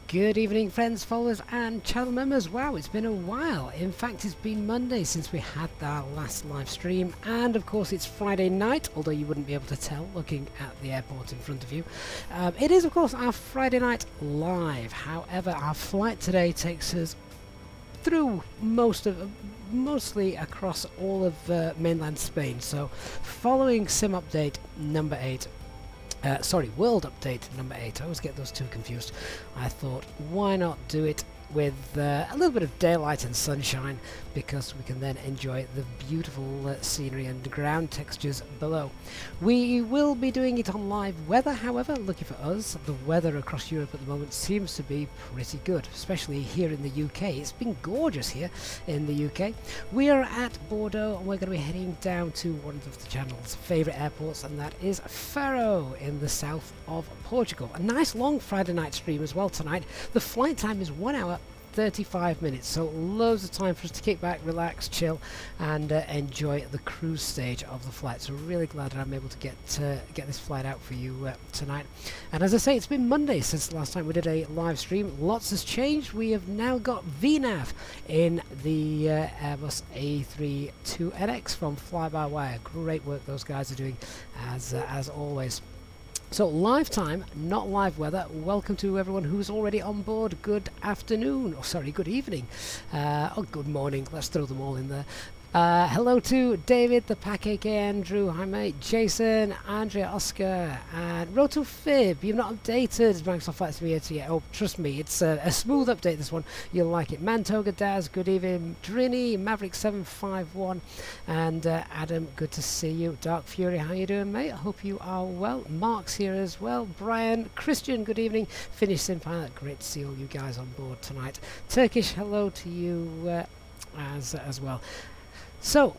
Good evening, friends, followers and channel members. Wow, it's been a while. In fact, it's been Monday since we had our last live stream, and of course it's Friday night, although you wouldn't be able to tell looking at the airport in front of you. It is of course our Friday night live. However, our flight today takes us through mostly across all of mainland Spain. So following sim update number 8, world update number 8. I always get those two confused. I thought, why not do it with a little bit of daylight and sunshine, because we can then enjoy the beautiful scenery and ground textures below. We will be doing it on live weather, however. Lucky for us, the weather across Europe at the moment seems to be pretty good, especially here in the UK. It's been gorgeous here in the UK. We are at Bordeaux, and we're going to be heading down to one of the channel's favourite airports, and that is Faro in the south of Portugal. A nice long Friday night stream as well tonight. The flight time is 1 hour 35 minutes, so loads of time for us to kick back, relax, chill, and enjoy the cruise stage of the flight. So really glad that I'm able to get this flight out for you tonight. And as I say, it's been Monday since the last time we did a live stream. Lots has changed. We have now got Vnav in the Airbus A32NX from FlyByWire. Great work those guys are doing, as always. So live time, not live weather. Welcome to everyone who's already on board. Good afternoon, or sorry, good evening. Oh, good morning. Let's throw them all in there. Hello to David, the Pack Andrew, hi mate, Jason, Andrea, Oscar, and Roto Fib. You've not updated Microsoft Flight Simulator yet. Oh, trust me, it's a smooth update, this one. You'll like it. Mantoga Daz, good evening. Drini, Maverick751, and Adam, good to see you. Dark Fury, how you doing, mate? I hope you are well. Mark's here as well. Brian, Christian, good evening. Finnish Sim Pilot, great to see all you guys on board tonight. Turkish, hello to you as well. So,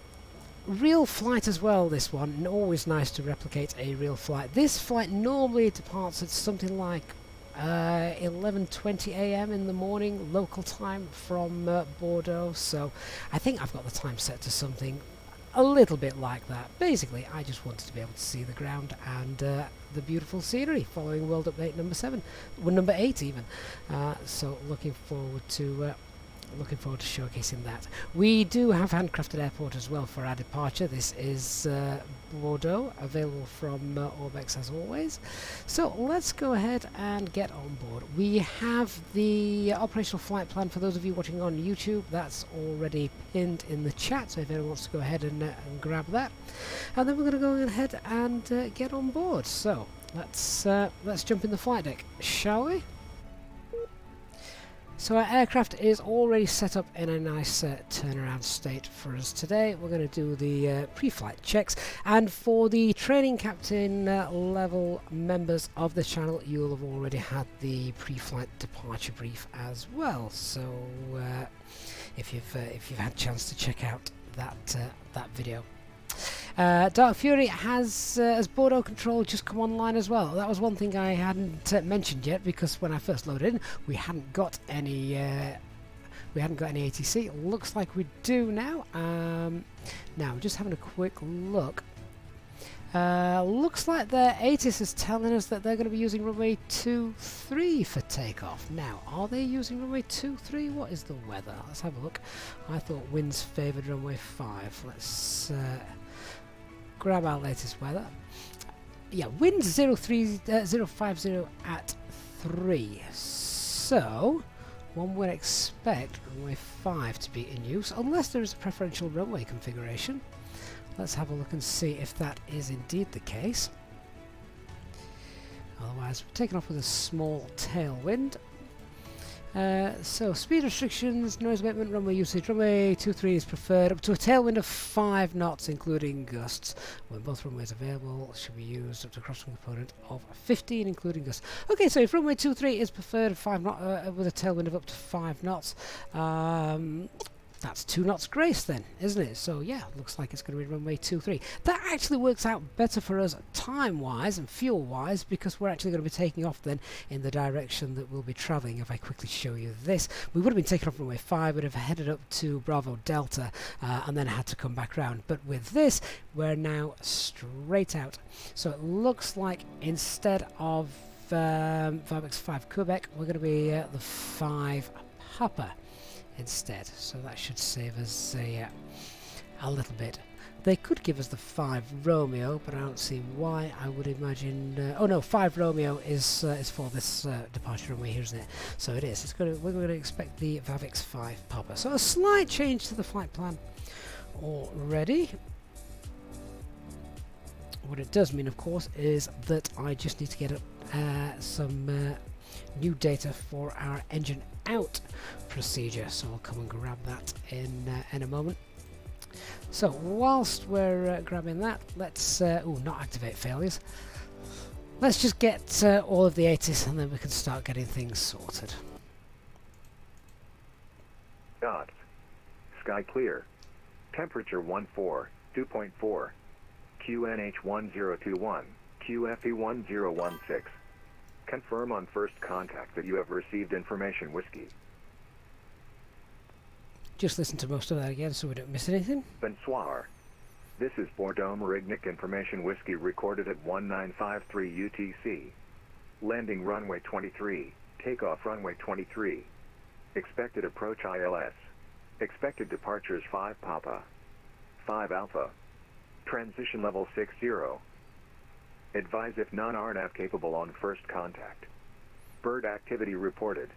real flight as well, this one, and always nice to replicate a real flight. This flight normally departs at something like 11:20 a.m. in the morning, local time from Bordeaux, so I think I've got the time set to something a little bit like that. Basically, I just wanted to be able to see the ground and the beautiful scenery following World Update number 7, well, number 8 even, so looking forward to showcasing that. We do have handcrafted airport as well for our departure. This is Bordeaux, available from Orbex as always. So let's go ahead and get on board. We have the operational flight plan for those of you watching on YouTube. That's already pinned in the chat, so if anyone wants to go ahead and grab that. And then we're going to go ahead and get on board. So let's jump in the flight deck, shall we? So our aircraft is already set up in a nice turnaround state for us today. We're going to do the pre-flight checks, and for the training captain level members of the channel, you'll have already had the pre-flight departure brief as well. So if you've had a chance to check out that video. Dark Fury has Bordeaux control just come online as well. That was one thing I hadn't mentioned yet, because when I first loaded in, we hadn't got any ATC. It looks like we do now. Now, just having a quick look. Looks like their ATIS is telling us that they're going to be using runway 23 for takeoff. Now, are they using runway 23? What is the weather? Let's have a look. I thought winds favoured runway 5. Let's grab our latest weather. Yeah, winds 050 at 3. So, one would expect runway 5 to be in use, unless there is a preferential runway configuration. Let's have a look and see if that is indeed the case. Otherwise, we're taking off with a small tailwind. So speed restrictions, noise abatement, runway usage. Runway 23 is preferred up to a tailwind of 5 knots, including gusts. When both runways available, should be used up to a crosswind component of 15, including gusts. Okay, so if runway 23 is preferred 5 with a tailwind of up to 5 knots, that's 2 knots grace then, isn't it? So yeah, looks like it's going to be runway 23. That actually works out better for us time-wise and fuel-wise, because we're actually going to be taking off then in the direction that we'll be travelling. If I quickly show you this, we would have been taking off runway 5, would have headed up to Bravo Delta, and then had to come back round. But with this, we're now straight out. So it looks like instead of Vibex 5 Quebec, we're going to be the 5 Papa instead, so that should save us a little bit. They could give us the 5 Romeo, but I don't see why. I would imagine. Oh no, 5 Romeo is for this departure runway here, isn't it? So it is. We're going to expect the Vavix 5 Papa. So a slight change to the flight plan already. What it does mean, of course, is that I just need to get some new data for our engine out procedure, so I'll come and grab that in a moment. So whilst we're grabbing that, let's not activate failures. Let's just get all of the ATIS, and then we can start getting things sorted. Dots. Sky clear. Temperature 2.4. QNH 1021. QFE 1016. Confirm on first contact that you have received information whiskey. Just listen to most of that again so we don't miss anything. Bonsoir. This is Bordeaux Marignac Information Whiskey recorded at 1953 UTC. Landing runway 23, takeoff runway 23. Expected approach ILS. Expected departures 5 Papa, 5 Alpha. Transition level 60. Advise if non-RNAV capable on first contact. Bird activity reported.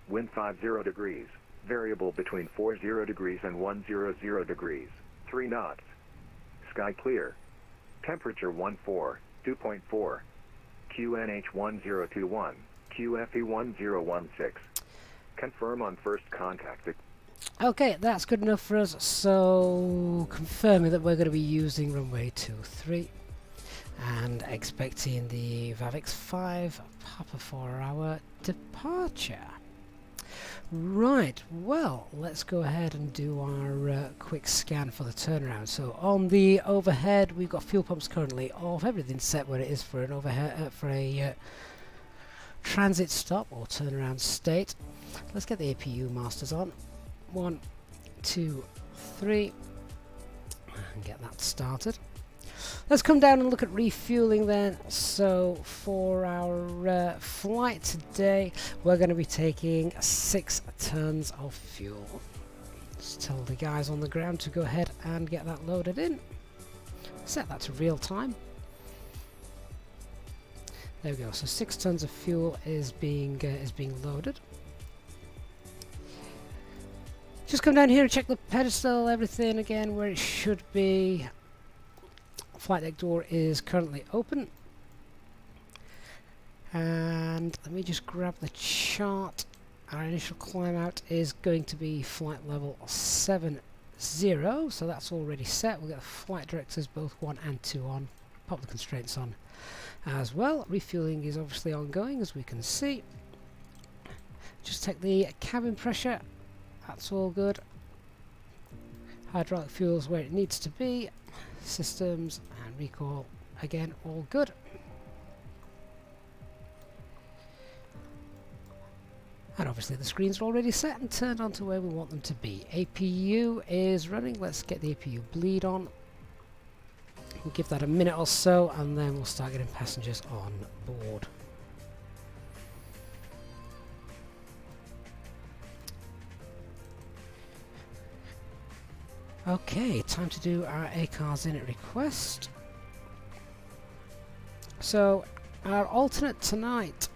Wind 50 degrees, variable between 40 degrees and 100 degrees, 3 knots. Sky clear. Temperature 2.4. QNH 1021, QFE 1016. Confirm on first contact. Okay, that's good enough for us. So confirming that we're going to be using runway 23 and expecting the VAV 5 Papa 4-hour departure. Right, well, let's go ahead and do our quick scan for the turnaround. So on the overhead, we've got fuel pumps currently off. Everything's set where it is for an overhead for a transit stop or turnaround state. Let's get the APU masters on. 1, 2, 3, and get that started. Let's come down and look at refueling then. So for our flight today, we're going to be taking 6 tons of fuel. Just tell the guys on the ground to go ahead and get that loaded in. Set that to real time. There we go. So 6 tons of fuel is being loaded. Just come down here and check the pedestal, everything again where it should be. Flight deck door is currently open. And let me just grab the chart. Our initial climb out is going to be flight level 70, so that's already set. We'll get the flight directors both 1 and 2 on. Pop the constraints on as well. Refueling is obviously ongoing, as we can see. Just check the cabin pressure. That's all good. Hydraulic fuels where it needs to be. Systems and recall, again, all good. And obviously the screens are already set and turned on to where we want them to be. APU is running. Let's get the APU bleed on. We'll give that a minute or so and then we'll start getting passengers on board. Okay, time to do our ACARS init request. So our alternate tonight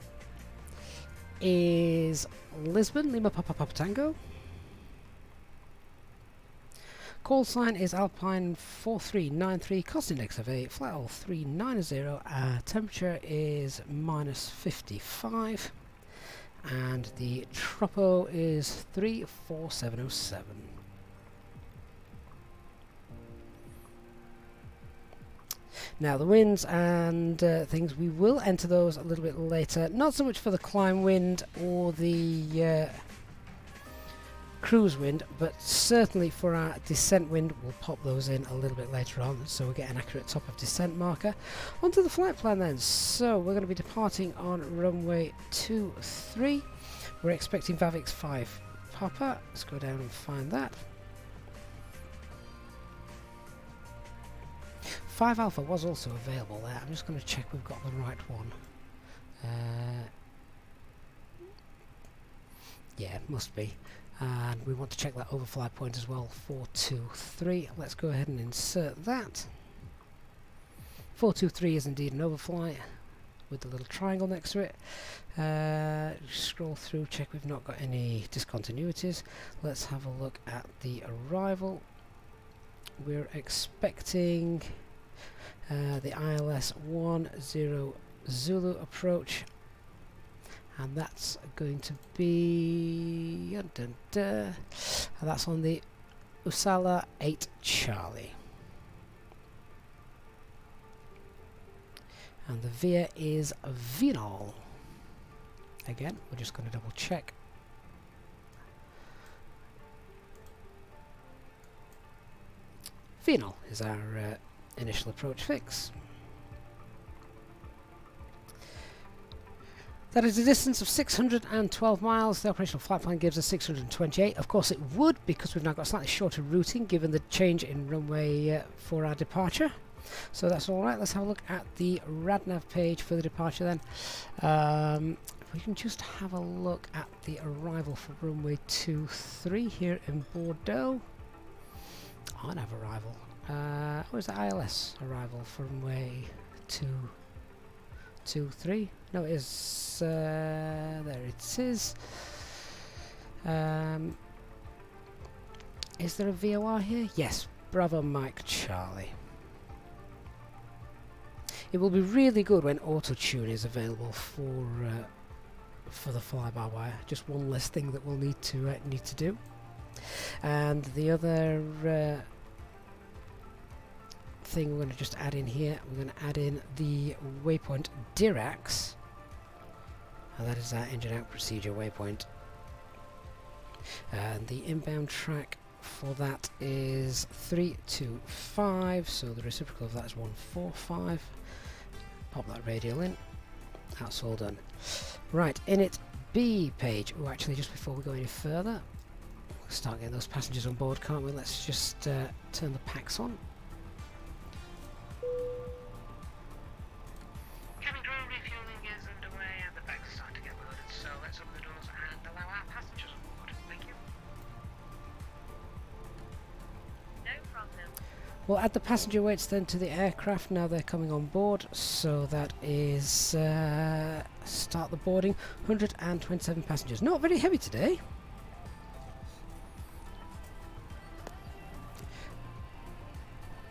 is Lisbon, Lima Papa Papa Tango. Call sign is Alpine 4393, cost index of 8, flight level 390, temperature is -55, and the tropo is 34707. Now the winds and things, we will enter those a little bit later, not so much for the climb wind or the cruise wind, but certainly for our descent wind we'll pop those in a little bit later on so we get an accurate top of descent marker. Onto the flight plan then. So we're going to be departing on runway 23. We're expecting VAV 5 Papa. Let's go down and find that. 5 Alpha was also available there. I'm just going to check we've got the right one. Yeah, it must be. And we want to check that overfly point as well. 423. Let's go ahead and insert that. 423 is indeed an overfly with the little triangle next to it. Scroll through, check we've not got any discontinuities. Let's have a look at the arrival. We're expecting the ILS 10 Zulu approach, and that's going to be and that's on the Usala 8 Charlie, and the VIA is Vnav. Again, we're just going to double check. Vnav is our initial approach fix. That is a distance of 612 miles. The operational flight plan gives us 628. Of course it would, because we've now got slightly shorter routing given the change in runway for our departure. So that's alright. Let's have a look at the RadNav page for the departure then. We can just have a look at the arrival for runway 23 here in Bordeaux. On have arrival. Where's the ILS arrival for runway 23? No, it is. There it is. Is there a VOR here? Yes. Bravo Mike Charlie. It will be really good when auto-tune is available for the fly-by-wire. Just one less thing that we'll need to do. And the other thing we're going to just add in here, we're going to add in the waypoint Dirac, and that is our engine out procedure waypoint. And the inbound track for that is 325, so the reciprocal of that is 145. Pop that radial in. That's all done. Right, init B page. Oh, actually, just before we go any further, we'll start getting those passengers on board, can't we? Let's just turn the packs on. Cabin crew refueling is underway and the packs are starting to get loaded, so let's open the doors and allow our passengers on board. Thank you. No problem. We'll add the passenger weights then to the aircraft now they're coming on board. So that is start the boarding. 127 passengers. Not very heavy today.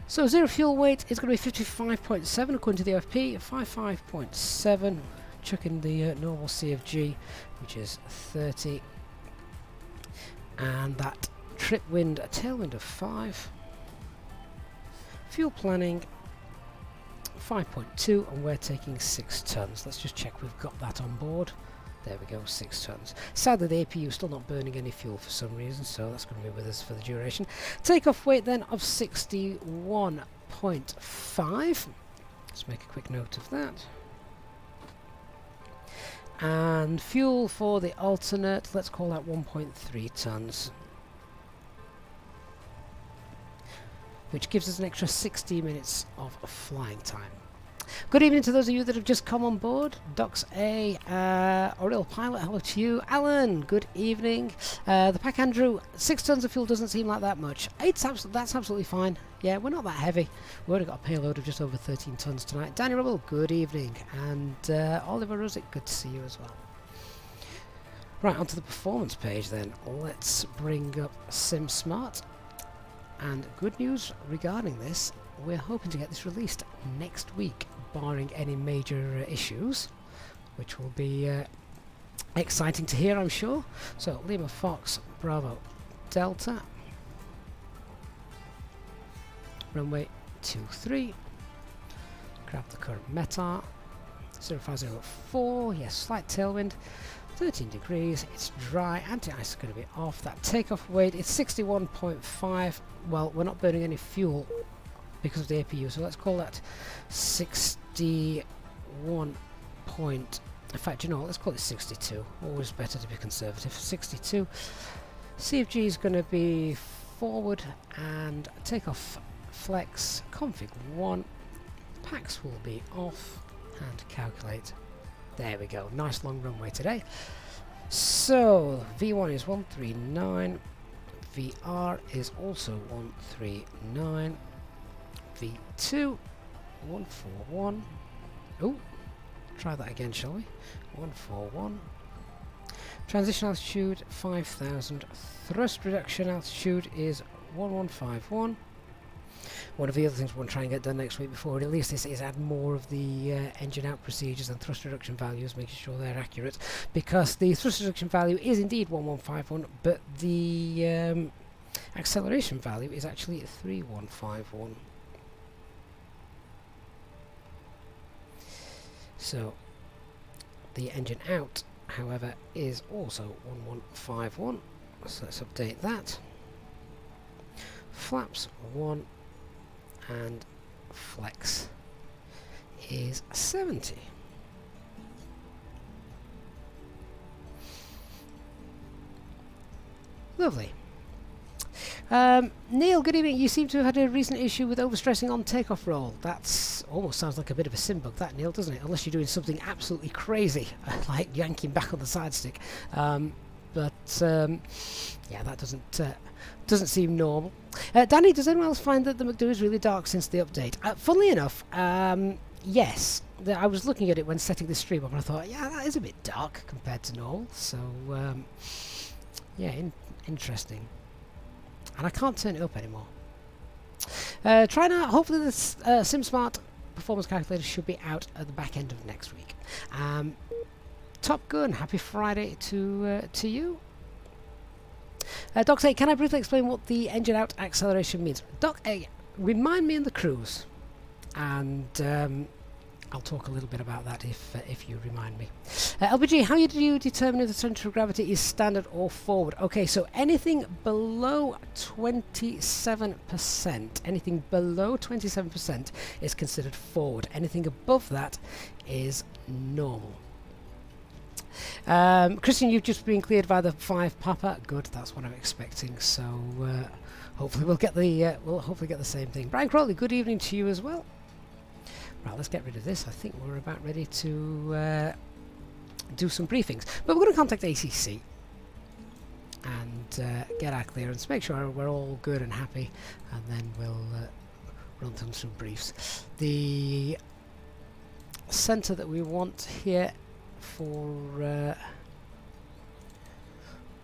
So zero fuel weight is going to be 55.7 according to the OFP. 55.7. Chuck in the normal CFG, which is 30. And that trip wind, a tailwind of 5. Fuel planning 5.2, and we're taking 6 tons. Let's just check we've got that on board. There we go, 6 tons. Sadly, the APU is still not burning any fuel for some reason, so that's going to be with us for the duration. Takeoff weight then of 61.5. Let's make a quick note of that. And fuel for the alternate, let's call that 1.3 tons. Which gives us an extra 60 minutes of flying time. Good evening to those of you that have just come on board. Docs A, Oriel Pilot, hello to you. Alan, good evening. The Pack Andrew, 6 tons of fuel doesn't seem like that much. That's absolutely fine. Yeah, we're not that heavy. We've already got a payload of just over 13 tons tonight. Danny Rubble, good evening. And Oliver Rusick, good to see you as well. Right, onto the performance page then. Let's bring up SimSmart. And good news regarding this, we're hoping to get this released next week, barring any major issues, which will be exciting to hear, I'm sure. So, Lima Fox, Bravo, Delta, runway 23, grab the current METAR, 0504, yes, slight tailwind, 13 degrees, it's dry, anti-ice is going to be off. That takeoff weight is 61.5. Well, we're not burning any fuel because of the APU, so let's call that 61 point. In fact, you know what, let's call it 62. Always better to be conservative. 62. CFG is going to be forward and takeoff flex config 1. Packs will be off and calculate. There we go. Nice long runway today. So V1 is 139. VR is also 139. V2 141. Oh, try that again, shall we? 141. Transition altitude 5,000. Thrust reduction altitude is 1151. One of the other things we want to try and get done next week before we release this is add more of the engine out procedures and thrust reduction values, making sure they're accurate, because the thrust reduction value is indeed 1151, but the acceleration value is actually 3151. So the engine out, however, is also 1151, so let's update that. Flaps 1 and flex is 70. Lovely. Neil, good evening. You seem to have had a recent issue with overstressing on takeoff roll. That's almost sounds like a bit of a sim bug, that, Neil, doesn't it? Unless you're doing something absolutely crazy, like yanking back on the side stick. Yeah, that doesn't seem normal. Danny, does anyone else find that the McDo is really dark since the update? Funnily enough, yes. I was looking at it when setting the stream up, and I thought, yeah, that is a bit dark compared to normal. So, yeah, interesting. And I can't turn it up anymore. Try now. Hopefully the SimSmart performance calculator should be out at the back end of next week. Top Gun, happy Friday to you. Doc say, can I briefly explain what the engine out acceleration means? Doc, remind me in the cruise, and I'll talk a little bit about that if you remind me. LBG, how do you determine if the centre of gravity is standard or forward? Okay, so anything below 27%, is considered forward. Anything above that is normal. Christian, you've just been cleared by the 5 Papa. Good, that's what I'm expecting. So hopefully we'll get the same thing. Brian Crowley, good evening to you as well. Right, let's get rid of this. I think we're about ready to do some briefings. But we're going to contact ACC and get our clearance, make sure we're all good and happy, and then we'll run through some briefs. The centre that we want here for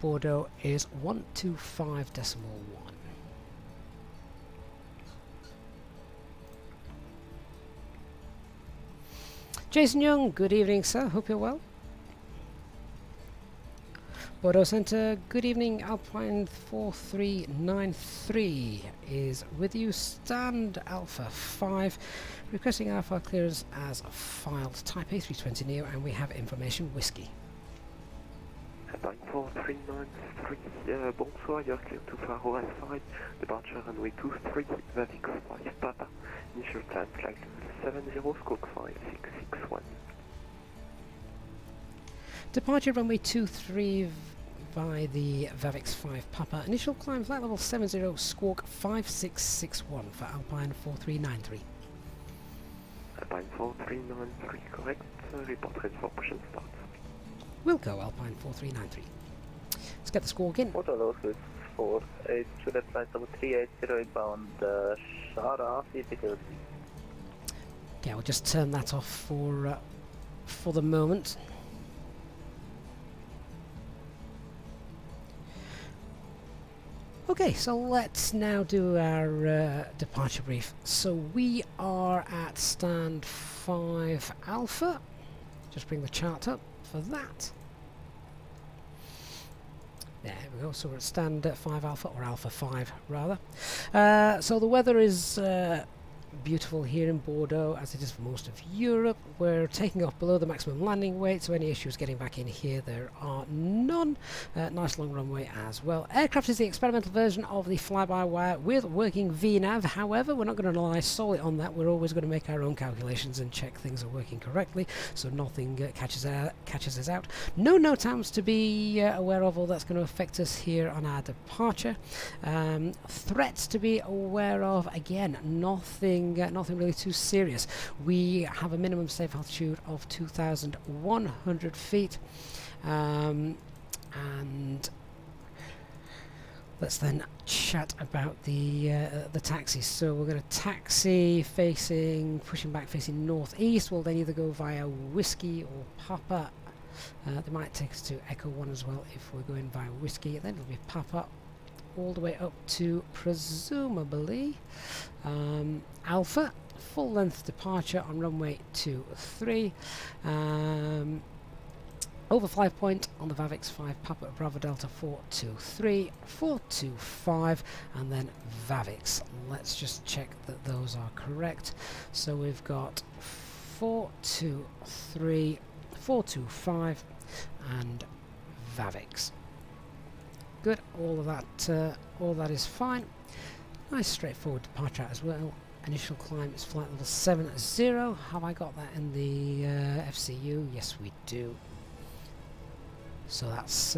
Bordeaux is 125.1. Jason Young, good evening, sir. Hope you're well. Bordeaux Centre, good evening. Alpine 4393 is with you. Stand Alpha 5, requesting Alpha clearance as filed. Type A320neo, and we have information whiskey. Alpine 4393, bonsoir, you're clear to Faro outside, departure runway 23, Vavix 5 Papa, initial time flight level 70, squawk 5661. Departure runway 23 by the Vavix 5 Papa, initial climb flight level 70, squawk 5661 for Alpine 4393. Alpine 4393, correct, report ready for push and start. We'll go Alpine 4393. Let's get the squawk in. Bordeaux 48, Juliet flight number 380 bound Shara, CP2. Okay, we'll just turn that off for the moment. Okay, so let's now do our departure brief. So we are at stand 5 Alpha. Just bring the chart up for that. There we go, so we're at stand 5 Alpha, or Alpha 5 rather. So the weather is beautiful here in Bordeaux, as it is for most of Europe. We're taking off below the maximum landing weight, so any issues getting back in here, there are none. Nice long runway as well. Aircraft is the experimental version of the fly-by-wire with working Vnav. However, we're not going to rely solely on that. We're always going to make our own calculations and check things are working correctly, so nothing catches us out. No times to be aware of, all that's going to affect us here on our departure. Threats to be aware of, again, nothing really too serious. We have a minimum safe altitude of 2,100 feet, and let's then chat about the taxis. So we're going to taxi pushing back facing northeast. We'll then either go via Whiskey or Papa. They might take us to Echo 1 as well if we're going via Whiskey. Then it'll be Papa all the way up to presumably Alpha, full length departure on runway 23, overfly point on the Vavix 5 Papa Bravo Delta 423, 425, and then Vavix. Let's just check that those are correct. So we've got 423, 425 and Vavix. Good, all that is fine. Nice straightforward departure as well. Initial climb is flight level 70. Have I got that in the FCU? Yes, we do. So that's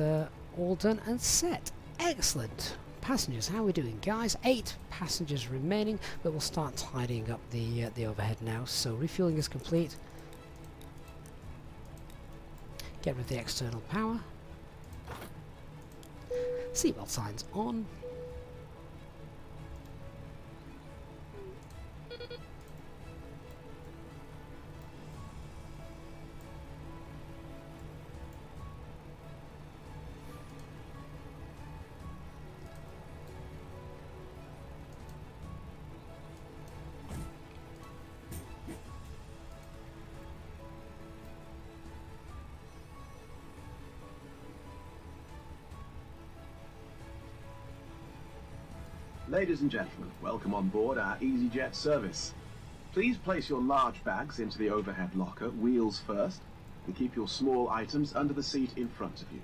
all done and set. Excellent. Passengers, how are we doing, guys? 8 passengers remaining, but we'll start tidying up the overhead now. So refueling is complete. Get rid of the external power. Seatbelt signs on. Ladies and gentlemen, welcome on board our EasyJet service. Please place your large bags into the overhead locker, wheels first, and keep your small items under the seat in front of you.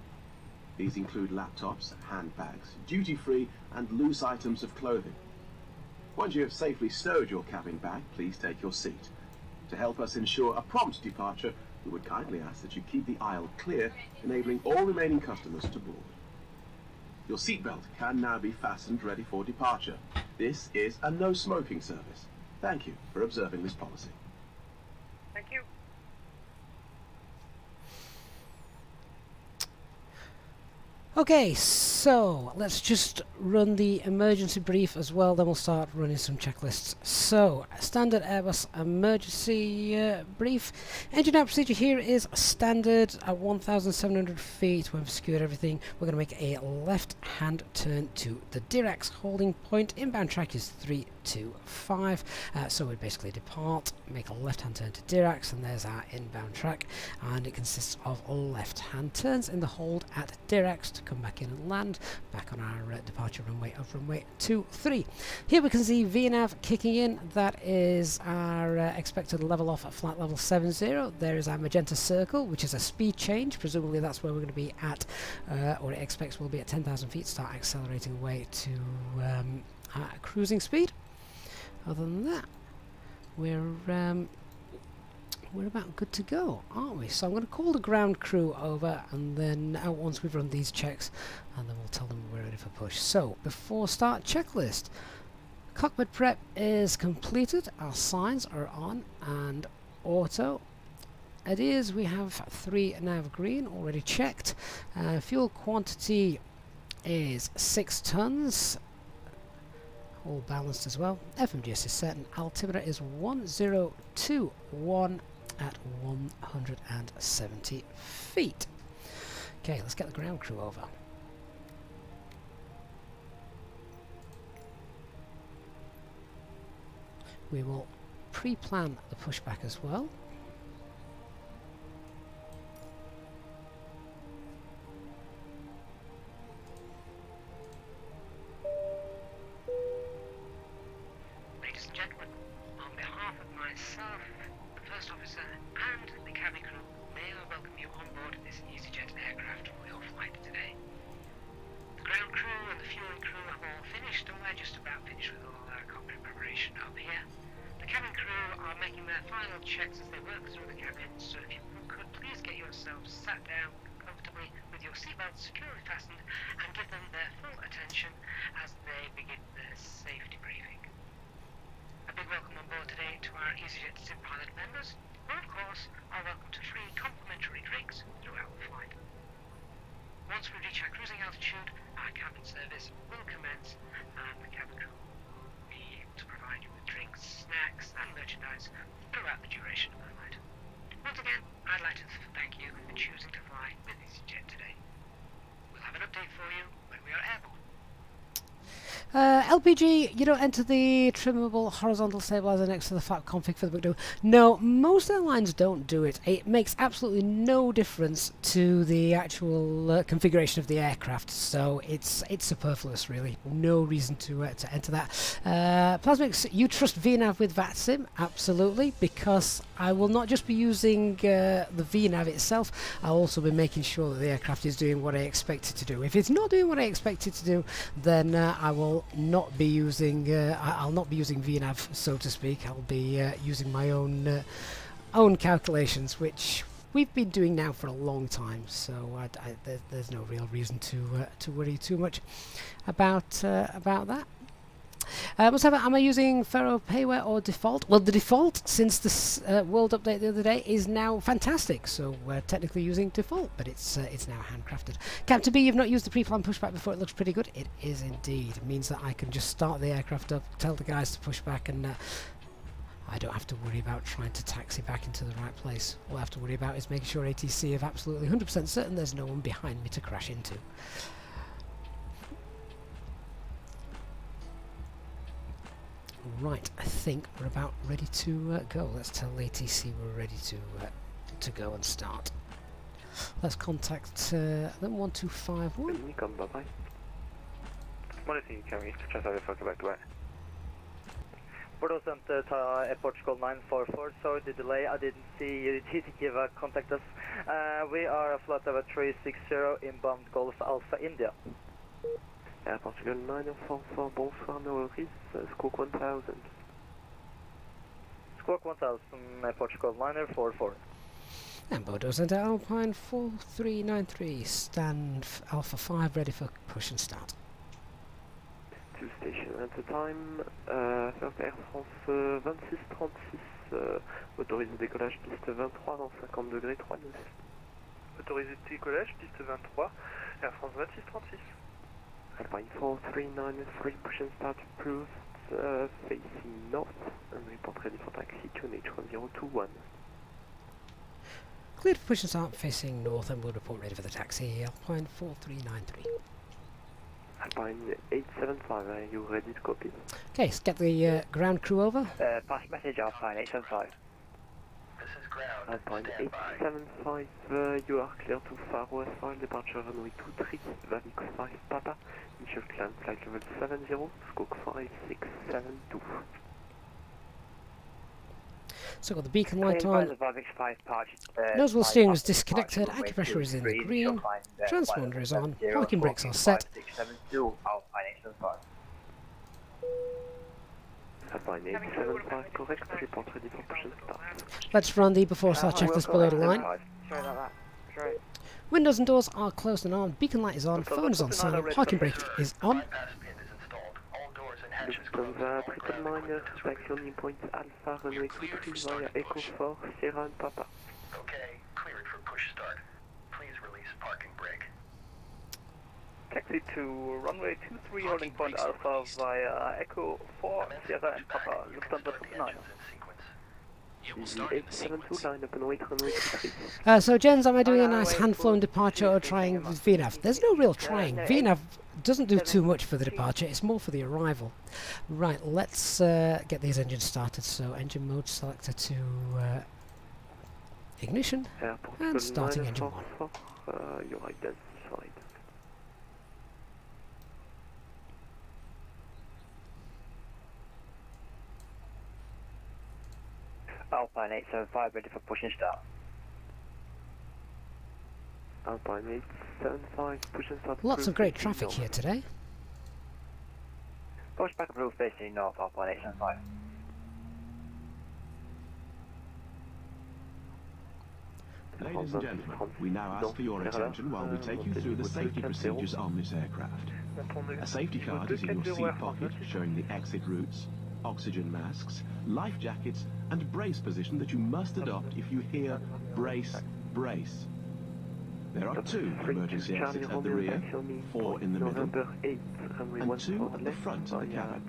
These include laptops, handbags, duty-free and loose items of clothing. Once you have safely stowed your cabin bag, please take your seat. To help us ensure a prompt departure, we would kindly ask that you keep the aisle clear, enabling all remaining customers to board. Your seatbelt can now be fastened ready for departure. This is a no smoking service. Thank you for observing this policy. Thank you. Okay, so let's just run the emergency brief as well, then we'll start running some checklists. So, standard Airbus emergency brief. Engine out procedure here is standard at 1,700 feet. We've secured everything. We're going to make a left-hand turn to the Dirac holding point. Inbound track is 325. So we basically depart, make a left-hand turn to Dirac, and there's our inbound track. And it consists of left-hand turns in the hold at Dirac to come back in and land back on our departure runway of runway 23. Here we can see Vnav kicking in. That is our expected level off at flight level 70. There is our magenta circle, which is a speed change. Presumably that's where we're going to be at, or it expects we'll be at 10,000 feet, start accelerating away to cruising speed. Other than that, we're about good to go, aren't we? So I'm going to call the ground crew over, and then once we've run these checks, and then we'll tell them we're ready for push. So before start, checklist. Cockpit prep is completed. Our signs are on and auto. It is. We have 3 nav green already checked. Fuel quantity is 6 tons. All balanced as well. FMGS is set and altimeter is 1021 at 170 feet. Okay, let's get the ground crew over. We will pre-plan the pushback as well. Ladies and gentlemen, on behalf of myself, the first officer, and the cabin crew, may I welcome you on board this EasyJet aircraft for your flight today. The ground crew and the fueling crew have all finished, and we're just about finished with all our cockpit preparation up here. The cabin crew are making their final checks as they work through the cabin, so if you could please get yourselves sat down comfortably with your seatbelts securely fastened and give them their full attention as they begin their safety briefing. A big welcome on board today to our EasyJet Sim Pilot members, who of course are welcome to free complimentary drinks throughout the flight. Once we reach our cruising altitude, our cabin service will commence and the cabin crew will be able to provide you with drinks, snacks and merchandise throughout the duration of the flight. Once again, I'd like to thank you for choosing to fly with EasyJet today. We'll have an update for you when we are airborne. LPG, you don't enter the trimmable horizontal stabilizer next to the FAT config for the window. No, most airlines don't do it. It makes absolutely no difference to the actual configuration of the aircraft, so it's superfluous really. No reason to enter that. Plasmix, you trust Vnav with VATSIM? Absolutely, because I will not just be using the Vnav itself, I'll also be making sure that the aircraft is doing what I expect it to do. If it's not doing what I expect it to do, then I will not be using I'll not be using Vnav, so to speak. I'll be using my own calculations, which we've been doing now for a long time, so there's no real reason to worry too much about that. Whatever, am I using Faro payware or default? Well, the default since this world update the other day is now fantastic, so we're technically using default, but it's now handcrafted. Captain B, you've not used the pre-planned pushback before. It looks pretty good. It is indeed. It means that I can just start the aircraft up, tell the guys to push back, and I don't have to worry about trying to taxi back into the right place. All I have to worry about is making sure ATC are absolutely 100% certain there's no one behind me to crash into. Right, I think we're about ready to go. Let's tell ATC we're ready to go and start. Let's contact them 1251. Come, bye bye. Monitoring, can we transfer the fucker back to where? Bordeaux Center, Airport Call 944. Sorry the delay. I didn't see you. Did give contact us. We are a flight over 360 inbound Golf Alpha India. Air Portugal 944, bonsoir, no worries, Squawk 1000. Squawk 1000, Portugal 944. And Bordeaux Center Alpine 4393, stand Alpha 5 ready for push and start. Two stations at a time, first Air France 2636, autorisé décollage piste 23 dans 50 degrés 3 nœuds. Autorisé décollage piste 23, Air France 2636. Alpine 4393, push and start approved, facing north, and report ready for taxi to H1021. Cleared for push and start facing north, and we'll report ready for the taxi, Alpine 4393. Alpine 875, are you ready to copy? Okay, let's get the ground crew over. Pass message Alpine 875. This is ground. Alpine Stand by. 875, you are clear to Faro S5, departure runway 23, Vnav 5 Papa, initial climb flight level 70, squawk 5672. So got the beacon light on, nose wheel steering is disconnected, acupressure is in the green, transponder is on, parking brakes are set. Alpine 875, correct, report ready for push and start. Let's run the before start checklist below the line. Sorry about that. Sorry. Windows and doors are closed and armed, beacon light is on, phone is on silent, parking brake is on. Bypass pin is installed. All doors and hatches Lufthansa, triple minor, taxi on point Alpha, runway 23 via Echo 4, Sierra and Papa. Okay, cleared for push start. Please release parking brake. Taxi to runway 23 holding point Alpha via Echo 4, Sierra and Papa, Lufthansa 9. Easy 872, line up and wait runway 23. So Jens, am I doing a nice hand-flown departure or trying with Vnav? There's no real trying. Vnav doesn't do too much for the departure, it's more for the arrival. Right, let's get these engines started. So engine mode selector to ignition and starting engine 1. You're identified. Alpine 875 ready for push and start. Alpine 875, push and start. Lots of great traffic here today. Pushback approved facing north, Alpine 875. Ladies and gentlemen, we now ask for your attention while we take you through the safety procedures on this aircraft. A safety card is in your seat pocket showing the exit routes, oxygen masks, life jackets and brace position that you must adopt if you hear brace, brace. There are 2 emergency exits at the rear, 4 in the middle, and 2 at the front of the cabin.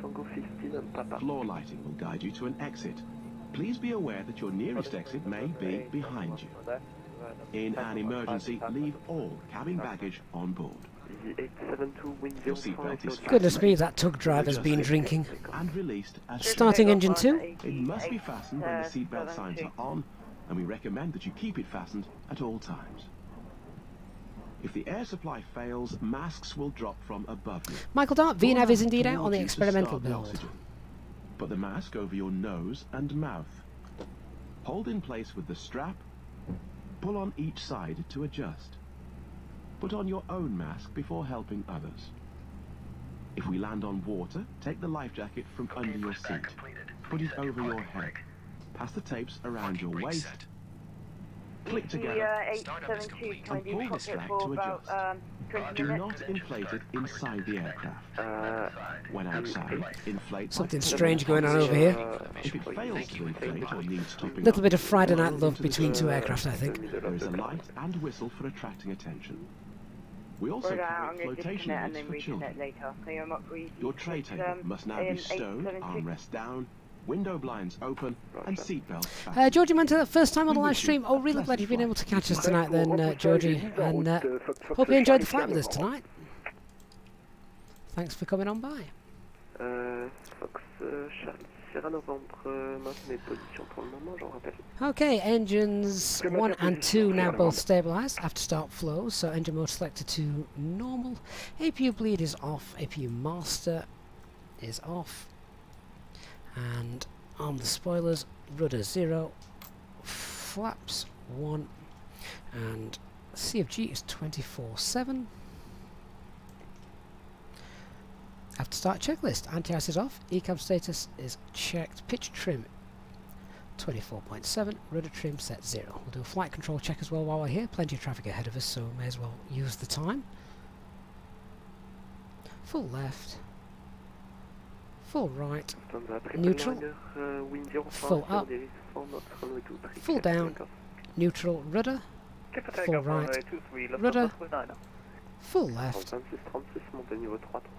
Floor lighting will guide you to an exit. Please be aware that your nearest exit may be behind you. In an emergency, leave all cabin baggage on board. Your seatbelt is Goodness me, that tug driver's been drinking. and released as Starting engine 2. It must be fastened when the seatbelt signs are on, and we recommend that you keep it fastened at all times. If the air supply fails, masks will drop from above you. Michael Dart, Vnav is indeed out on the You to experimental start the build. oxygen. Put the mask over your nose and mouth. Hold in place with the strap. Pull on each side to adjust. Put on your own mask before helping others. If we land on water, take the life jacket from under your seat. Put it over your head. Pass the tapes around your waist. Click together A320 can and be pull in this cockpit flag for to about adjust. 20 Do minutes. not inflate it inside the aircraft. When outside, inflate by Something pulling strange the going on top over here. switch. If it fails to inflate or needs topping Little up, bit of Friday night blow love into the between two circle. aircraft, I think. There is a light and whistle for attracting attention. We also I'm carry going to flotation disconnect and aids then for reconnect children. later. Clear 'em up for easy. Your tray table must now be stowed, armrest down, window blinds open, and seatbelts fastened. Georgie Manta, first time on the We live wish you stream. Oh, a really glad you've been able to catch us pleasant tonight then, Georgie. And hope you enjoyed the flight with us tonight. Thanks for coming on by. Fox Charlie Sierra Novembre, maintenez position pour le moment, j'en rappelle. Okay, engines 1 and 2 now both stabilised after start flows, so engine mode selected to normal. APU bleed is off, APU master is off, and on the spoilers, rudder 0, flaps 1, and CFG is 24/7. After start checklist, anti-ice is off, ECAM status is checked, pitch trim 24.7, rudder trim set 0. We'll do a flight control check as well while we're here, plenty of traffic ahead of us, so may as well use the time. Full left, full right, neutral, full up, full down, neutral, rudder, full right, rudder, full left,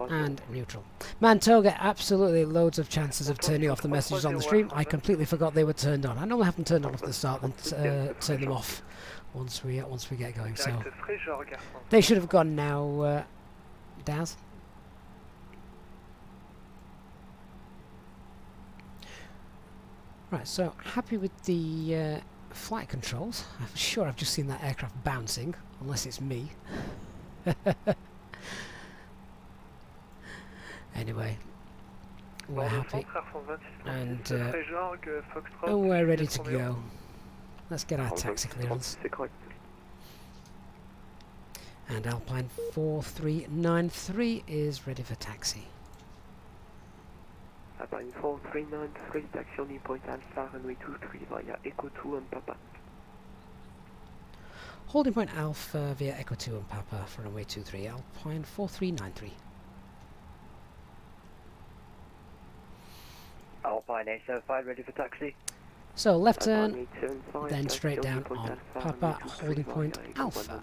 and neutral. Mantoga, absolutely loads of chances of turning off the messages on the stream. I completely forgot they were turned on. I normally have them turned on at the start and turn them off once we get going. So they should have gone now, Daz. Right, so happy with the flight controls. I'm sure I've just seen that aircraft bouncing, unless it's me. Anyway, we're happy and we're ready to go. Let's get our taxi clearance. And Alpine 4393 is ready for taxi. Alpine 4393, taxi on point Alpha, runway 23 via Echo 2 and Papa. Holding point Alpha via Echo 2 and Papa for runway 23, Alpine 4393. Alpine 875 ready for taxi. So left turn, then straight down on Papa, holding point Alpha.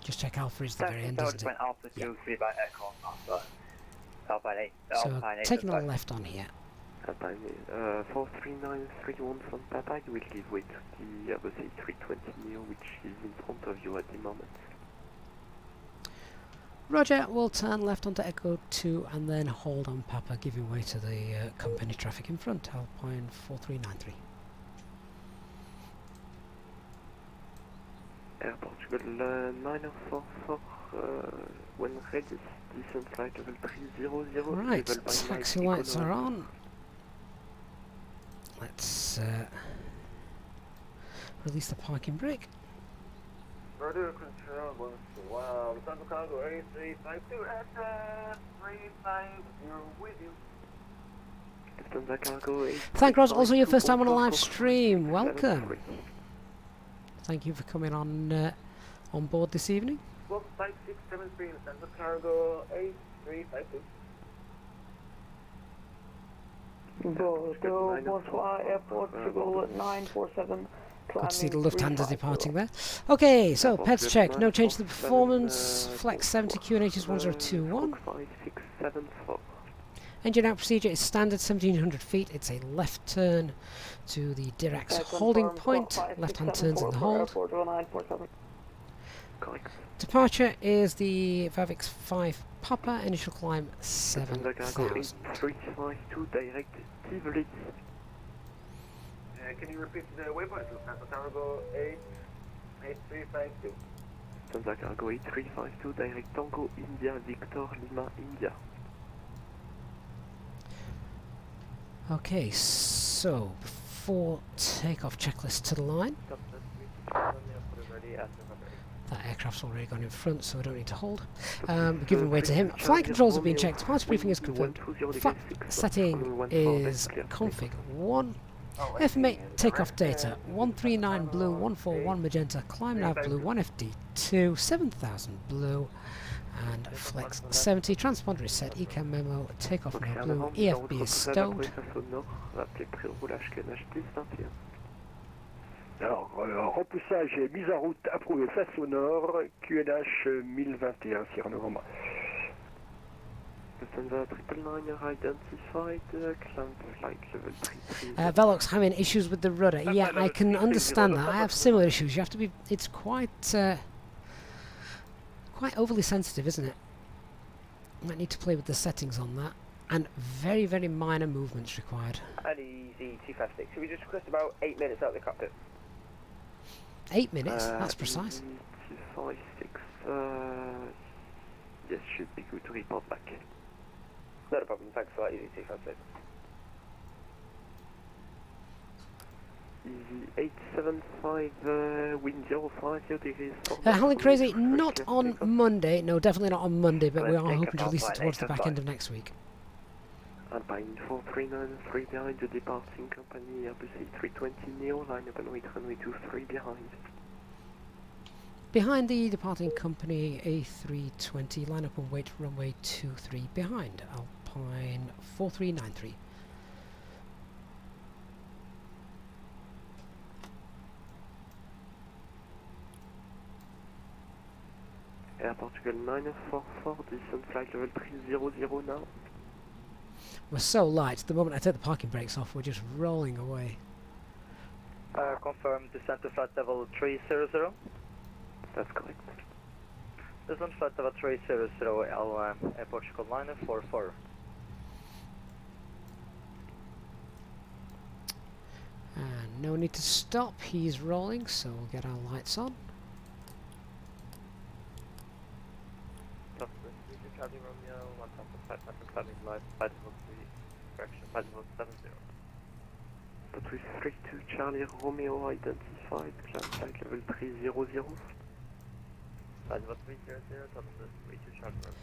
Just check Alpha is the very end, isn't it? Alpha 23 by Echo Alpha. Alpine 8. So Alpine taking a 875. left on here. Alpine 43931 from Papa, you will give way to the Airbus A320 which is in front of you at the moment. Roger, we'll turn left onto Echo 2 and then hold on Papa, giving way to the company traffic in front, Alpine 4393. Air Portugal 9044, when ready, descent flight level 300. Right, taxi lights are on. Let's release the parking brake. Bordeaux control, wow, Santa Cargo A352 with you. Thank Ross, also your first time on a live stream. Welcome. Thank you for coming on board this evening. 5673, Santa Cargo A352. Bordeaux, Bonsoir, Airport, Portugal 947. Good to see the Lufthansa departing there. Okay, so PEPs check. No change to the performance. Flex 70 QNH 1021. Engine out procedure is standard 1700 feet. It's a left turn to the Dirac holding point. Left hand turns in the hold. Departure is the Vavix 5 Papa. Initial climb 7,000. Can you repeat the waypoint? Santa Cargo 8352. Santa Cargo 8352, direct Tango India, Victor Lima India. Okay, so before takeoff, checklist to the line. That aircraft's already gone in front, so we don't need to hold. Giving way to him. Flight controls have been checked. Departure briefing is confirmed. Flight setting is config 1. FMA takeoff data 139 blue, 141 magenta, climb nav blue, 1FD2, 7000 blue, and flex 70. Transponder is set, ECAM memo, takeoff now blue, EFB is stowed. Alors, repoussage et mise en route approuvée face au nord, QNH 1021, Sierra November. Velox having issues with the rudder. Yeah, I can understand that. I have similar issues. You have to be. It's quite overly sensitive, isn't it? Might need to play with the settings on that. And very, very minor movements required. Easy 256. Should we just request about 8 minutes out of the cockpit? 8 minutes? That's precise. 256. Yes, should be good to report back. Not a problem. Thanks for that. Easy 256. Easy 875, wind 050 degrees. Helen Crazy, not on Monday. No, definitely not on Monday, but we are hoping to release it towards the back end of next week. Alpine 4393 behind the departing company, Airbus A320 Neo, line up and wait runway 23 behind. Behind the departing company A320, line up and wait runway 23 behind. Alpine 4393. Air Portugal 944, descent flight level 300 now. We're so light, the moment I take the parking brakes off, we're just rolling away. Confirm descent to flight level 300. That's correct. Descent flight level 300, Air Portugal 944. And no need to stop, he's rolling, so we'll get our lights on. Charlie Romeo, 1,500 climbing line, 503, correction, 570. But with 32 Charlie Romeo identified, climb flight level 300. 50300, 32 Charlie Romeo.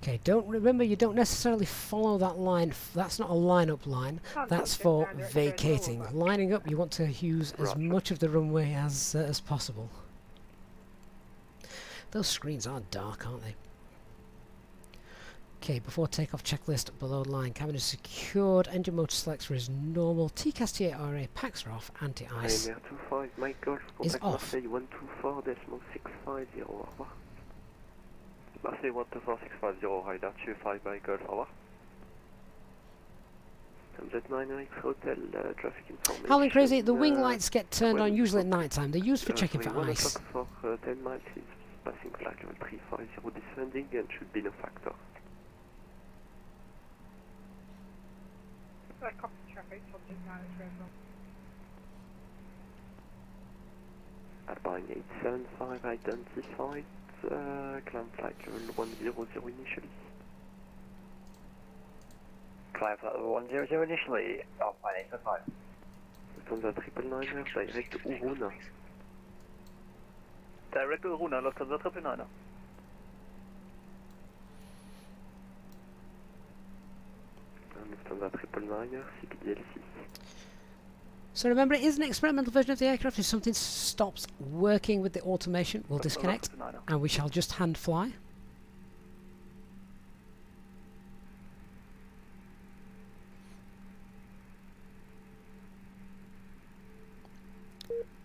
Okay, remember you don't necessarily follow that line, that's not a line-up line, that's for vacating. Lining up you want to use as much of the runway as possible. Those screens are dark, aren't they? Okay, before takeoff checklist, below line, cabin is secured, engine motor selects is normal, TCAS TARA, packs are off, anti-ice is off. Marseille 124.650, au revoir. Marseille 124.650, radar 25 by Golf, au revoir. Jet 9X Hotel, traffic information. Howling Crazy, the wing lights get turned on usually at night time, they're used for checking for ice. For 10 miles is passing flight level 350 descending and should be no factor. Copy traffic, subject 9 is red Alpine 875 identified, climb flight level 100 initially. Climb flight level 100 initially, Alpine 875. Lufthansa 999er, direct Uruna. Direct Uruna, Lufthansa 999er. Lufthansa 999er, CPDLC. So remember, it is an experimental version of the aircraft. If something stops working with the automation, we'll disconnect and we shall just hand fly.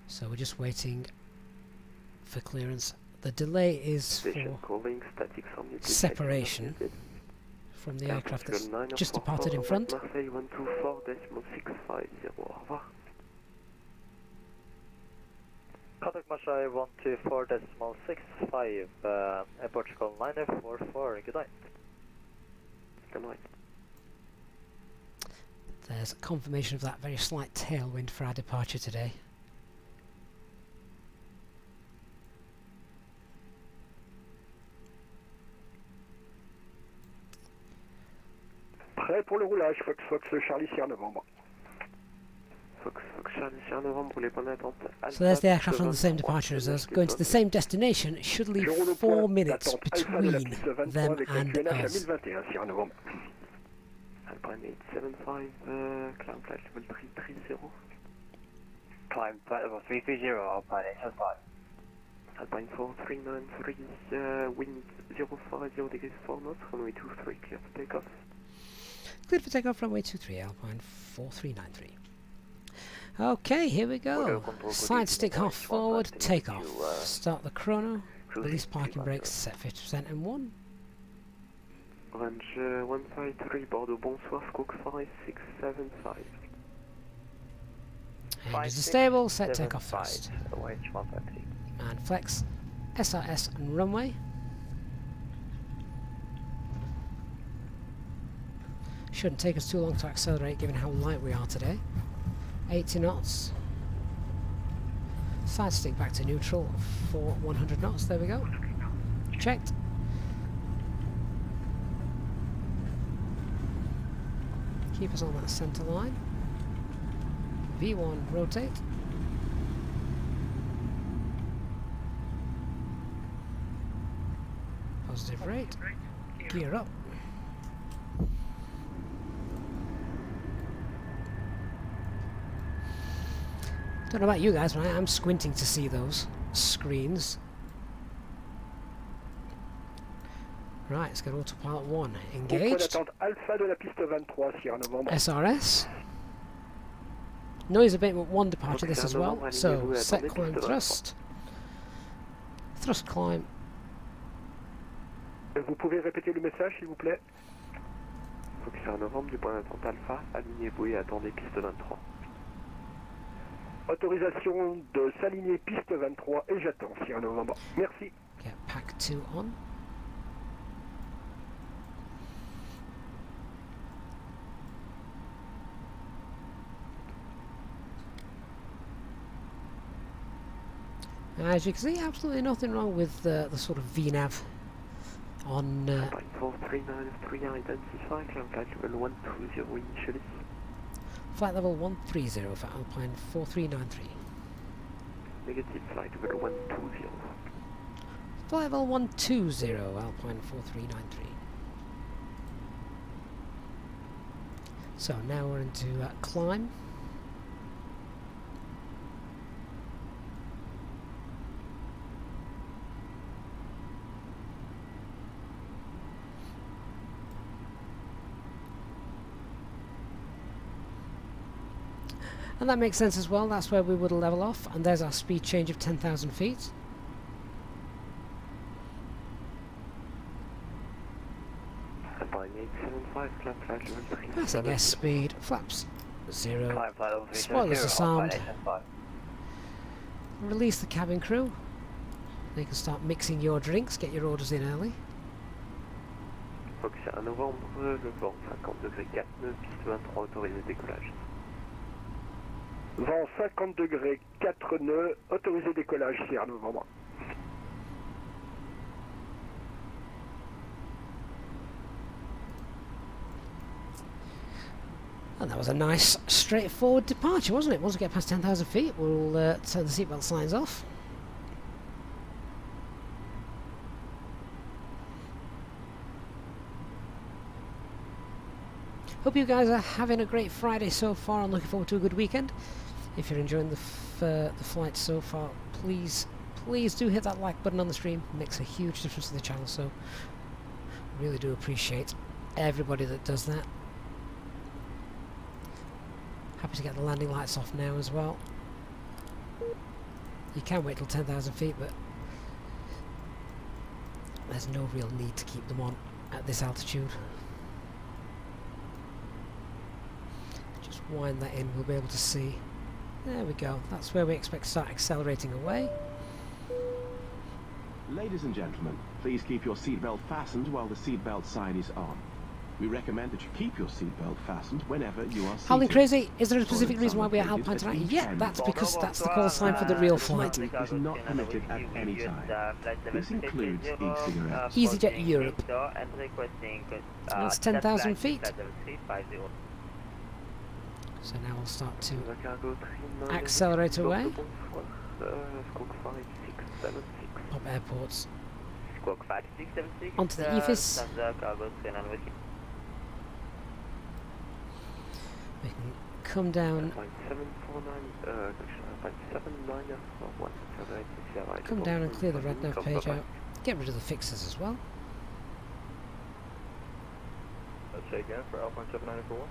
So we're just waiting for clearance. The delay is for separation from the aircraft that's just departed in front. Marseille 124.650, au revoir. Contact Marseille 124.65, Air Portugal 944, good night. Good night. There's confirmation of that very slight tailwind for our departure today. Prêt pour le roulage, Fox Fox Charlie Sierra November. Fox Charlie Sierra November, roulez bonne attente. So there's the aircraft on the same departure as us, going to the same destination. It should leave 4 minutes between them and us. Alpine 875, climb flight level 330. Climb flight level 330, Alpine 875. Alpine 4393, wind 050 degrees 4 knots, runway 23, clear for takeoff. Cleared for takeoff, runway 23, Alpine 4393. Okay, here we go. Side stick half forward, takeoff. Start the chrono. Release parking brakes, set 50% and 1. Range 153, Bordeaux, bonsoir, squawk 5675. Engines are stable, set takeoff first. Away 150. And flex, SRS and runway. Shouldn't take us too long to accelerate given how light we are today. 80 knots. Side stick back to neutral for 100 knots. There we go. Checked. Keep us on that centre line. V1 rotate. Positive rate. Gear up. Don't know about you guys, but I am squinting to see those screens. Right, let's get autopilot 1 engaged. Alpha de la piste 23, Sierra Novembre. SRS. Noise abatement 1 departure this as well. So, set climb thrust. Thrust climb. Vous pouvez répéter le message, s'il vous plaît? Sierra Novembre du point d'attente Alpha, alignez-vous et attendez piste 23. Autorisation de s'aligner piste 23 et j'attends, Sierra Novembre. Merci. Get pack 2 on. As you can see, absolutely nothing wrong with the sort of Vnav on... Alpine 4393, identify, climb flight level 120 initially. Flight level 130 for Alpine 4393. Negative, flight level 120. Flight level 120, Alpine 4393. So now we're into climb. And that makes sense as well, that's where we would level off, and there's our speed change of 10,000 feet. Passing S speed, flaps 0, spoilers disarmed. Release the cabin crew. They can start mixing your drinks, get your orders in early. Fox à novembre, le vent 50 degrés 4 nœuds, piste 23, autorisé décollage. Vent 50 degrés, 4 nœuds, autorisé décollage, Sierra Novembre. And that was a nice, straightforward departure, wasn't it? Once we get past 10,000 feet, we'll turn the seatbelt signs off. Hope you guys are having a great Friday so far and looking forward to a good weekend. If you're enjoying the flight so far, please do hit that like button on the stream. It makes a huge difference to the channel, so really do appreciate everybody that does that. Happy to get the landing lights off now as well. You can wait till 10,000 feet, but there's no real need to keep them on at this altitude. Just wind that in, we'll be able to see. There we go, that's where we expect to start accelerating away. Ladies and gentlemen, please keep your seatbelt fastened while the seatbelt sign is on. We recommend that you keep your seatbelt fastened whenever you are seated. Howling Crazy, is there a specific reason why we're at Alpine tonight? Yeah, that's because that's the call sign for the real flight. Smoking is not permitted at any time. This includes e-cigarettes. EasyJet Europe. That's 10,000 feet. So now we'll start to accelerate away. Pop airports. Onto the EFIS. We can come down. 74941. Come down and clear the red nav page out. Get rid of the fixes as well. Let's say again for Alpine 79441.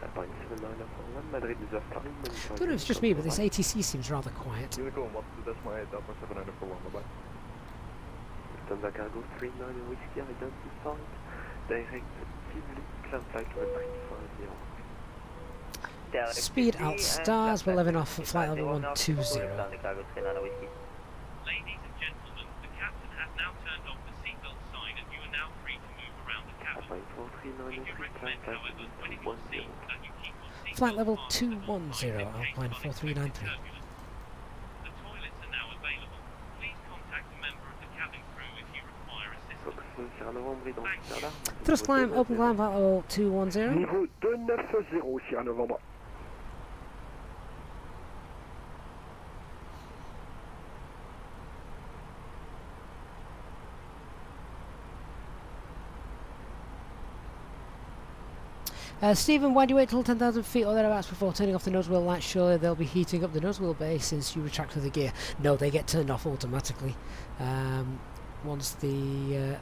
Alpine 79441, Madrid is off time. I don't know if it's just me, but this ATC seems rather quiet. Unicorn, what's the decimal 8, Alpine 79441, bye-bye. Lufthansa Cargo 39 Whiskey identified. Directively, climb flight 1350. Speed alt stars, we're leveling off at flight level 120. Ladies and gentlemen, the captain has now turned off the seatbelt sign and you are now free to move around the cabin. We do recommend, however, when in your seat that you keep your seatbelt Flight level on 210, Alpine 4393. The toilets are now available. Please contact a member of the cabin crew if you require assistance. Thrust climb, open climb, flight level 210. Niveau 290, Sierra Novembre. Stephen, why do you wait till 10,000 feet or thereabouts before turning off the nose wheel lights? Surely they'll be heating up the nose wheel base since you retracted the gear. No, they get turned off automatically. Once the...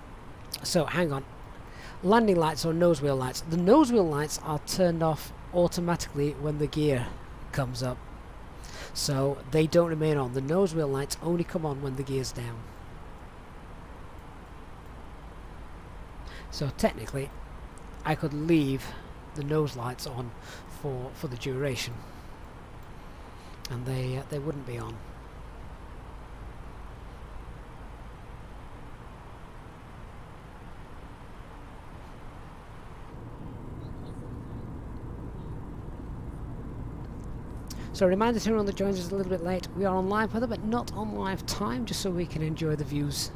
so, hang on. Landing lights or nose wheel lights. The nose wheel lights are turned off automatically when the gear comes up. So, they don't remain on. The nose wheel lights only come on when the gear's down. So, technically, I could leave the nose lights on for the duration, and they wouldn't be on. So reminder to everyone that joins us a little bit late, we are on live weather but not on live time, just so we can enjoy the views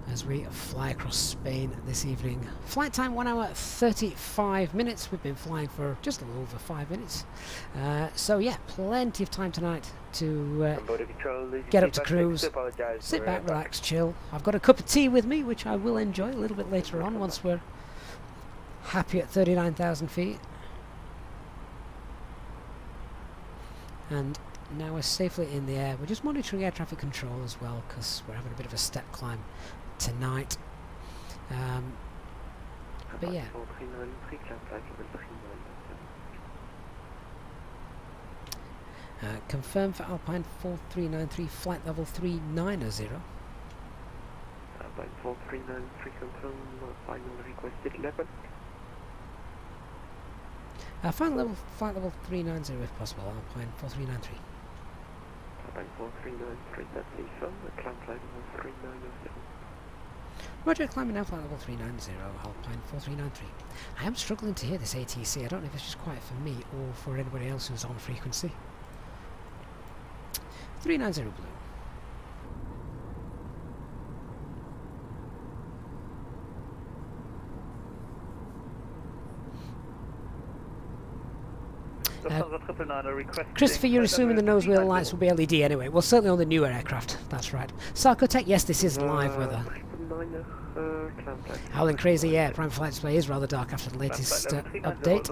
as we fly across Spain this evening. Flight time 1 hour 35 minutes. We've been flying for just a little over 5 minutes. So yeah, plenty of time tonight to get up to cruise, sit back, relax, chill. I've got a cup of tea with me, which I will enjoy a little bit later on once we're happy at 39,000 feet. And now we're safely in the air. We're just monitoring air traffic control as well, because we're having a bit of a step climb tonight. But yeah. Confirm for Alpine 4393, flight level 390. Alpine 4393, confirm final requested level. Flight level 390 if possible, Alpine 4393. Alpine 4393, that's confirmed. Climb flight level 390. Roger, climbing now, flight level 390, Alpine 4393. I am struggling to hear this ATC. I don't know if it's just quiet for me or for anybody else who's on frequency. 390 blue. Christopher, you're assuming the nose wheel lights will be LED anyway. Well, certainly on the newer aircraft, that's right. Sarcotech, yes, this is live weather. Howling crazy, yeah, prime flight display is rather dark after the latest update.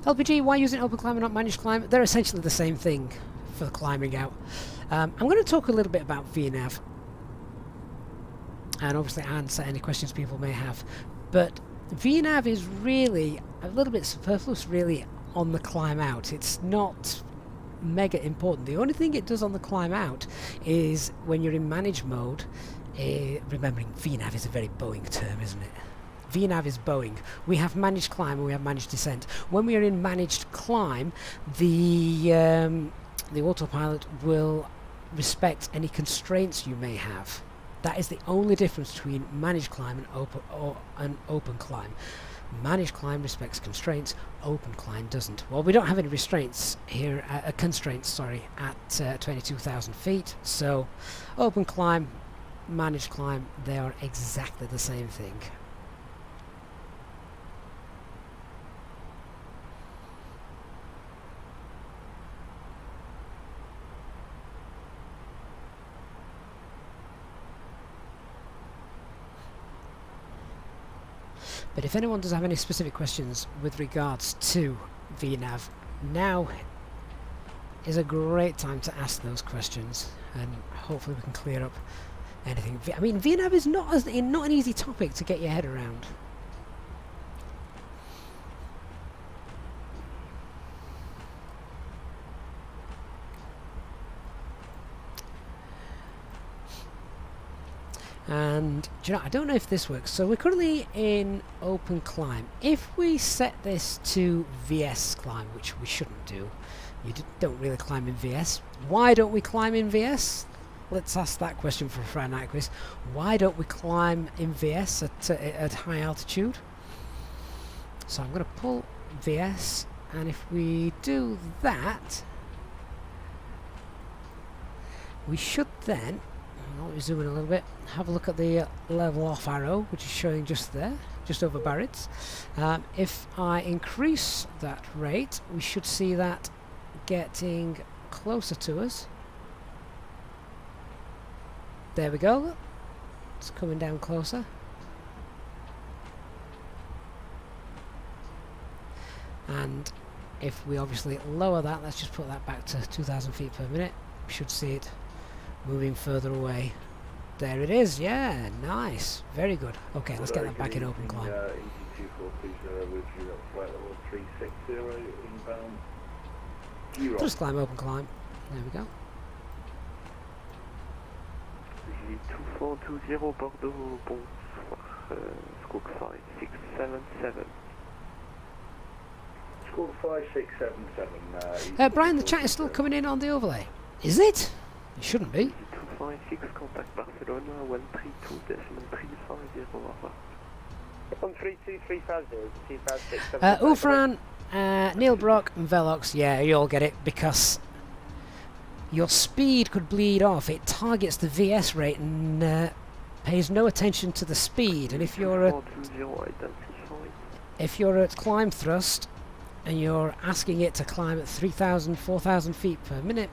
LPG, why using open climb and not managed climb? They're essentially the same thing for the climbing out. I'm going to talk a little bit about Vnav, and obviously answer any questions people may have. But Vnav is really a little bit superfluous, really, on the climb out. It's not mega important. The only thing it does on the climb out is when you're in managed mode, remembering Vnav is a very Boeing term, isn't it? Vnav is Boeing. We have managed climb and we have managed descent. When we are in managed climb, the autopilot will respect any constraints you may have. That is the only difference between managed climb and open climb. Managed climb respects constraints, open climb doesn't. Well, we don't have any restraints here, constraints, at 22,000 feet, so open climb, managed climb, they are exactly the same thing. But if anyone does have any specific questions with regards to Vnav, now is a great time to ask those questions, and hopefully we can clear up anything. I mean, Vnav is not an easy topic to get your head around. And do you know, I don't know if this works. So we're currently in open climb. If we set this to VS climb, which we shouldn't do, you don't really climb in VS. Why don't we climb in VS? Let's ask that question for a Friday night quiz. Why don't we climb in VS at high altitude? So I'm going to pull VS, and if we do that, we should then, let me zoom in a little bit, have a look at the level off arrow, which is showing just there, just over Barrett's. If I increase that rate, we should see that getting closer to us. There we go. It's coming down closer. And if we obviously lower that, let's just put that back to 2,000 feet per minute, we should see it moving further away. There it is, yeah, nice, very good. Okay, let's get that back in open climb. Just climb, open climb. There we go. 2420 Bordeaux, bonsoir. Squawk 5677. Squawk 5677. Brian, the chat is still coming in on the overlay. Is it? It shouldn't be. 256, contact Barcelona, 132.350. 132.350. Ufran, Neil Brock and Velox, yeah, you all get it, because your speed could bleed off. It targets the VS rate and pays no attention to the speed. And if you're at climb thrust and you're asking it to climb at 3,000, 4,000 feet per minute,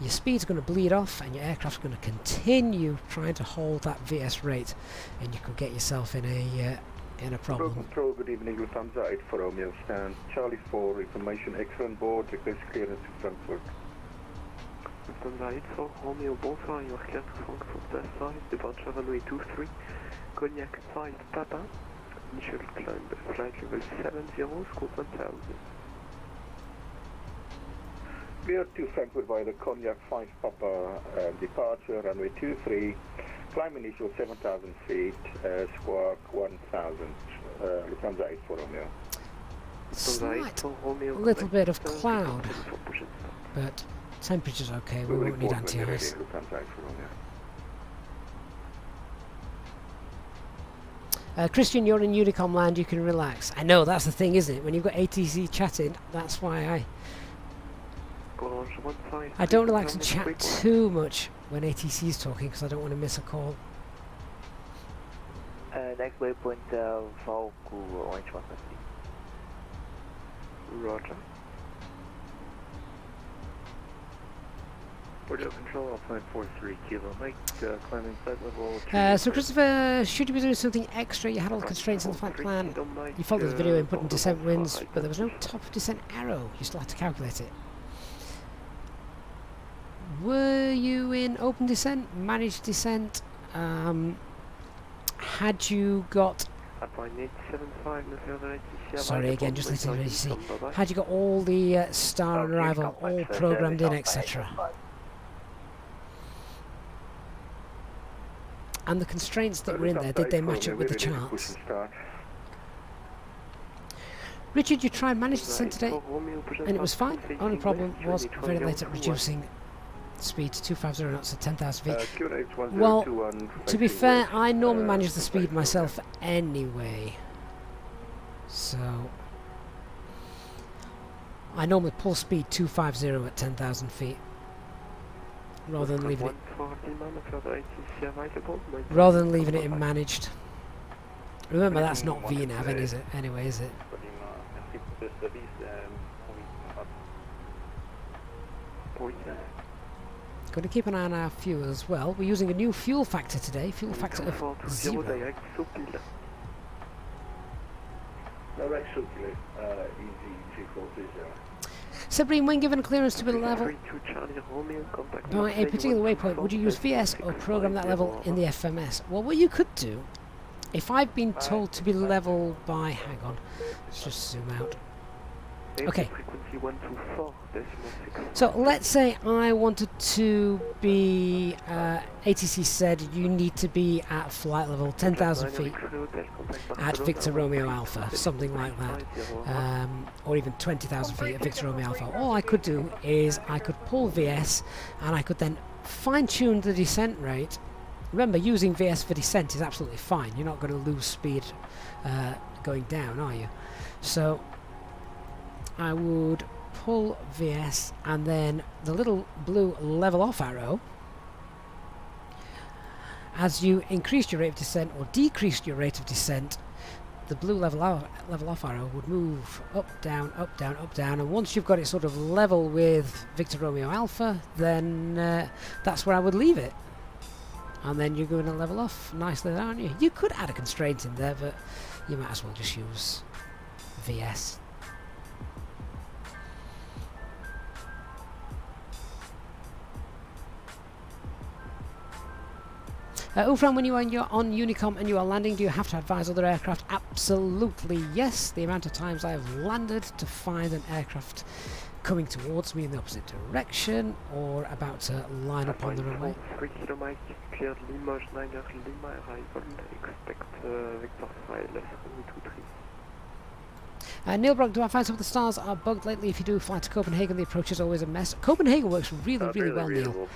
your speed's going to bleed off and your aircraft's going to continue trying to hold that VS rate, and you could get yourself in a problem. Control, good evening, Lufthansa 8 for Romeo stand. Charlie 4, information excellent board, request clearance to Frankfurt. Lufthansa 8 for Romeo, bonsoir, you are clear to Frankfurt, that's side, departure runway 23, Cognac 5 Papa, initial climb, flight level 70, scope 1000. Clear to Frankfurt via the Cognac 5 Papa, departure runway 23, climb initial 7,000 feet, squawk 1,000, Lufthansa 8 for Romeo. Slight little bit of cloud, but temperature's okay, we won't need anti-ice. Christian, you're in Unicom land, you can relax. I know, that's the thing, isn't it? When you've got ATC chatting, that's why I don't relax and chat too much when ATC is talking, because I don't want to miss a call. Next waypoint, Falco, Orange 150. Roger. Bordeaux control, Alpine 43 Kilo Mike, climbing flight level. So Christopher, should you be doing something extra? You had all the constraints in the flight plan. You followed the video input and descent winds, but there was no top descent arrow. You still had to calculate it. Were you in open descent, managed descent? Had you got... Sorry again, just listening to ATC. Had you got all the star on arrival all programmed in, etc.? And the constraints that were in there, did they match up with the charts? Richard, you tried managed descent today, and it was fine. Only problem was very late at reducing speed to 250 knots at 10,000 feet. Well, to be fair, I normally manage the speed myself anyway. So I normally pull speed 250 at 10,000 feet. Rather than leaving it in managed. Remember, that's not Vnav, is it? Anyway, is it? Got to keep an eye on our fuel as well. We're using a new fuel factor today, fuel factor of 0. Direction clear, easy 240. Submarine, when given clearance to be level by a particular waypoint, would you use VS or program that level in the FMS? Well, what you could do, if I've been told to be level by... Hang on, let's just zoom out. Okay. So let's say I wanted to be... ATC said you need to be at flight level 10,000 feet at Victor Romeo Alpha, something like that. Or even 20,000 feet at Victor Romeo Alpha. All I could do is I could pull VS and I could then fine-tune the descent rate. Remember, using VS for descent is absolutely fine. You're not going to lose speed going down, are you? So I would pull VS and then the little blue level off arrow, as you increased your rate of descent or decreased your rate of descent, the blue level off arrow would move up, down, up, down, up, down, and once you've got it sort of level with Victor Romeo Alpha, then that's where I would leave it. And then you're going to level off nicely, aren't you? You could add a constraint in there, but you might as well just use VS. Ufran, when you are on Unicom and you are landing, do you have to advise other aircraft? Absolutely yes. The amount of times I have landed to find an aircraft coming towards me in the opposite direction or about to line up on the runway. 3 km cleared Limoges 9 Lima arrival, expect Victor 5 left runway 23. Neil Brock, do I find some of the stars are bugged lately? If you do fly to Copenhagen, the approach is always a mess. Copenhagen works really well, Neil.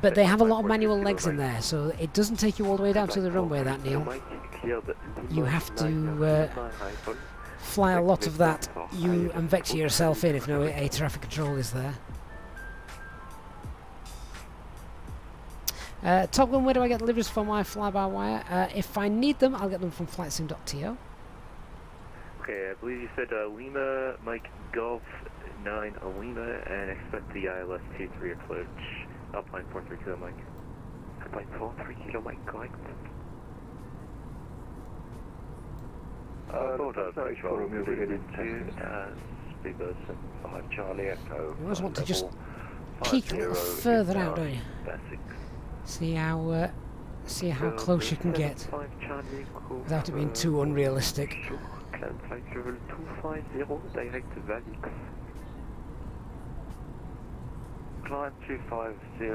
But they have a lot of manual legs in there, so it doesn't take you all the way down to the runway, that, Neil. You have to fly a lot of that, you and vector yourself in if no air traffic control is there. Top Gun, where do I get deliveries for my fly-by-wire? If I need them, I'll get them from flightsim.to. Okay, I believe you said Lima, Mike, Golf 9, Lima, and expect the ILS 23 approach. Alpine 43 Kilo Mike. Alpine 43 Kilo Mike, correct. Bordeaux, Romeo headed to Speedbird 5 Charlie Echo. You always want to just peek a little further out, don't you? See how close you can get without it being too unrealistic. Climb flight level 250, direct to Valix. Climb 250,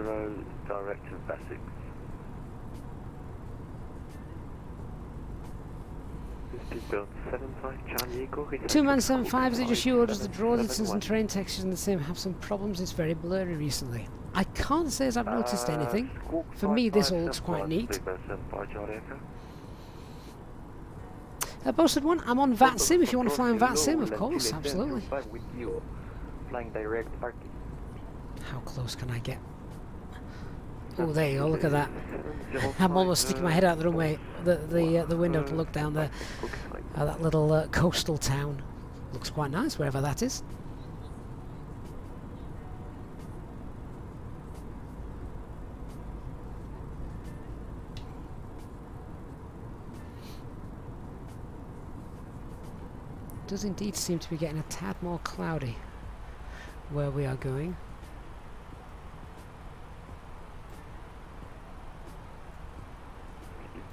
direct to Valix. Speedbird 75 Charlie Echo. 2-man 75, is it just you or does the draw distance and train textures in the sim have some problems? It's very blurry recently. I can't say as I've noticed anything. For me this all looks quite neat. Boasted one, I'm on VATSIM if you want to fly on VATSIM, of course, absolutely. Flying direct How close can I get? Oh, there you go, look at that. I'm almost sticking my head out the runway, the window to look down there. That little coastal town. Looks quite nice, wherever that is. It does indeed seem to be getting a tad more cloudy where we are going.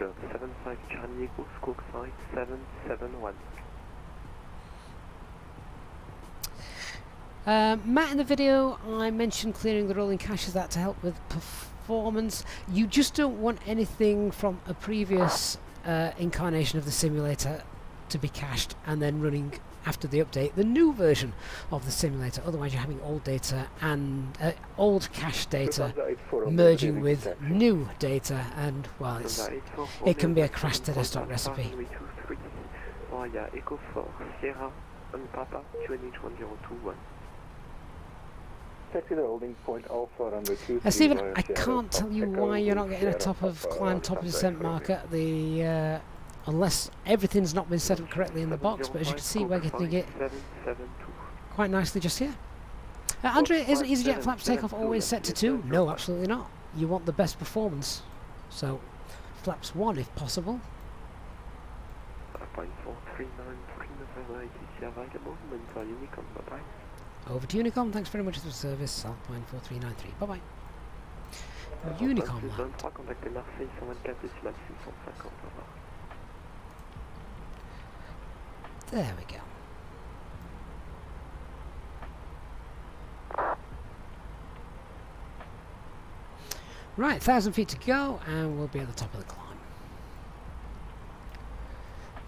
Speedbird 75 Charlie Echo, squawk side 771. Matt, in the video I mentioned clearing the rolling cache. Is that to help with performance? You just don't want anything from a previous incarnation of the simulator to be cached and then running after the update the new version of the simulator. Otherwise you're having old data and old cache data merging with new data, and well, it can be a crash to desktop recipe. Stephen, I can't tell you why you're not getting a top of climb, top of descent mark at the unless everything's not been set up correctly in the box, but as you can see we're getting it quite nicely just here. Andrea, isn't EasyJet flaps takeoff always set to 2? No, absolutely not. You want the best performance, so flaps 1 if possible. Alpine 4393 available, monitor Unicom, bye-bye. Over to Unicom, thanks very much for the service, Alpine 4393, bye bye. Unicom land. 23, contactez Marseille 124 décimal 650, au revoir. There we go. Right, 1,000 feet to go, and we'll be at the top of the climb.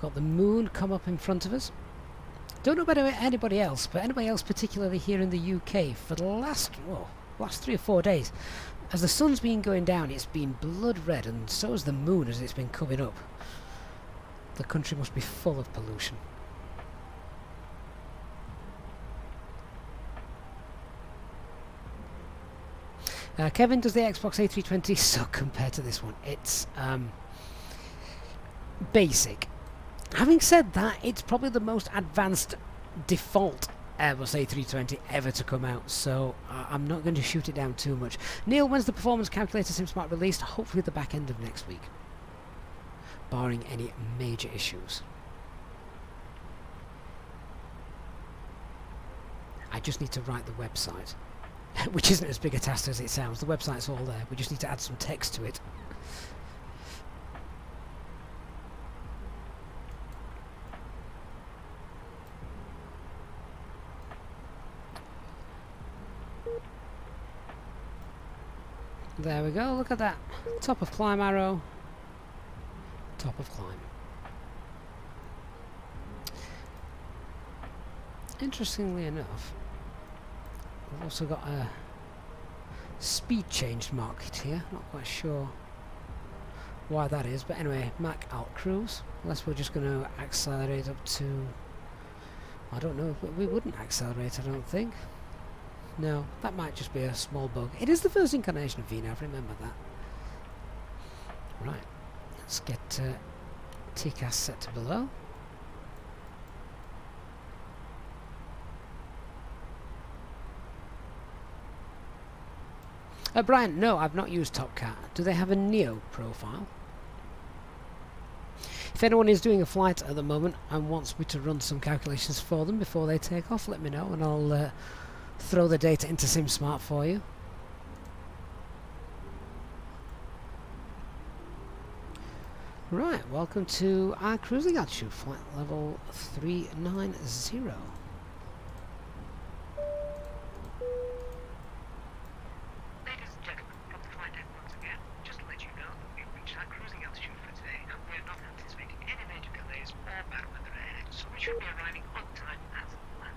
Got the moon come up in front of us. Don't know about anybody else, but anybody else particularly here in the UK, for the last 3 or 4 days, as the sun's been going down, it's been blood red, and so has the moon as it's been coming up. The country must be full of pollution. Kevin, does the Xbox A320 suck compared to this one? It's basic. Having said that, it's probably the most advanced default Airbus A320 ever to come out, so I'm not going to shoot it down too much. Neil, when's the performance calculator SimSmart released? Hopefully the back end of next week, barring any major issues. I just need to write the website, which isn't as big a task as it sounds. The website's all there, we just need to add some text to it. There we go, look at that. Top of climb arrow. Top of climb. Interestingly enough, we've also got a speed change marked here. Not quite sure why that is, but anyway, Mac Alt Cruise. Unless we're just going to accelerate up to... I don't know, but we wouldn't accelerate, I don't think. No, that might just be a small bug. It is the first incarnation of Vnav, remember that. Right, let's get TCAS set to below. Brian, no, I've not used TopCat. Do they have a Neo profile? If anyone is doing a flight at the moment and wants me to run some calculations for them before they take off, let me know and I'll throw the data into SimSmart for you. Right, welcome to our cruising altitude, flight level 390. Should be arriving on time as planned.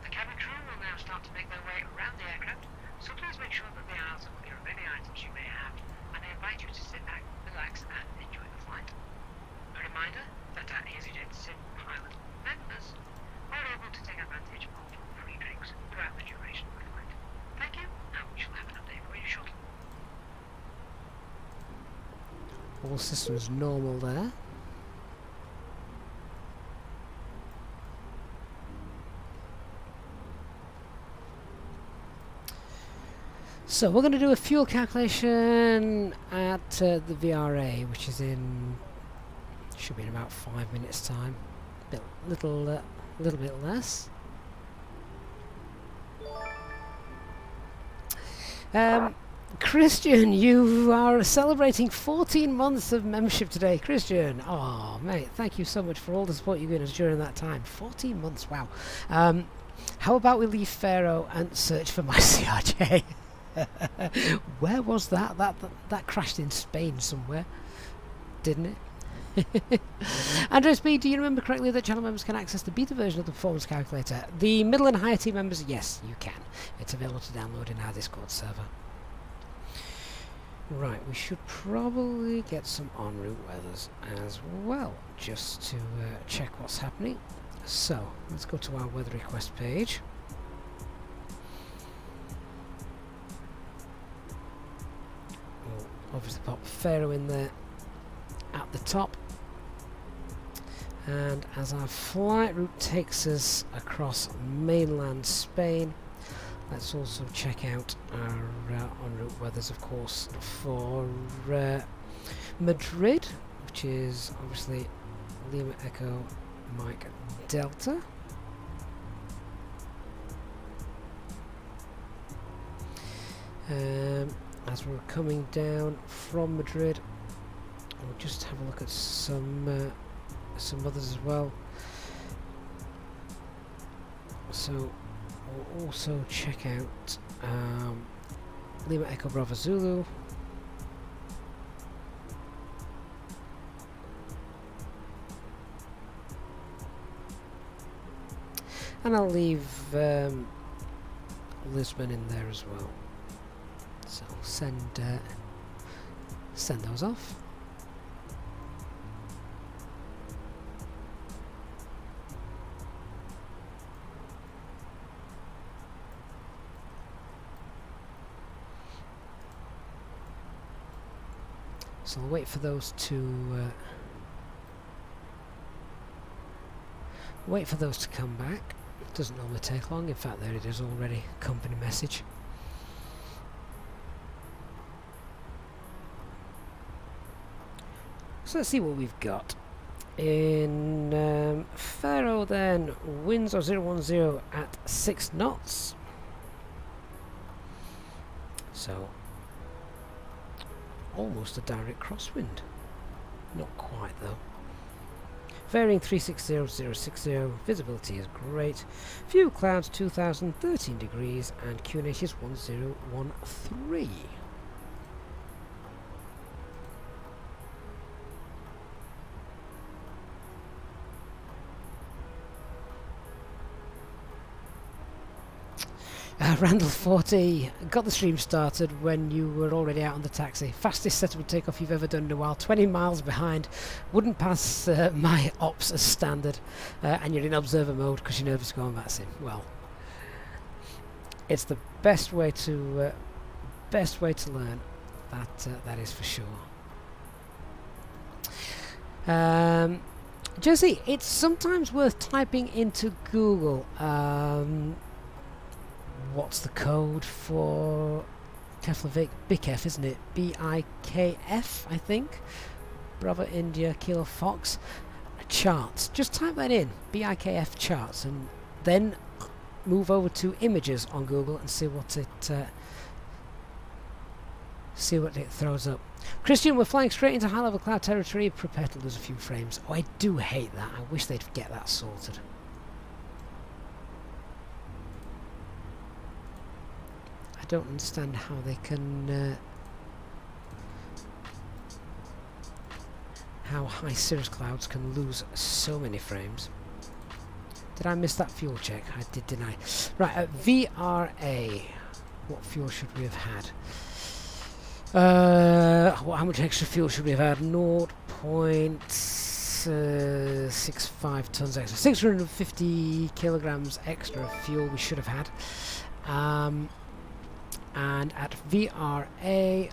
The cabin crew will now start to make their way around the aircraft, so please make sure that they are clear of any items you may have, and I invite you to sit back, relax, and enjoy the flight. A reminder that our EasyJet Sim pilot members are able to take advantage of free drinks throughout the duration of the flight. Thank you, and we shall have an update for you shortly. All systems normal there. So we're going to do a fuel calculation at the VRA, which is should be in about 5 minutes time, little bit less. Christian, you are celebrating 14 months of membership today. Christian, oh mate, thank you so much for all the support you've given us during that time. 14 months, wow. How about we leave Faro and search for my CRJ? Where was that? That crashed in Spain somewhere, didn't it? Andres B, do you remember correctly that channel members can access the beta version of the performance calculator? The middle and higher tier members, yes, you can. It's available to download in our Discord server. Right, we should probably get some en route weathers as well, just to check what's happening. So, let's go to our weather request page. Obviously pop Faro in there at the top, and as our flight route takes us across mainland Spain, let's also check out our en route weathers, of course, for Madrid, which is obviously Lima Echo Mike Delta. As we're coming down from Madrid, we'll just have a look at some others as well. So we'll also check out Lima Echo Bravo Zulu. And I'll leave Lisbon in there as well. So send those off. So I'll wait for those to come back. It doesn't normally take long. In fact, there it is already. Company message. So let's see what we've got. In Faro then, winds are 010 at 6 knots. So almost a direct crosswind. Not quite though. Varying 360060, visibility is great. Few clouds 2013 degrees and QNH is 1013. Randall 40, got the stream started when you were already out on the taxi. Fastest setup takeoff you've ever done in a while, 20 miles behind. Wouldn't pass my ops as standard. And you're in observer mode because you're nervous going VATSIM. Well, it's the best way to learn. That is for sure. Jesse, it's sometimes worth typing into Google. What's the code for Keflavik? BIKF, isn't it? BIKF, I think. Bravo India Kilo Fox. Charts. Just type that in. BIKF charts, and then move over to images on Google and see what it throws up. Christian, we're flying straight into high-level cloud territory. Prepare to lose a few frames. Oh, I do hate that. I wish they'd get that sorted. I don't understand how they can how high cirrus clouds can lose so many frames. Did I miss that fuel check? I did, didn't I? Right, at VRA, what fuel should we have had? How much extra fuel should we have had? 0.65 tons extra. 650 kilograms extra fuel we should have had. And at VRA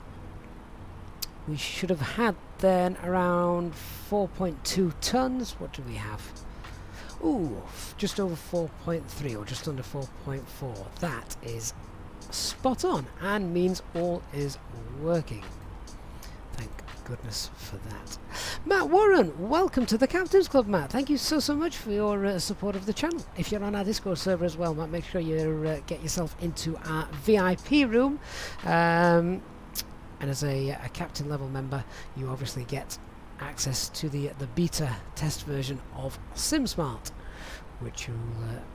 we should have had then around 4.2 tons. What do we have? Ooh, just over 4.3 or just under 4.4. That is spot on and means all is working. Thank goodness for that. Matt Warren, welcome to the Captain's Club, Matt. Thank you so much for your support of the channel. If you're on our Discord server as well, Matt, make sure you get yourself into our VIP room. And as a captain level member, you obviously get access to the beta test version of SimSmart, which you'll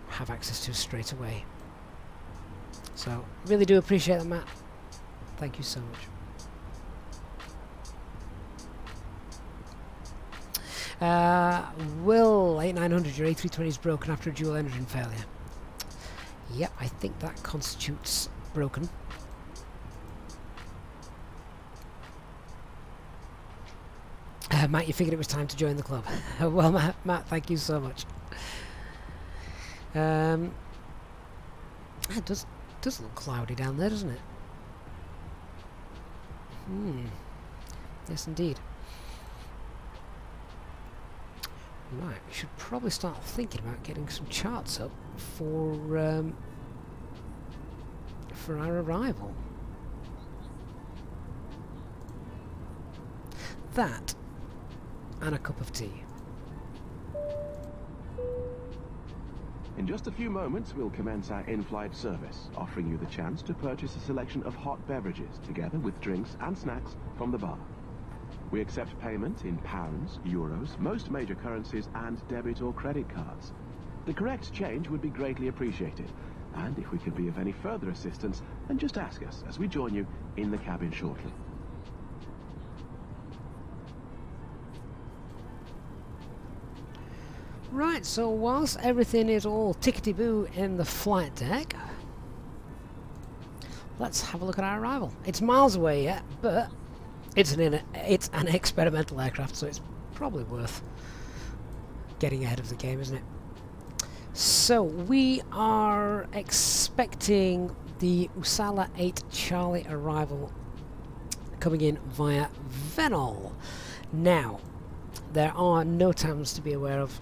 have access to straight away. So really do appreciate that, Matt. Thank you so much. Will 8900, your A320 is broken after a dual engine failure. Yep, I think that constitutes broken. Matt, you figured it was time to join the club. Well, Matt, thank you so much. It does look cloudy down there, doesn't it? Yes, indeed. Right, we should probably start thinking about getting some charts up for our arrival. That and a cup of tea. In just a few moments, we'll commence our in-flight service, offering you the chance to purchase a selection of hot beverages, together with drinks and snacks from the bar. We accept payment in pounds, euros, most major currencies, and debit or credit cards. The correct change would be greatly appreciated, and if we can be of any further assistance, then just ask us as we join you in the cabin shortly. Right, so whilst everything is all tickety-boo in the flight deck, let's have a look at our arrival. It's miles away yet, but it's an experimental aircraft, so it's probably worth getting ahead of the game, isn't it? So we are expecting the Usala 8 Charlie arrival coming in via Vnav. Now, there are NOTAMs to be aware of,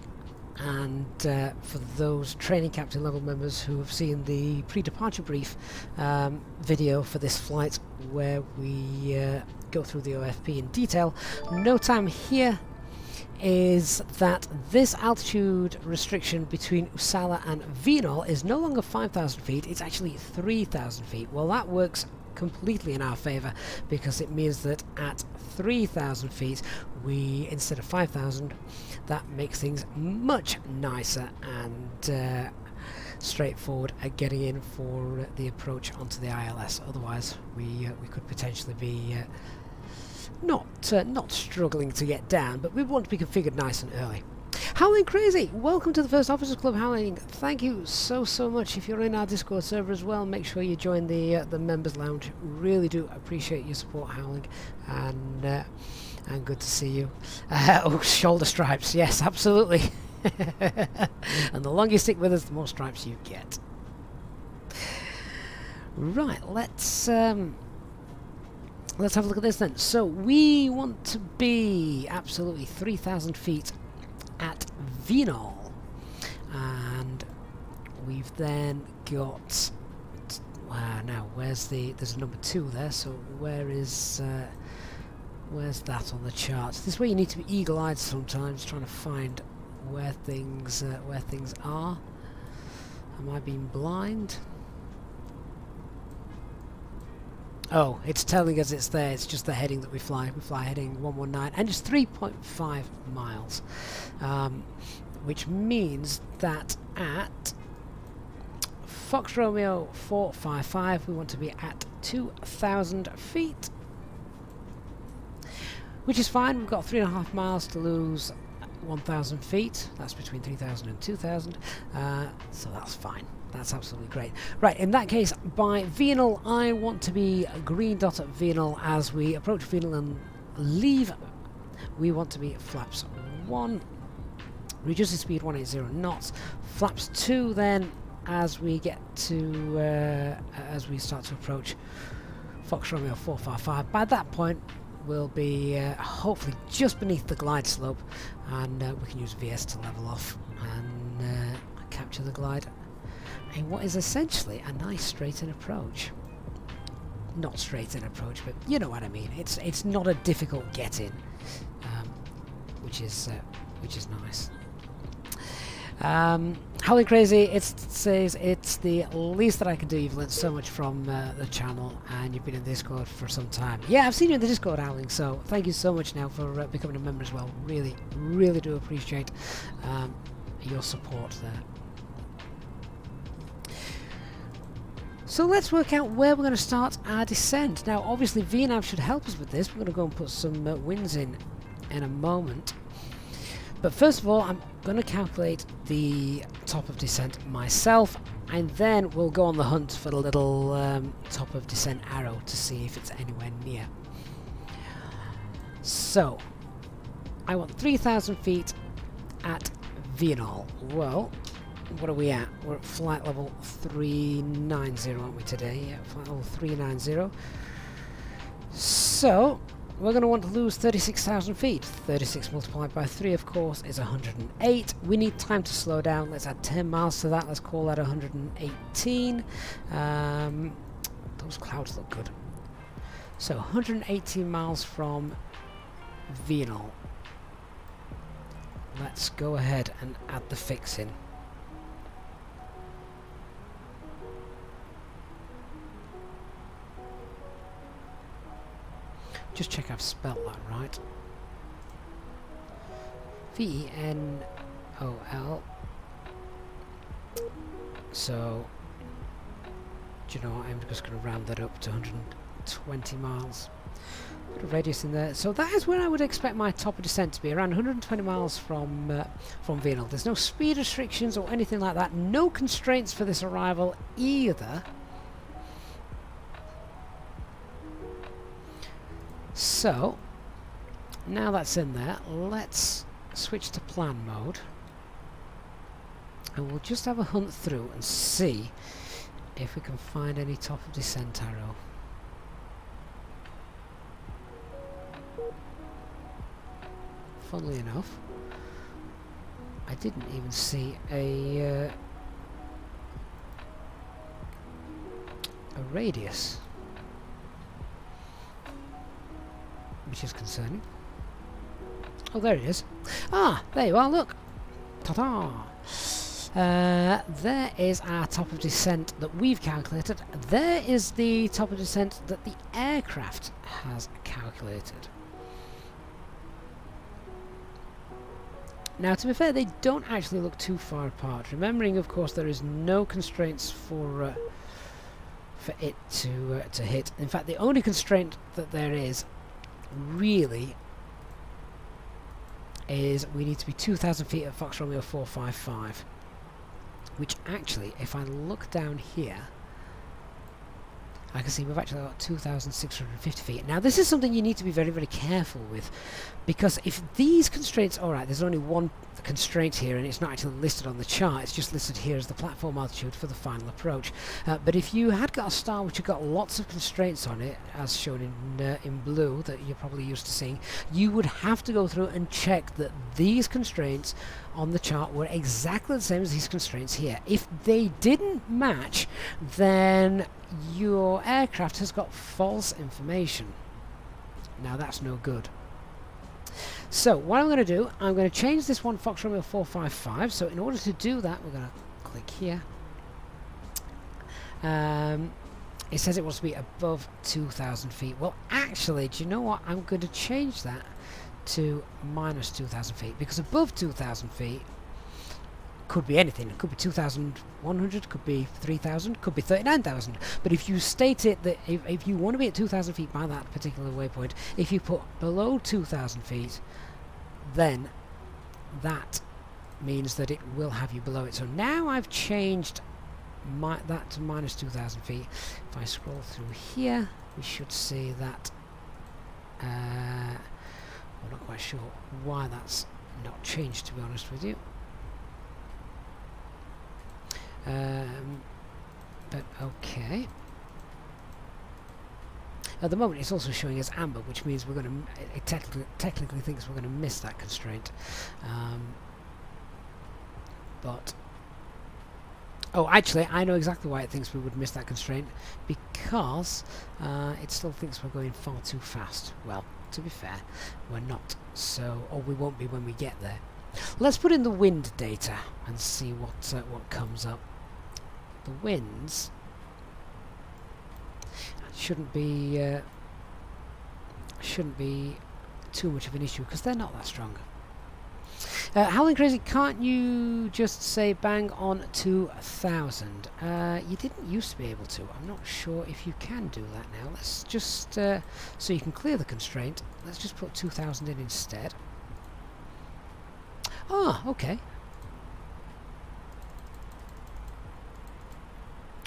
and for those training captain level members who have seen the pre-departure brief video for this flight where we go through the OFP in detail, NOTAM here is that this altitude restriction between Usala and Vnav is no longer 5,000 feet, it's actually 3,000 feet. Well, that works completely in our favour, because it means that at 3,000 feet we, instead of 5,000, that makes things much nicer and straightforward at getting in for the approach onto the ILS. Otherwise we could potentially be not struggling to get down, but we want to be configured nice and early. Howling Crazy, welcome to the First Officers Club, Howling. Thank you so much. If you're in our Discord server as well, make sure you join the members lounge. Really do appreciate your support, Howling, and good to see you. Oh, shoulder stripes, yes, absolutely. And the longer you stick with us, the more stripes you get. Right, let's have a look at this then. So we want to be absolutely 3,000 feet at Vnav, and we've then got now there's a number 2 there, so where's that on the chart? This is where you need to be eagle-eyed sometimes, trying to find where things are. Am I being blind? Oh, it's telling us it's there. It's just the heading that we fly. We fly heading 119, and it's 3.5 miles, which means that at Fox Romeo 455 we want to be at 2,000 feet, which is fine. We've got 3.5 miles to lose 1,000 feet. That's between 3,000 and 2,000, so that's fine. That's absolutely great. Right, in that case, by Vnav, I want to be a green dot at Vnav. As we approach Vnav and leave, we want to be flaps 1, reducing speed 180 knots, flaps 2 then as we get to, as we start to approach Fox Romeo 455. By that point, we'll be hopefully just beneath the glide slope, and we can use VS to level off and capture the glide in what is essentially a nice straight-in approach. Not straight-in approach, but you know what I mean. It's not a difficult get-in, which is nice. Howling Crazy, it says it's the least that I can do. You've learned so much from the channel, and you've been in Discord for some time. Yeah, I've seen you in the Discord, Howling, so thank you so much now for becoming a member as well. Really do appreciate your support there. So let's work out where we're going to start our descent. Now, obviously, Vnav should help us with this. We're going to go and put some winds in a moment. But first of all, I'm going to calculate the top of descent myself, and then we'll go on the hunt for the little top of descent arrow to see if it's anywhere near. So, I want 3,000 feet at Vnav. Well, what are we at? We're at flight level 390, aren't we, today? Yeah, flight level 390. So, we're going to want to lose 36,000 feet. 36 multiplied by 3, of course, is 108. We need time to slow down. Let's add 10 miles to that. Let's call that 118. Those clouds look good. So, 118 miles from Vnav. Let's go ahead and add the fix in. just check I've spelt that right. VENOL. So, do you know what, I'm just going to round that up to 120 miles. Put a radius in there. So that is where I would expect my top of descent to be, around 120 miles from Vnav. There's no speed restrictions or anything like that. No constraints for this arrival either. So, now that's in there, let's switch to plan mode. And we'll just have a hunt through and see if we can find any top of descent arrow. Funnily enough, I didn't even see a radius, which is concerning. Oh, there it is. Ah, there you are, look. Ta-da! There is our top of descent that we've calculated. There is the top of descent that the aircraft has calculated. Now, to be fair, they don't actually look too far apart. Remembering, of course, there is no constraints for it to hit. In fact, the only constraint that there is, really, is we need to be 2,000 feet at Fox Romeo 455. Which actually, if I look down here, I can see we've actually got 2,650 feet. Now, this is something you need to be very, very careful with, because if these constraints, alright, there's only one constraint here and it's not actually listed on the chart, it's just listed here as the platform altitude for the final approach. But if you had got a star which had got lots of constraints on it, as shown in blue, that you're probably used to seeing, you would have to go through and check that these constraints on the chart were exactly the same as these constraints here. If they didn't match, then your aircraft has got false information. Now that's no good. So what I'm going to do, I'm going to change this one Fox Romeo 455. So in order to do that, we're going to click here. It says it wants to be above 2,000 feet. Well, actually, do you know what? I'm going to change that to minus 2,000 feet, because above 2,000 feet could be anything. It could be 2,100, could be 3,000, could be 39,000. But if you state it that if you want to be at 2,000 feet by that particular waypoint, if you put below 2,000 feet, then that means that it will have you below it. So now I've changed that to minus 2,000 feet. If I scroll through here, we should see that I'm not quite sure why that's not changed, to be honest with you. But okay. At the moment, it's also showing as amber, which means we're going to. It technically thinks we're going to miss that constraint. But oh, actually, I know exactly why it thinks we would miss that constraint, because it still thinks we're going far too fast. Well, to be fair, we're not. So, or we won't be when we get there. Let's put in the wind data and see what comes up. The winds shouldn't be too much of an issue, because they're not that strong. Howling Crazy, can't you just say bang on 2,000? You didn't used to be able to. I'm not sure if you can do that now. Let's just, so you can clear the constraint, let's just put 2,000 in instead. Ah, okay.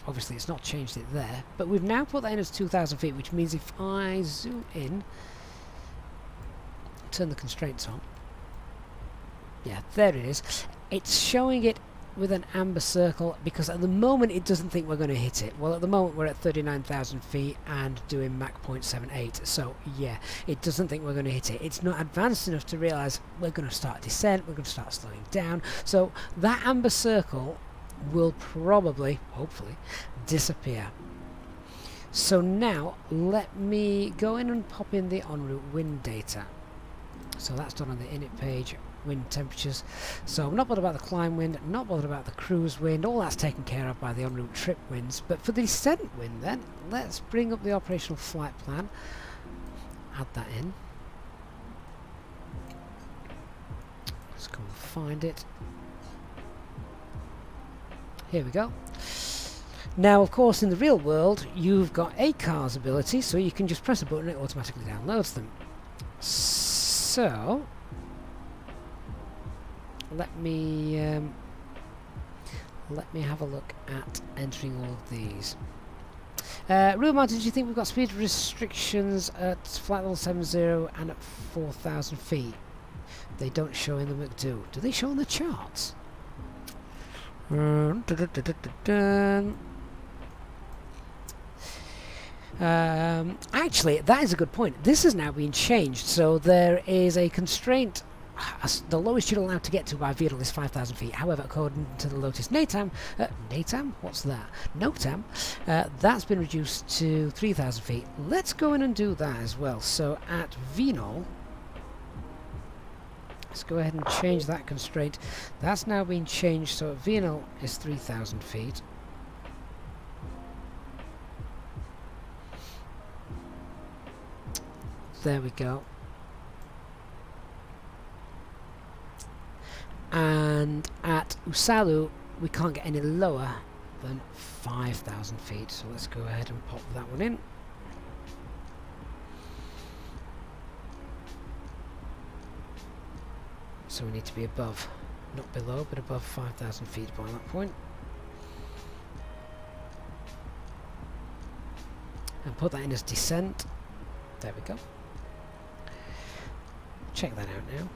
Obviously it's not changed it there, but we've now put that in as 2,000 feet, which means if I zoom in, turn the constraints on, yeah, there it is. It's showing it with an amber circle because at the moment it doesn't think we're going to hit it. Well, at the moment we're at 39,000 feet and doing Mach 0.78, so yeah, it doesn't think we're going to hit it. It's not advanced enough to realise we're going to start descent, we're going to start slowing down, so that amber circle will probably, hopefully, disappear. So now let me go in and pop in the en route wind data. So that's done on the init page. Wind temperatures. So I'm not bothered about the climb wind, not bothered about the cruise wind, all that's taken care of by the en route trip winds. But for the descent wind then, let's bring up the operational flight plan add that in. Let's go and find it. Here we go. Now, of course, in the real world, you've got a car's ability, so you can just press a button and it automatically downloads them. So, let me have a look at entering all of these. Real Martin, do you think we've got speed restrictions at flight level 70 and at 4,000 feet? They don't show in the McDo. Do they show on the charts? Actually, that is a good point. This has now been changed, so there is a constraint. The lowest you're allowed to get to by vehicle is 5,000 feet. However, according to the latest NATAM, what's that? NOTAM, that's been reduced to 3,000 feet. Let's go in and do that as well. So at Vnav, let's go ahead and change that constraint. That's now been changed, so at Vnav is 3,000 feet. There we go. And at Usalu, we can't get any lower than 5,000 feet. So let's go ahead and pop that one in. So we need to be above, not below, but above 5,000 feet by that point. And put that in as descent. There we go. Check that out now.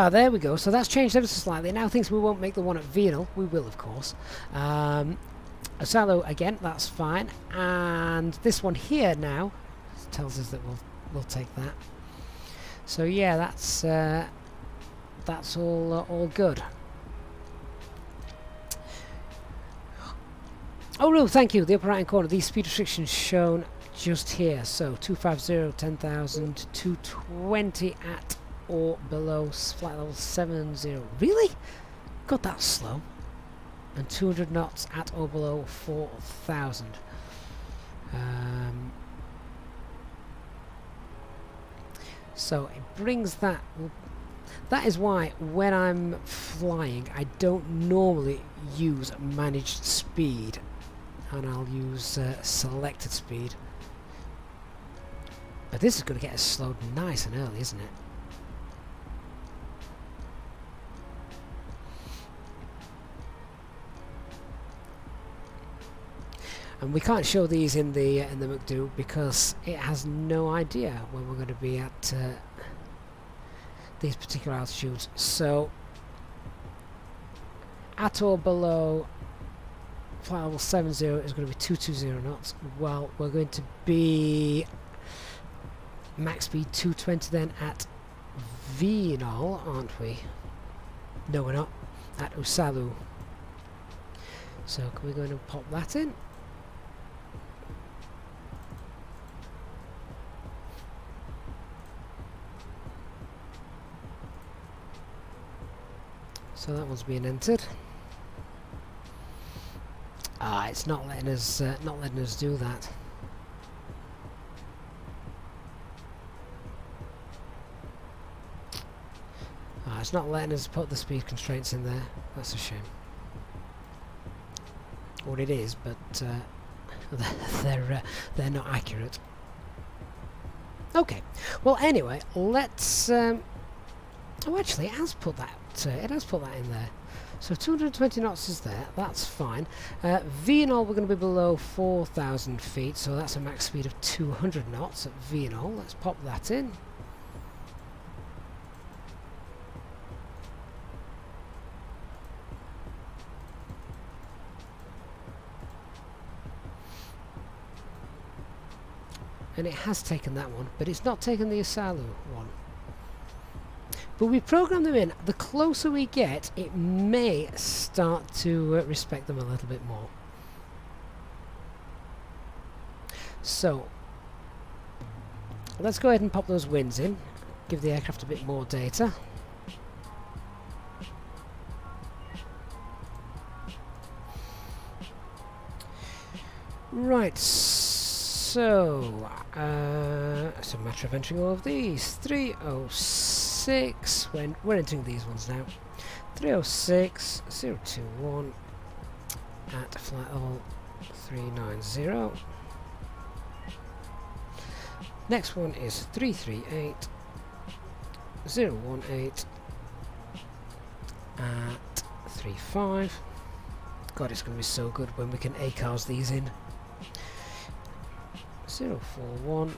There we go. So that's changed ever so slightly. Now thinks we won't make the one at Vnav. We will, of course. Osalo again. That's fine. And this one here now tells us that we'll take that. So yeah, that's all good. Oh no, thank you. The upper right hand corner. These speed restrictions shown just here. So 250, 10,000, 220 at or below flight level 70. Really? Got that slow? And 200 knots at or below 4,000. So it brings that. That is why when I'm flying, I don't normally use managed speed, and I'll use selected speed. But this is going to get us slowed nice and early, isn't it? And we can't show these in the McDo because it has no idea when we're going to be at these particular altitudes. So at or below flight level 70 is going to be 220 knots. Well, we're going to be max speed 220 then at Vnav, aren't we? No, we're not. At Usalu. So can we go in and pop that in? So that one's being entered. It's not letting us do that. It's not letting us put the speed constraints in there. That's a shame. Or it is, but they're not accurate. Okay. Well, anyway, let's. Oh, actually, it has put that. It has put that in there. So 220 knots is there. That's fine. Vnav, we're going to be below 4,000 feet, so that's a max speed of 200 knots at Vnav. Let's pop that in. And it has taken that one, but it's not taken the Osalu one. But we program them in. The closer we get, it may start to respect them a little bit more. So let's go ahead and pop those winds in, give the aircraft a bit more data. Right, so it's a matter of entering all of these. 306, we're entering these ones now. 306, 021 at flight level 390. Next one is 338, 018 at 35. God, it's going to be so good when we can ACARS these in. 041,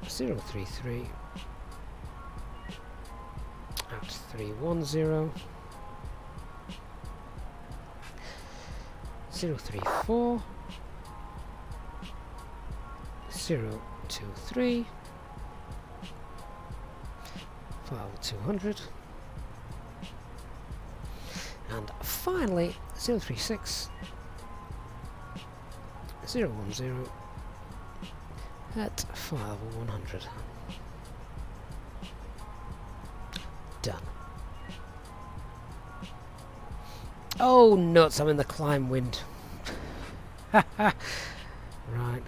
033 at 310, 034, 023, file 200, and finally 036, 010 at file 100. Done. Oh nuts, I'm in the climb wind. Right,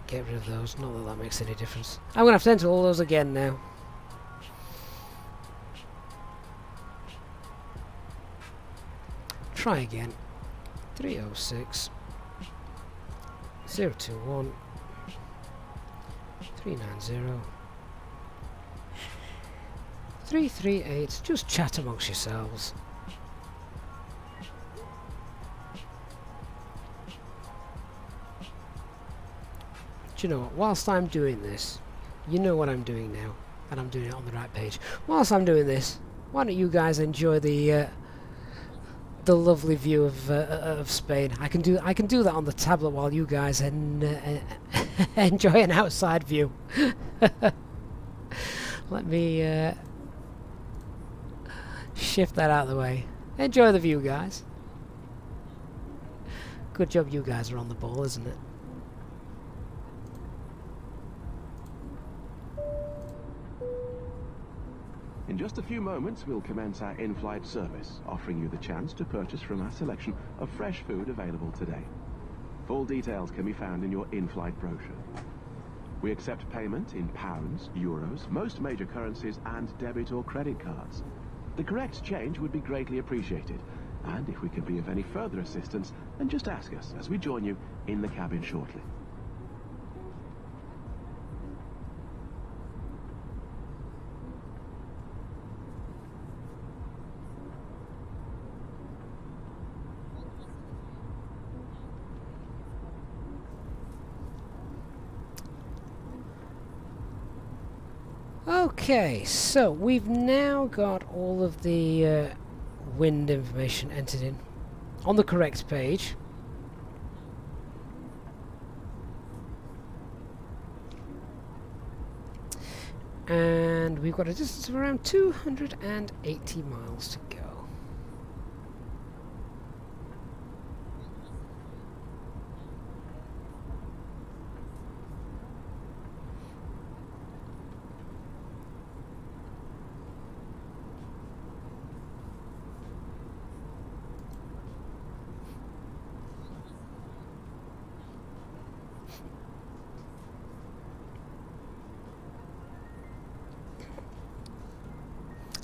get rid of those. Not that that makes any difference. I'm going to have to enter all those again now. Try again. 306, 021, 390, 338. Just chat amongst yourselves. Do you know what? Whilst I'm doing this, you know what I'm doing now, and I'm doing it on the right page. Whilst I'm doing this, why don't you guys enjoy the lovely view of Spain? I can do that on the tablet while you guys enjoy an outside view. Let me shift that out of the way. Enjoy the view, guys. Good job you guys are on the ball, isn't it? In just a few moments, we'll commence our in-flight service, offering you the chance to purchase from our selection of fresh food available today. Full details can be found in your in-flight brochure. We accept payment in pounds, euros, most major currencies, and debit or credit cards. The correct change would be greatly appreciated, and if we can be of any further assistance, then just ask us as we join you in the cabin shortly. Okay, so we've now got all of the wind information entered in on the correct page. And we've got a distance of around 280 miles to go.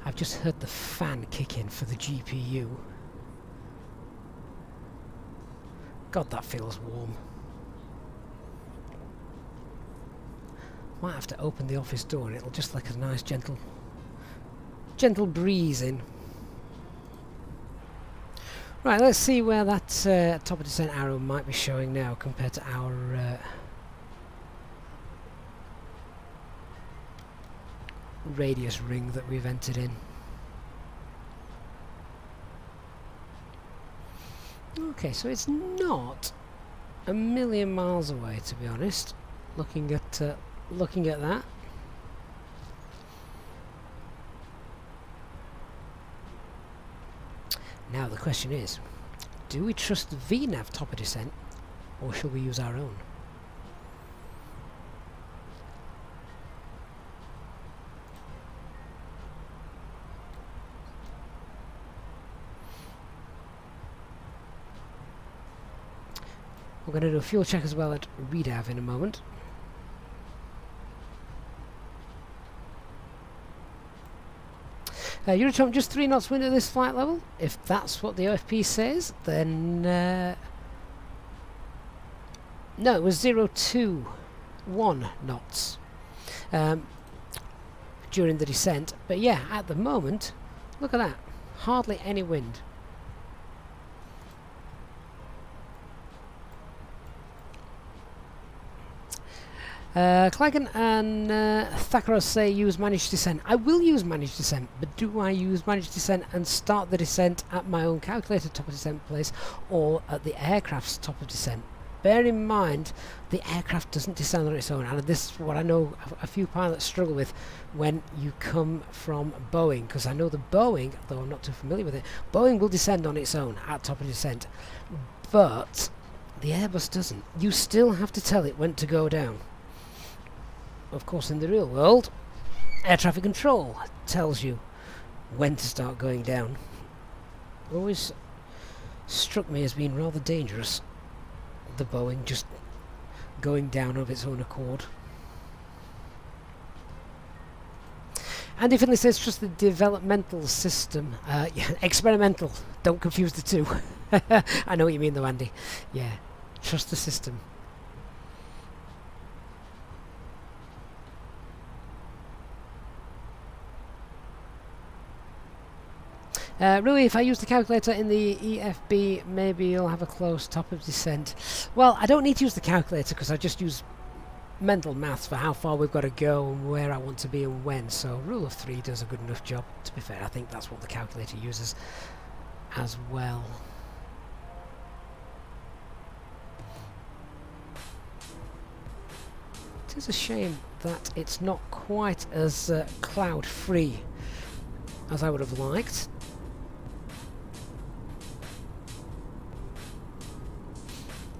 I've just heard the fan kick in for the GPU. God, that feels warm. Might have to open the office door and it'll just like a nice gentle breeze in. Right, let's see where that top of descent arrow might be showing now compared to our radius ring that we've entered in. Okay, so it's not a million miles away, to be honest. Looking at that. Now the question is, do we trust the Vnav top of descent, or shall we use our own? We're going to do a fuel check as well at Vnav in a moment. Eurotrump, just 3 knots wind at this flight level. If that's what the OFP says, then no, it was 021 knots during the descent. But yeah, at the moment, look at that, hardly any wind. Klagan and Thakaros say use managed descent. I will use managed descent, but do I use managed descent and start the descent at my own calculated top of descent place or at the aircraft's top of descent? Bear in mind, the aircraft doesn't descend on its own, and this is what I know a few pilots struggle with when you come from Boeing, because I know the Boeing, though I'm not too familiar with it, Boeing will descend on its own at top of descent, but the Airbus doesn't. You still have to tell it when to go down. Of course, in the real world, air traffic control tells you when to start going down. Always struck me as being rather dangerous, the Boeing just going down of its own accord. And if it says trust the developmental system, yeah, experimental, don't confuse the two. I know what you mean though, Andy. Yeah, trust the system. Rui, if I use the calculator in the EFB, maybe you'll have a close top of descent. Well, I don't need to use the calculator because I just use mental maths for how far we've got to go and where I want to be and when. So rule of 3 does a good enough job. To be fair, I think that's what the calculator uses as well. It is a shame that it's not quite as cloud-free as I would have liked.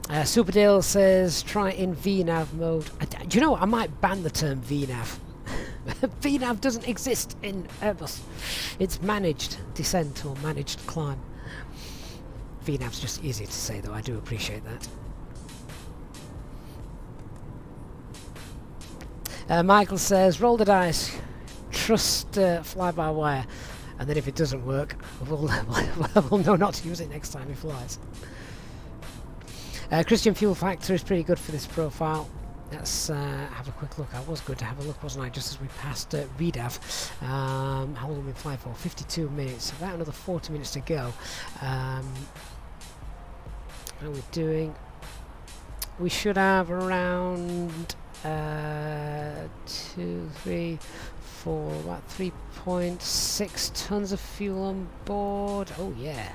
Superdale says try in VNAV mode. Do you know what? I might ban the term VNAV. VNAV doesn't exist in Airbus. It's managed descent or managed climb. VNAV's just easy to say though, I do appreciate that. Michael says roll the dice, trust fly-by-wire, and then if it doesn't work, we'll know not to use it next time he flies. Christian fuel factor is pretty good for this profile. Let's have a quick look. I was good to have a look, wasn't I, just as we passed Vnav. How long have we been flying for? 52 minutes. About another 40 minutes to go. How are we doing? We should have around 2, 3, 4, about 3.6 tons of fuel on board. Oh yeah,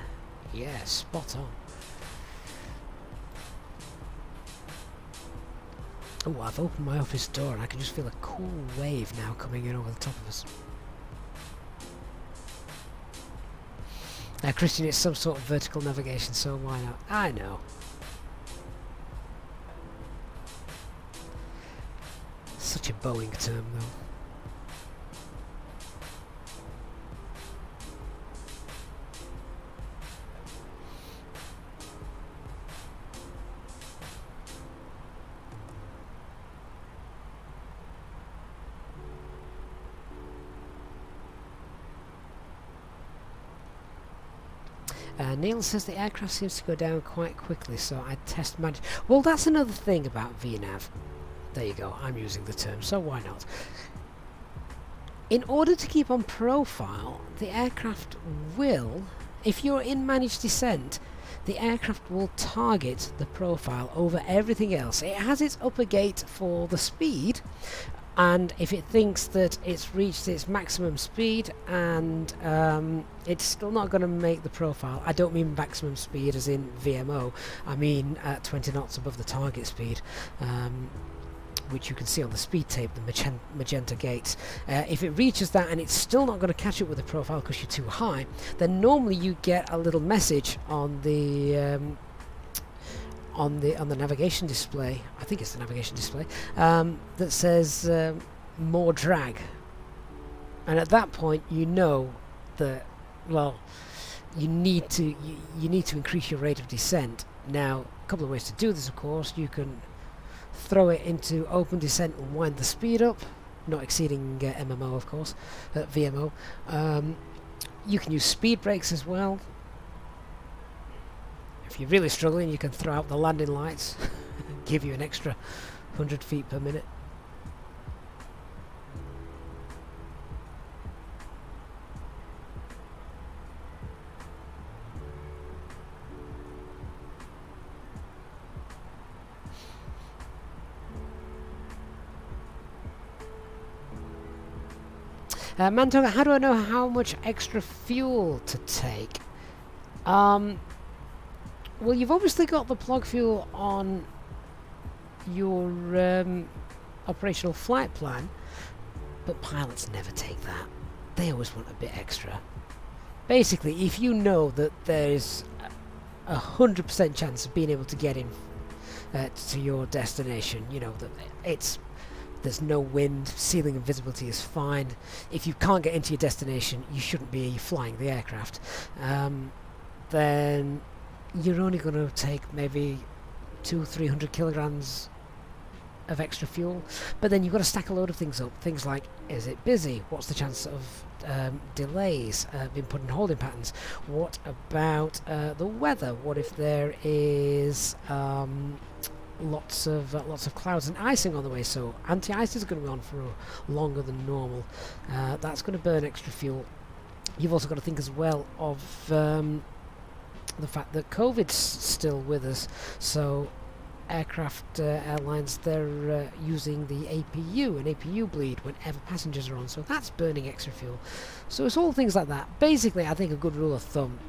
yeah, spot on. Oh, I've opened my office door and I can just feel a cool wave now coming in over the top of us. Christian, it's some sort of vertical navigation, so why not? I know. Such a Boeing term, though. Neil says the aircraft seems to go down quite quickly, so I'd test manage. Well, that's another thing about VNAV. There you go, I'm using the term, so why not? In order to keep on profile, the aircraft will, if you're in managed descent, the aircraft will target the profile over everything else. It has its upper gate for the speed, and if it thinks that it's reached its maximum speed and it's still not going to make the profile, I don't mean maximum speed as in VMO, I mean 20 knots above the target speed, which you can see on the speed tape, the magenta gates. If it reaches that and it's still not going to catch up with the profile because you're too high, then normally you get a little message on the navigation display, I think it's the navigation display, that says more drag, and at that point you know that, well, you need to increase your rate of descent Now, a couple of ways to do this, of course. You can throw it into open descent and wind the speed up, not exceeding MMO, of course, VMO. You can use speed brakes as well. If you're really struggling, you can throw out the landing lights, give you an extra 100 feet per minute. Mantoga, how do I know how much extra fuel to take? Well, you've obviously got the plug fuel on your operational flight plan, but pilots never take that. They always want a bit extra. Basically, if you know that there's a 100% chance of being able to get in to your destination, you know that there's no wind, ceiling and visibility is fine. If you can't get into your destination, you shouldn't be flying the aircraft. Then you're only going to take maybe 200-300 kilograms of extra fuel. But then you've got to stack a load of things up. Things like, is it busy? What's the chance of delays being put in holding patterns? What about the weather? What if there is lots of clouds and icing on the way? So anti-ice is going to be on for longer than normal. That's going to burn extra fuel. You've also got to think as well of the fact that COVID's still with us, so aircraft airlines, they're using the APU, an APU bleed whenever passengers are on, so that's burning extra fuel. So it's all things like that. Basically, I think a good rule of thumb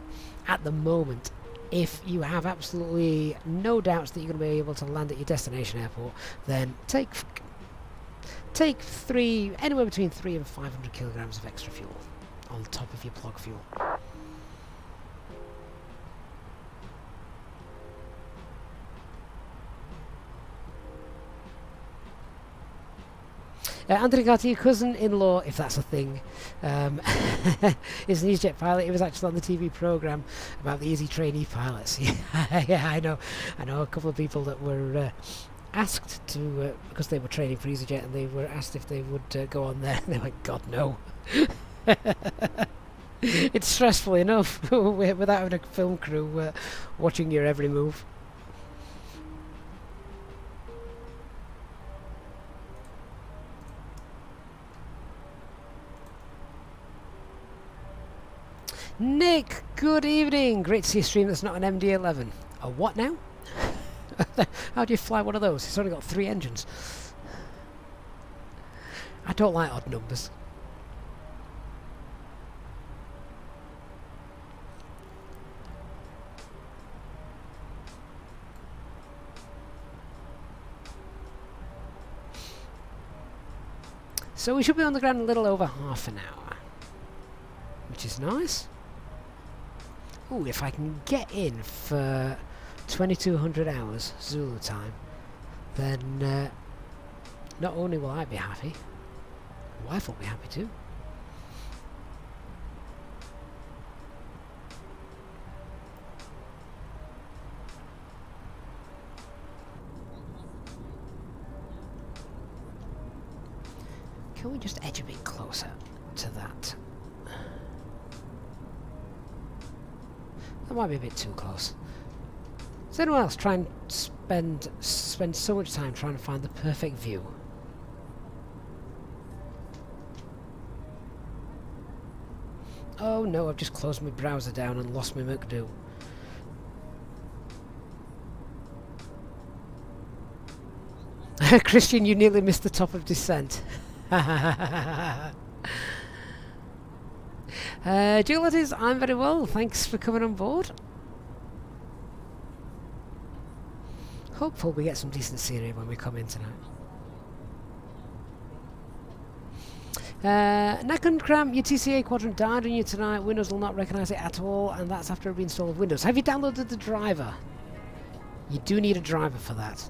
at the moment, if you have absolutely no doubts that you're going to be able to land at your destination airport, then take anywhere between 300 and 500 kilograms of extra fuel on top of your plug fuel. Anthony Carter, your cousin-in-law, if that's a thing, is an EasyJet pilot. He was actually on the TV programme about the easy trainee pilots. Yeah, I know a couple of people that were asked to, because they were training for EasyJet, and they were asked if they would go on there, and they went, God, no. It's stressful enough without having a film crew watching your every move. Nick, good evening. Great to see a stream that's not an MD-11. A what now? How do you fly one of those? It's only got 3 engines. I don't like odd numbers. So we should be on the ground a little over half an hour, which is nice. Ooh, if I can get in for 2200 hours Zulu time, then not only will I be happy, my wife will be happy too. Can we just edge a bit closer to that? That might be a bit too close. Does anyone else try and spend so much time trying to find the perfect view? Oh no, I've just closed my browser down and lost my McDo. Christian, you nearly missed the top of descent. Dualities, I'm very well, thanks for coming on board. Hopeful we get some decent scenery when we come in tonight. Nakun Cram, your TCA quadrant died on you tonight. Windows will not recognise it at all, and that's after a reinstall of Windows. Have you downloaded the driver? You do need a driver for that.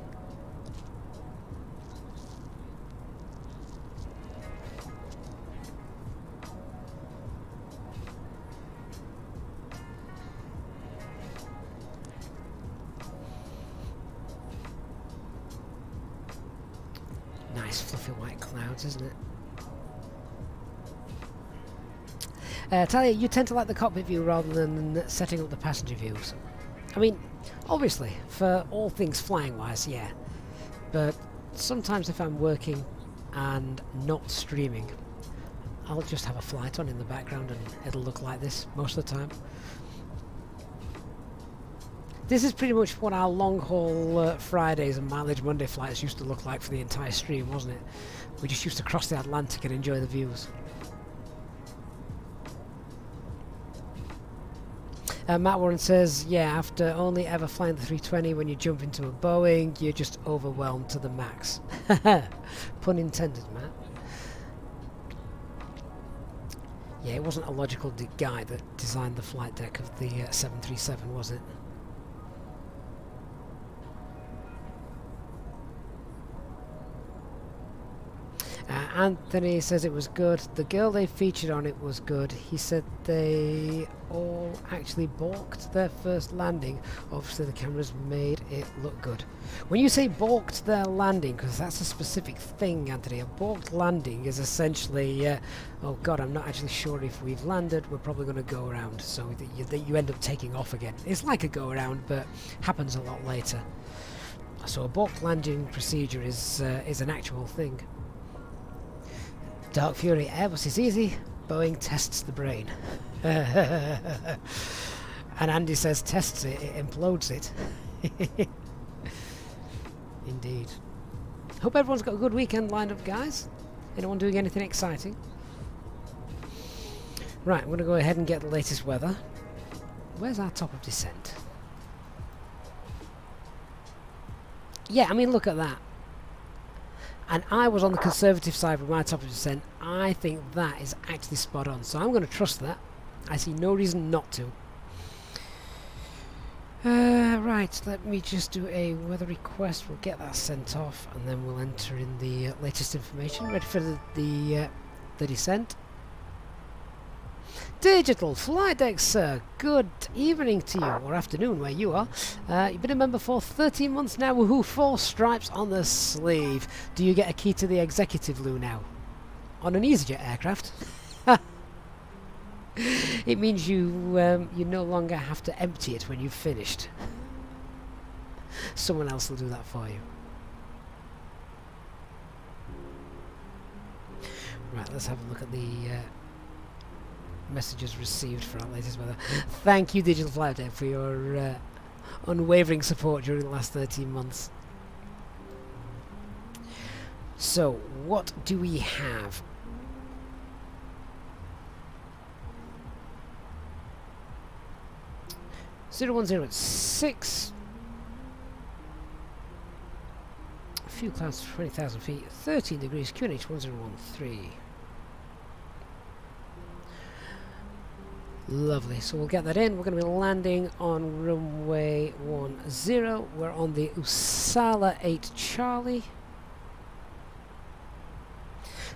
nice fluffy white clouds, isn't it? Talia, you tend to like the cockpit view rather than setting up the passenger views. I mean, obviously, for all things flying-wise, yeah. But sometimes if I'm working and not streaming, I'll just have a flight on in the background and it'll look like this most of the time. This is pretty much what our long-haul Fridays and Mileage Monday flights used to look like for the entire stream, wasn't it? We just used to cross the Atlantic and enjoy the views. Matt Warren says, yeah, after only ever flying the 320, when you jump into a Boeing, you're just overwhelmed to the max. Pun intended, Matt. Yeah, it wasn't a logical guy that designed the flight deck of the 737, was it? Anthony says it was good. The girl they featured on it was good. He said they all actually balked their first landing. Obviously the cameras made it look good. When you say balked their landing, because that's a specific thing, Anthony, a balked landing is essentially, oh god, I'm not actually sure if we've landed, we're probably going to go around, so that you end up taking off again. It's like a go around, but happens a lot later. So a balked landing procedure is an actual thing. Dark Fury, Airbus is easy, Boeing tests the brain. And Andy says tests it, it implodes it. Indeed. Hope everyone's got a good weekend lined up, guys. Anyone doing anything exciting? Right, I'm going to go ahead and get the latest weather. Where's our top of descent? Yeah, I mean, look at that. And I was on the conservative side with my top of descent. I think that is actually spot on. So I'm going to trust that. I see no reason not to. Right, let me just do a weather request. We'll get that sent off and then we'll enter in the latest information. Ready for the descent. Digital Flight Deck, sir. Good evening to you, or afternoon where you are. You've been a member for 13 months now. Woohoo, 4 stripes on the sleeve. Do you get a key to the executive loo now? On an EasyJet aircraft? It means you no longer have to empty it when you've finished. Someone else will do that for you. Right, let's have a look at the messages received for our latest weather. Thank you, Digital Flight Deck, for your unwavering support during the last 13 months. So, what do we have? (0106). A few clouds, 20,000 feet, 13 degrees, QNH 1013. Lovely, so we'll get that in. We're going to be landing on runway 10. We're on the Uppsala 8 Charlie.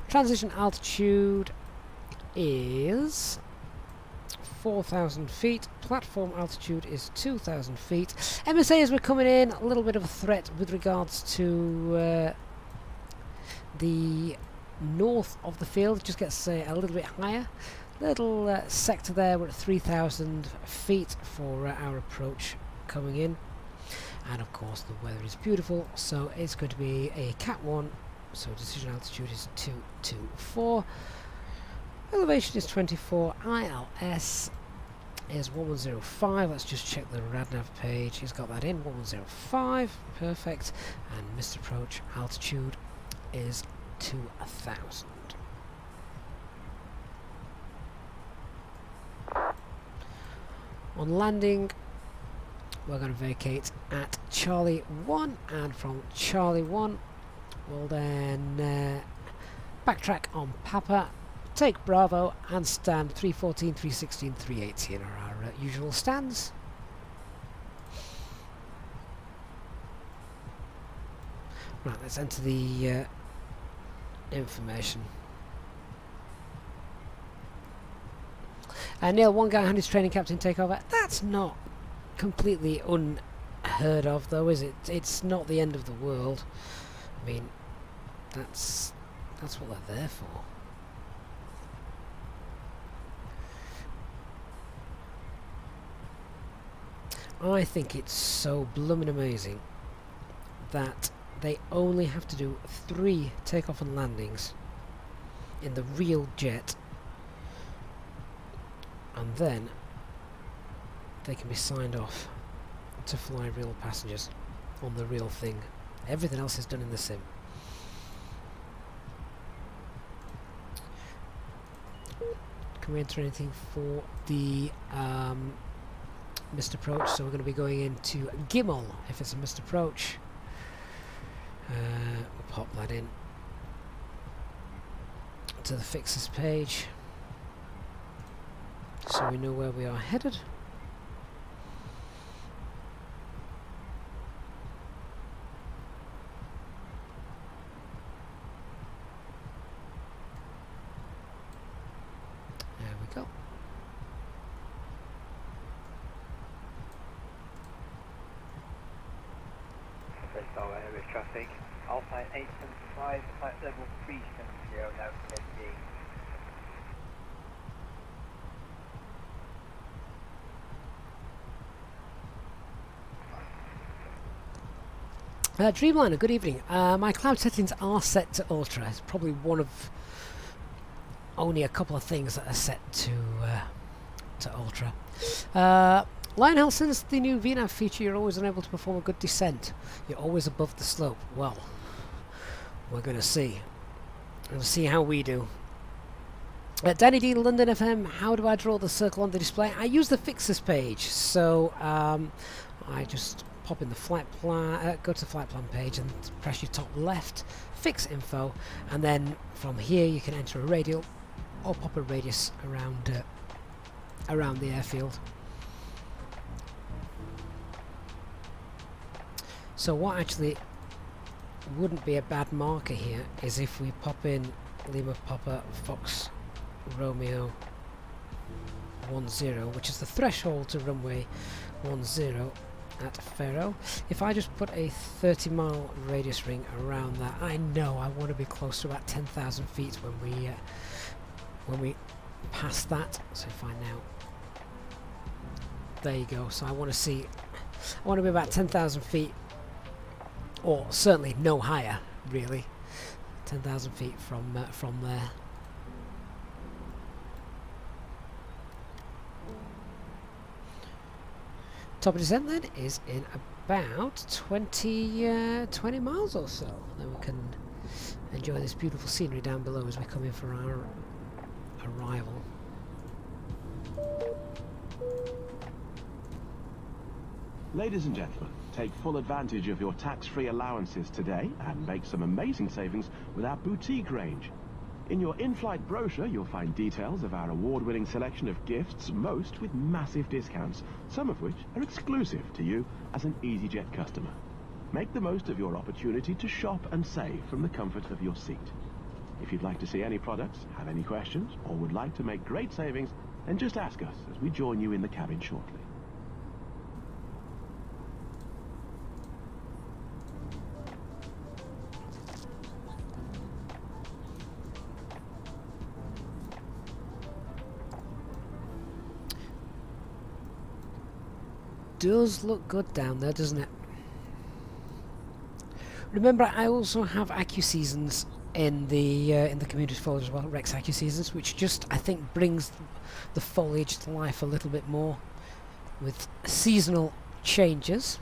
Transition altitude is 4,000 feet. Platform altitude is 2,000 feet. MSA, as we're coming in, a little bit of a threat with regards to the north of the field. Just gets a little bit higher. Little sector there, we're at 3,000 feet for our approach coming in, and of course the weather is beautiful, so it's going to be a Cat 1, so decision altitude is 224, elevation is 24, ILS is 1105. Let's just check the Radnav page. He's got that in, 1105, perfect, and missed approach altitude is 2,000. On landing, we're going to vacate at Charlie 1, and from Charlie 1 we'll then backtrack on Papa, take Bravo and stand 314, 316, 318 are our usual stands. Right, let's enter the information. Neil, one guy and his training captain take over. That's not completely unheard of, though, is it? It's not the end of the world. I mean, That's what they're there for. I think it's so blooming amazing that they only have to do 3 takeoff and landings in the real jet, and then they can be signed off to fly real passengers on the real thing. Everything else is done in the sim. Can we enter anything for the missed approach? So we're going to be going into Gimel if it's a missed approach. We'll pop that in to the fixes page so we know where we are headed. There we go. First our area traffic. Alpha 875, flight level 370, now connecting. Dreamliner, good evening. My cloud settings are set to Ultra. It's probably one of only a couple of things that are set to Ultra. Lionel, since the new Vnav feature, you're always unable to perform a good descent. You're always above the slope. Well, we're going to see. We'll see how we do. Danny D, London FM, how do I draw the circle on the display? I use the fixes page. So I just pop in the flight plan, go to the flight plan page and press your top left, fix info, and then from here you can enter a radial or pop a radius around around the airfield. So what actually wouldn't be a bad marker here is if we pop in Lima Papa Fox Romeo 10, which is the threshold to runway 10 at Faro. If I just put a 30-mile radius ring around that, I know I want to be close to about 10,000 feet when we pass that. So if I now, there you go. So I want to be about 10,000 feet, or certainly no higher, really. 10,000 feet from there. Top of descent then is in about 20 miles or so. Then we can enjoy this beautiful scenery down below as we come in for our arrival. Ladies and gentlemen, take full advantage of your tax-free allowances today and make some amazing savings with our boutique range. In your in-flight brochure, you'll find details of our award-winning selection of gifts, most with massive discounts, some of which are exclusive to you as an EasyJet customer. Make the most of your opportunity to shop and save from the comfort of your seat. If you'd like to see any products, have any questions, or would like to make great savings, then just ask us as we join you in the cabin shortly. Does look good down there, doesn't it? Remember, I also have AccuSeasons in the community folder as well, Rex AccuSeasons, which just I think brings the foliage to life a little bit more with seasonal changes.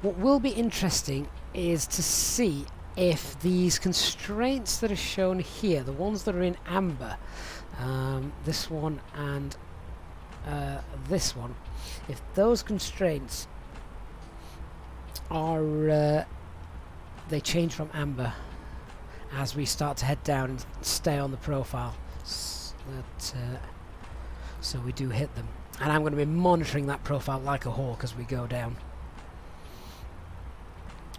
What will be interesting is to see if these constraints that are shown here, the ones that are in amber, this one and this one, if those constraints are they change from amber as we start to head down and stay on the profile, so we do hit them. And I'm going to be monitoring that profile like a hawk as we go down.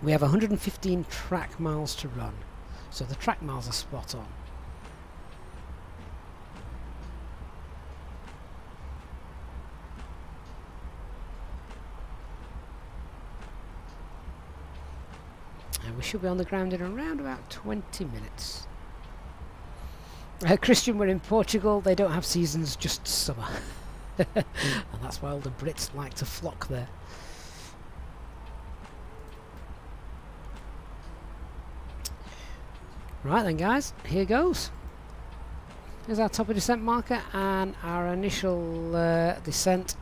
We have 115 track miles to run, so the track miles are spot on. And we should be on the ground in around about 20 minutes. Christian, we're in Portugal. They don't have seasons, just summer. And that's why all the Brits like to flock there. Right then guys, here goes. Here's our top of descent marker and our initial descent.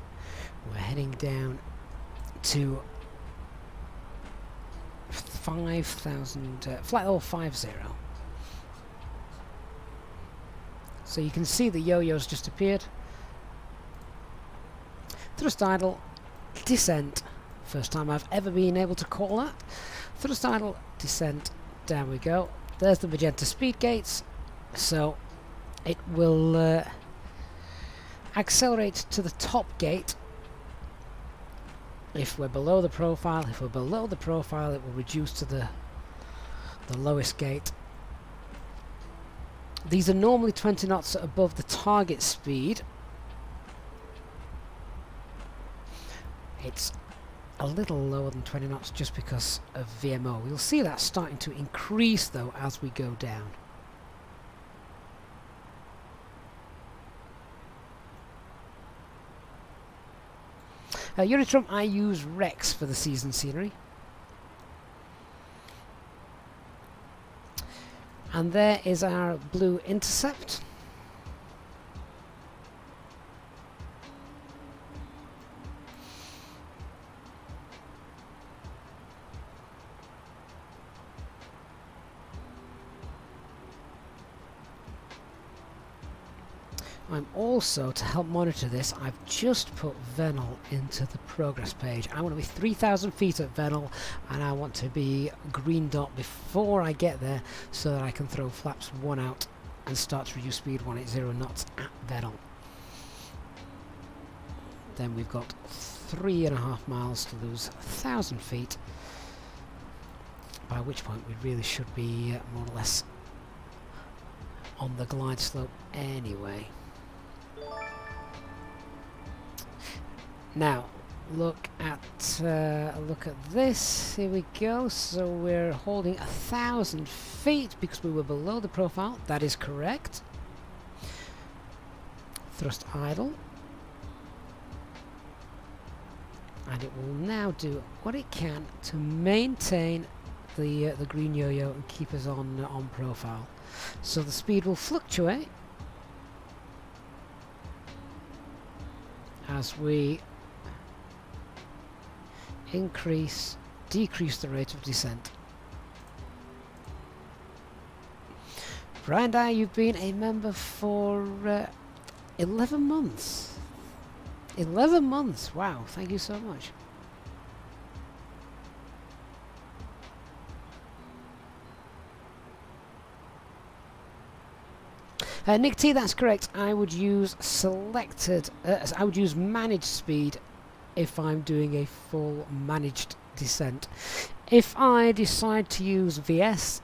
We're heading down to 5,000, flight level 50. So you can see the yo-yo's just appeared. Thrust idle, descent. First time I've ever been able to call that. Thrust idle, descent, down we go. There's the magenta speed gates, so it will accelerate to the top gate. If we're below the profile, it will reduce to the lowest gate. These are normally 20 knots above the target speed. It's a little lower than 20 knots just because of VMO. We'll see that starting to increase though as we go down. Eurytrum, I use Rex for the season scenery. And there is our blue intercept. I'm also, to help monitor this, I've just put Vnav into the progress page. I want to be 3,000 feet at Vnav and I want to be green dot before I get there so that I can throw flaps 1 out and start to reduce speed 180 knots at Vnav. Then we've got 3.5 miles to lose 1,000 feet, by which point we really should be more or less on the glide slope anyway. Now look at this. Here we go. So we're holding 1,000 feet because we were below the profile. That is correct. Thrust idle, and it will now do what it can to maintain the green yo-yo and keep us on profile. So the speed will fluctuate as we decrease the rate of descent. Brian Dyer, you've been a member for 11 months. 11 months, wow, thank you so much. Nick T, that's correct. I would use I would use managed speed if I'm doing a full managed descent. If I decide to use VS,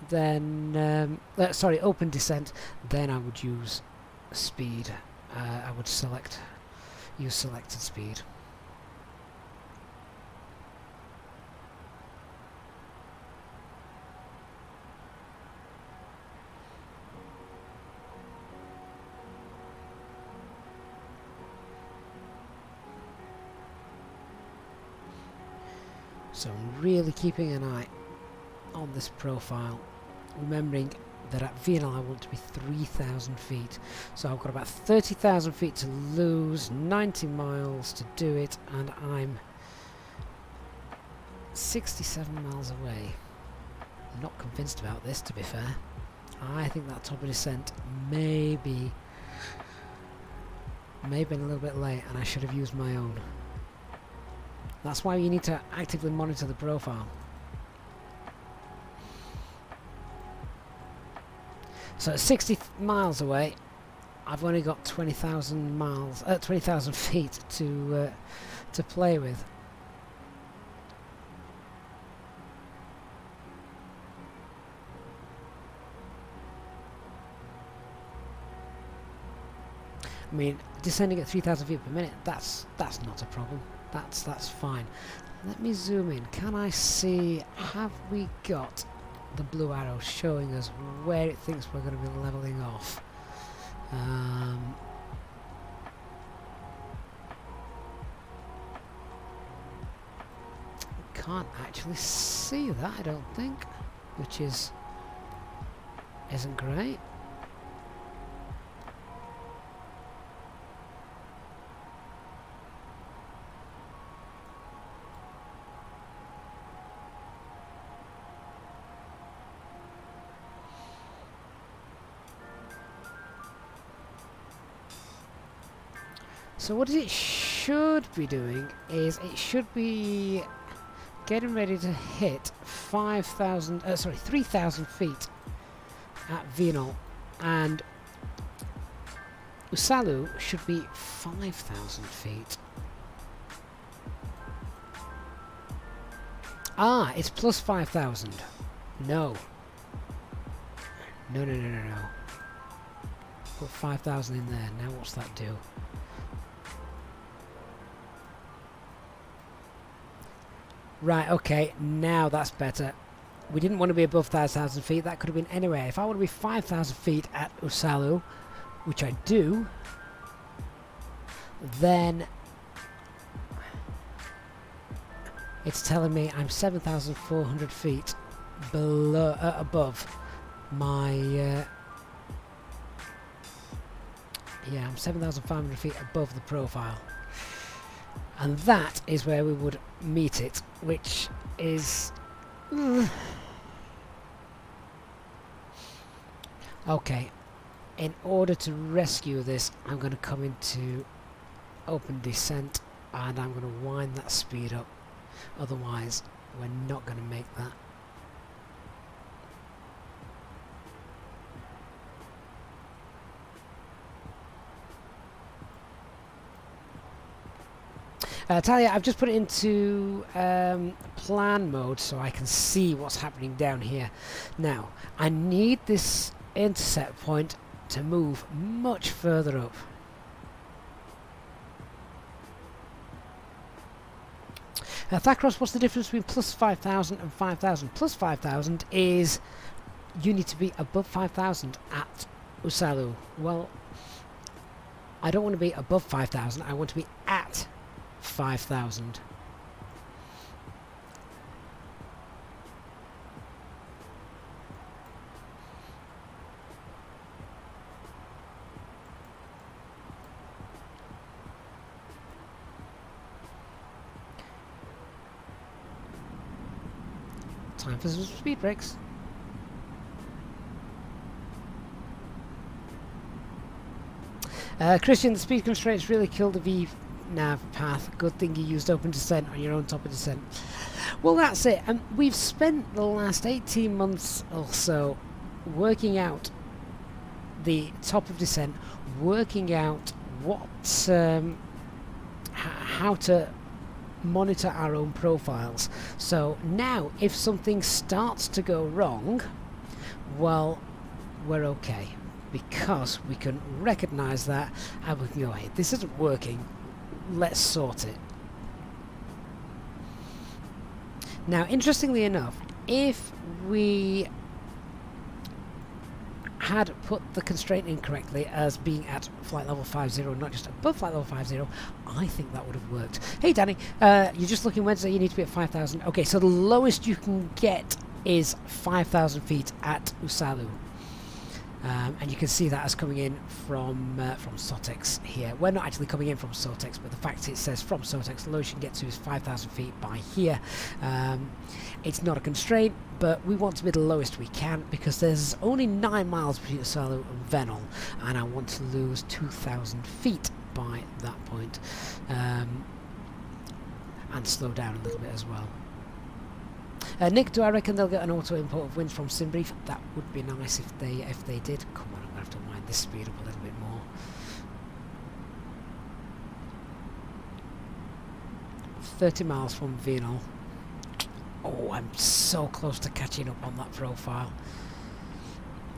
then sorry, open descent, then I would use speed. I would use selected speed. So I'm really keeping an eye on this profile, remembering that at Vnav I want to be 3,000 feet. So I've got about 30,000 feet to lose, 90 miles to do it, and I'm 67 miles away. I'm not convinced about this, to be fair. I think that top of descent may be a little bit late and I should have used my own. That's why you need to actively monitor the profile. So at 60 miles away, I've only got 20,000 miles, 20,000 feet to play with. I mean, descending at 3,000 feet per minute, that's not a problem. That's fine. Let me zoom in. Can I see, have we got the blue arrow showing us where it thinks we're going to be leveling off? Can't actually see that, I don't think, which isn't great. So what it should be doing is it should be getting ready to hit 3,000 feet at Vnav, and Usalu should be 5,000 feet. Ah, it's plus 5,000. No. No. Put 5,000 in there. Now what's that do? Right, okay, now that's better. We didn't want to be above 5,000 feet, that could have been anywhere. If I want to be 5,000 feet at Usalu, which I do, then it's telling me I'm 7,400 feet below, above my, yeah, I'm 7,500 feet above the profile. And that is where we would meet it, which is... Okay, in order to rescue this, I'm going to come into open descent and I'm going to wind that speed up. Otherwise, we're not going to make that. Talia, I've just put it into plan mode so I can see what's happening down here. Now, I need this intercept point to move much further up. Thacross, what's the difference between plus 5,000 and 5,000? Plus 5,000 is you need to be above 5,000 at Usalu. Well, I don't want to be above 5,000, I want to be at 5,000. Time for some speed brakes. Christian, the speed constraints really killed the Vnav path. Good thing you used open descent on your own top of descent. Well, that's it. And we've spent the last 18 months or so working out the top of descent, working out what how to monitor our own profiles. So now if something starts to go wrong, well, we're okay, because we can recognize that and we can go, hey, this isn't working, let's sort it. Now, interestingly enough, if we had put the constraint incorrectly as being at flight level 50, not just above flight level 50, I think that would have worked. Hey Danny, you're just looking Wednesday, you need to be at 5,000. Okay, so the lowest you can get is 5,000 feet at Usalu. And you can see that as coming in from Sotex here. We're not actually coming in from Sotex, but the fact it says from Sotex, the lowest you can get to is 5,000 feet by here. It's not a constraint, but we want to be the lowest we can because there's only 9 miles between Usalu and Vnav, and I want to lose 2,000 feet by that point, and slow down a little bit as well. Nick, do I reckon they'll get an auto import of winds from Simbrief? That would be nice if they did. Come on, I'm gonna have to wind this speed up a little bit more. 30 miles from Vnav. Oh, I'm so close to catching up on that profile.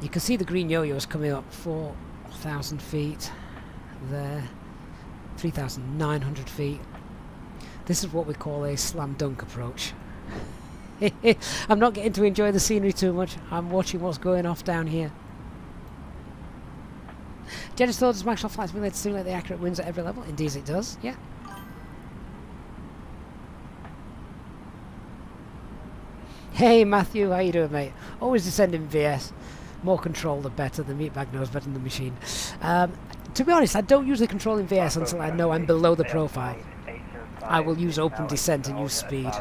You can see the green yo-yos coming up 4,000 feet. there. 3,900 feet. This is what we call a slam dunk approach. I'm not getting to enjoy the scenery too much. I'm watching what's going off down here. Jenna's thought, does Microsoft Flight Simulator simulate the accurate winds at every level? Indeed it does, yeah. Hey Matthew, how you doing, mate? Always descending VS. More control the better. The meatbag knows better than the machine. To be honest, I don't usually control in VS until I know I'm below the profile. I will use open descent and use speed.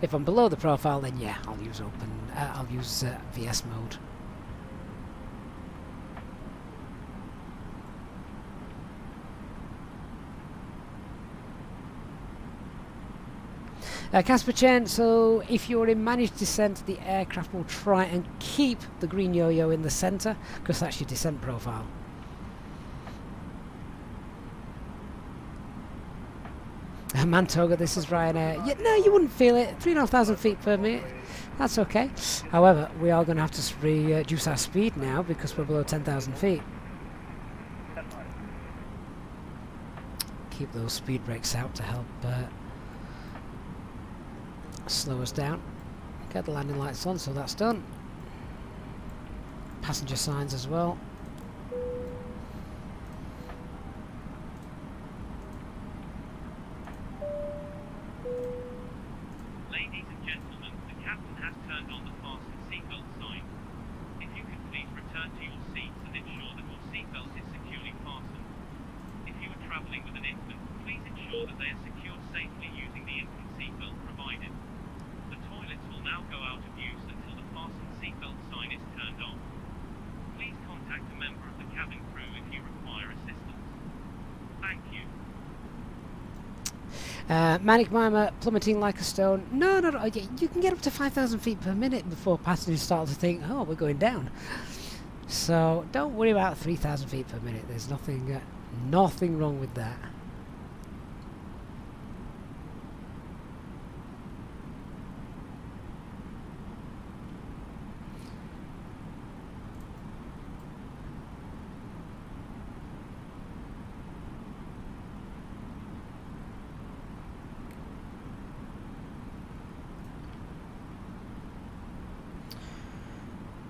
If I'm below the profile, then yeah, I'll use open. I'll use VS mode. Casper Chen, so if you're in managed descent, the aircraft will try and keep the green yo-yo in the centre, because that's your descent profile. Mantoga, this is Ryanair. Yeah, no, you wouldn't feel it. 3,500 feet per minute. That's okay. However, we are going to have to reduce our speed now because we're below 10,000 feet. Keep those speed brakes out to help slow us down. Get the landing lights on, so that's done. Passenger signs as well. Ladies and gentlemen, the captain has turned on the fasten seatbelt sign. If you could please return to your seats and ensure that your seatbelt is securely fastened. If you are travelling with an infant, please ensure that they are secured safely using the infant seatbelt provided. The toilets will now go out of use until the fasten seatbelt sign is turned on. Please contact a member of the cabin crew if you require assistance. Thank you. Manic Mimer, plummeting like a stone. No, you can get up to 5,000 feet per minute before passengers start to think, oh, we're going down. So don't worry about 3,000 feet per minute. There's nothing wrong with that.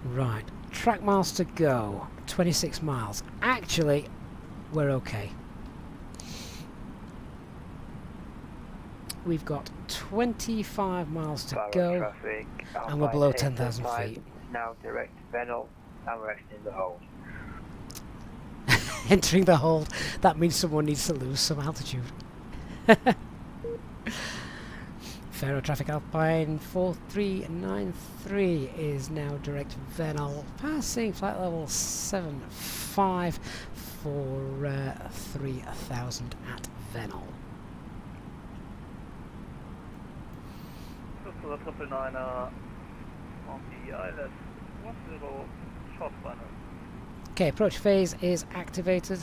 Right, track miles to go, 26 miles. Actually, we're okay. We've got 25 miles to go, traffic, and we're below 10,000 feet. Now direct Vnav, and we're exiting the hold. Entering the hold, that means someone needs to lose some altitude. Faro traffic Alpine 4393 is now direct Vnav, passing flight level 75 for 3,000 at Vnav. Customer 39 on the islet. What's the little shot banner? Okay, approach phase is activated.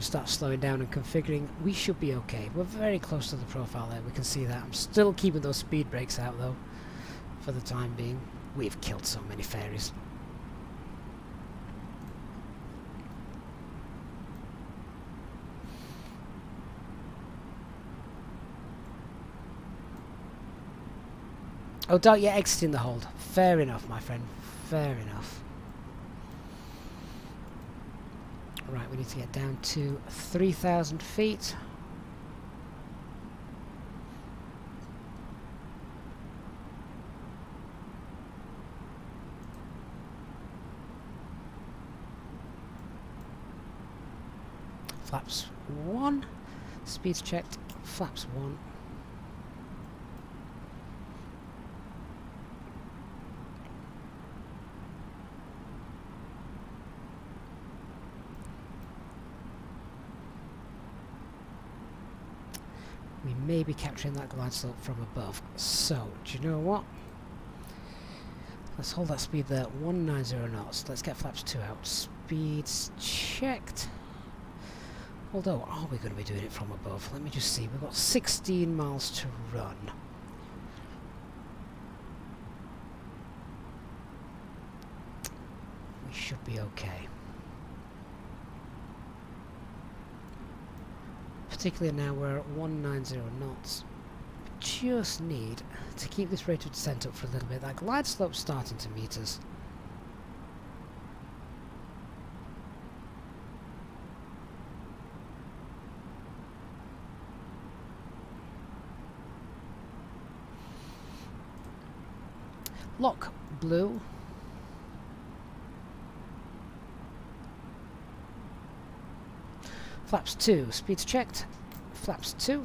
Start slowing down and configuring. We should be okay. We're very close to the profile there. We can see that. I'm still keeping those speed brakes out though for the time being. We've killed so many fairies. Oh, don't yet exiting the hold. Fair enough, my friend. Fair enough. Right, we need to get down to 3,000 feet. Flaps 1. Speeds checked. Flaps 1. We may be capturing that glide slope from above. So, do you know what? Let's hold that speed there, 190 knots. Let's get flaps 2 out. Speeds checked. Although, are we going to be doing it from above? Let me just see. We've got 16 miles to run. We should be okay. Particularly now we're at 190 knots. We just need to keep this rate of descent up for a little bit. That glide slope's starting to meet us. Lock blue. Flaps 2, speeds checked. Flaps 2.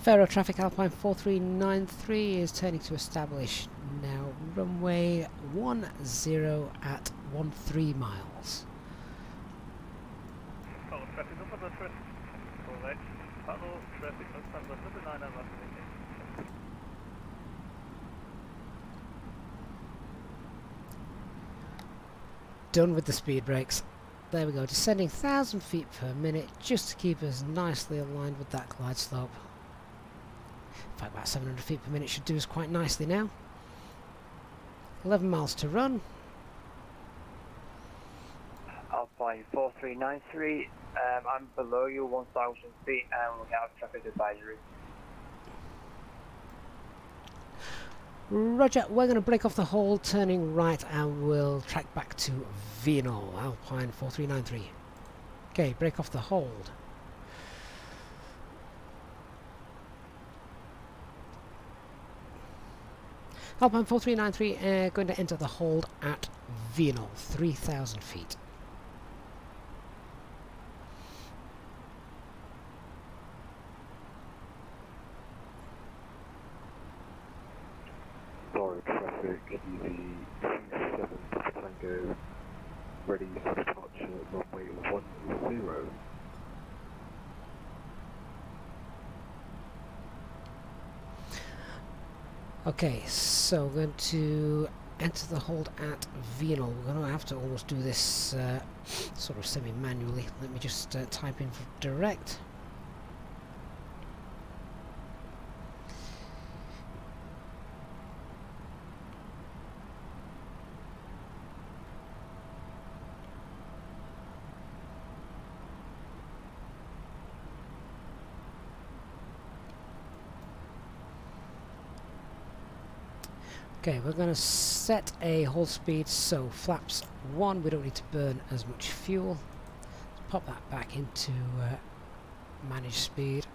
Faro traffic Alpine 4393 is turning to establish now runway 10 at 13 miles. Faro traffic over the first. Correct. Faro traffic November 39 and Done with the speed brakes. There we go, descending 1,000 feet per minute just to keep us nicely aligned with that glide slope. In fact, about 700 feet per minute should do us quite nicely now. 11 miles to run. Alpine 4393, I'm below you 1,000 feet and we'll have traffic advisory. Roger, we're going to break off the hold, turning right, and we'll track back to Vnav, Alpine 4393. Okay, break off the hold. Alpine 4393 going to enter the hold at Vnav, 3,000 feet. Faro traffic, EV 27 Tango, ready for departure, runway 10. Okay, so we're going to enter the hold at Vnav. We're going to have to almost do this sort of semi-manually. Let me just type in for direct. Okay, we're going to set a hold speed, so flaps 1, we don't need to burn as much fuel. Let's pop that back into manage speed.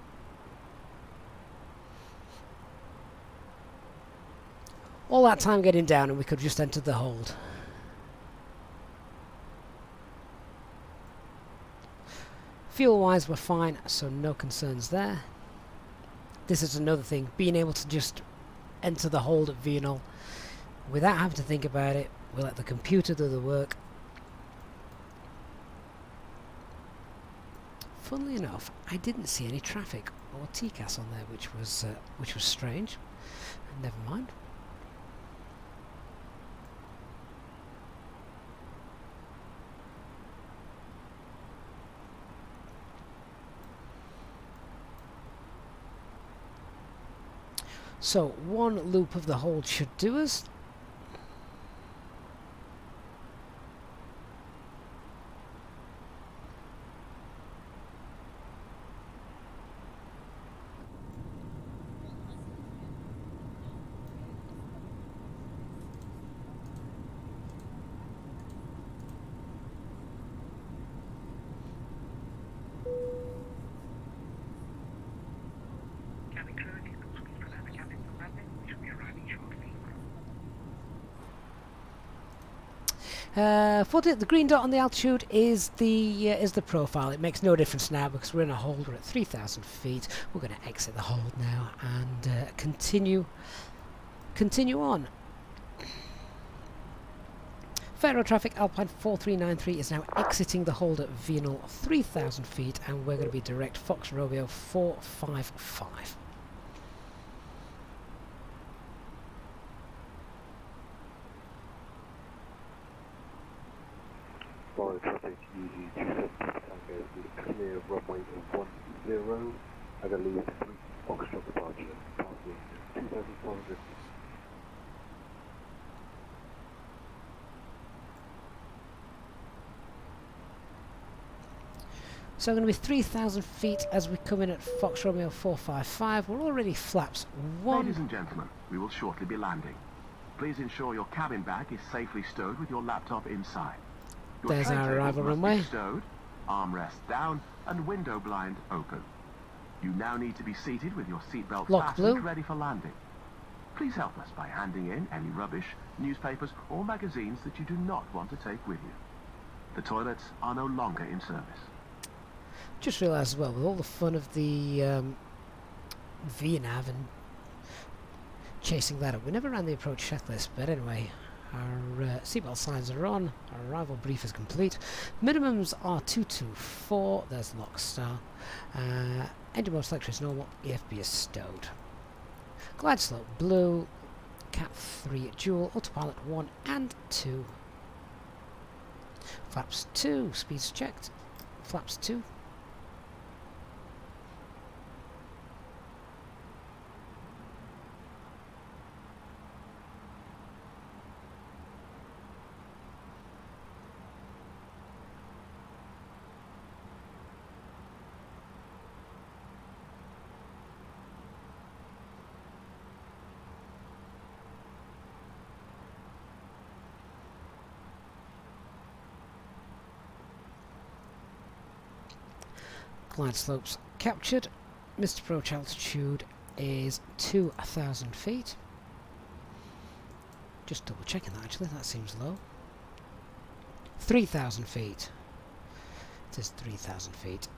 All that time getting down and we could have just entered the hold. Fuel wise we're fine, so no concerns there. This is another thing, being able to just enter the hold at Vnav without having to think about it. We let the computer do the work. Funnily enough, I didn't see any traffic or TCAS on there, which was strange. Never mind. So one loop of the hold should do us. Cabin crew, if you could please prepare the cabin for landing, we should be arriving shortly. 40, the green dot on the altitude is the profile. It makes no difference now because we're in a hold. We're at 3,000 feet. We're going to exit the hold now and continue on. Faro traffic Alpine 4393 is now exiting the hold at Vnav 3,000 feet, and we're going to be direct Fox Romeo 455. Florida traffic, UG 27 Tango, the clear runway 10, and a lead 3 Foxtrot departure, passing 2,400. So I'm going to be 3,000 feet as we come in at Fox Romeo 455. We're already flaps 1. Ladies and gentlemen, we will shortly be landing. Please ensure your cabin bag is safely stowed with your laptop inside. Your There's tray our tables arrival must be runway. stowed, armrest down, and window blind open. You now need to be seated with your seatbelt Lock fastened, blue. ready for landing. Please help us by handing in any rubbish, newspapers, or magazines that you do not want to take with you. The toilets are no longer in service. Just realised as well, with all the fun of the Vnav and chasing that up, we never ran the approach checklist, but anyway, our seatbelt signs are on, our arrival brief is complete. Minimums are 224, there's lock star. Engine mode selector is normal, EFB is stowed. Glide slope blue, Cat 3 dual, autopilot 1 and 2. Flaps 2, speeds checked, flaps 2. Glide slopes captured. Missed approach altitude is 2,000 feet. Just double checking that actually, that seems low. 3,000 feet. It is 3,000 feet.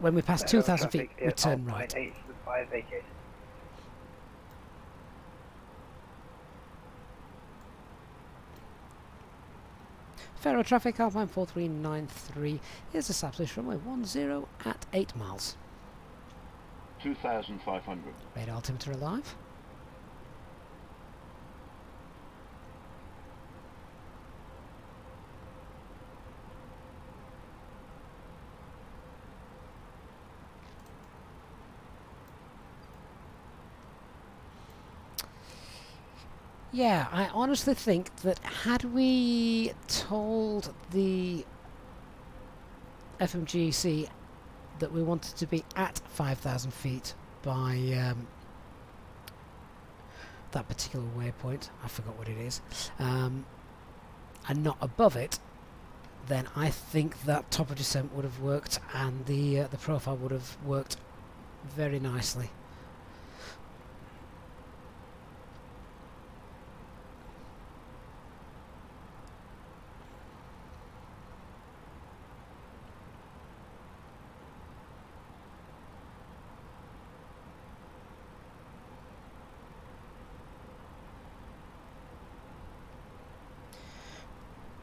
When we pass 2,000 feet, we turn right. Faro traffic, Alpine 4393 is established runway 10 at 8 miles. 2,500. Radar altimeter alive. Yeah, I honestly think that had we told the FMGC that we wanted to be at 5,000 feet by that particular waypoint, I forgot what it is, and not above it, then I think that top of descent would have worked and the profile would have worked very nicely.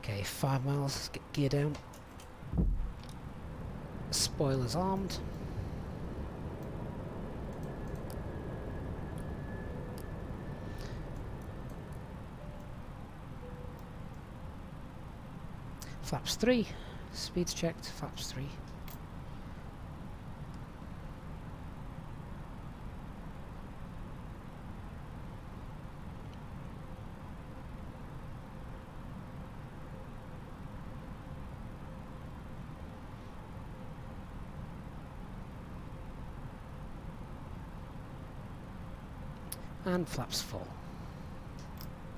Okay, 5 miles, let's get gear down. Spoilers armed. Flaps 3, speeds checked, flaps 3. And flaps 4.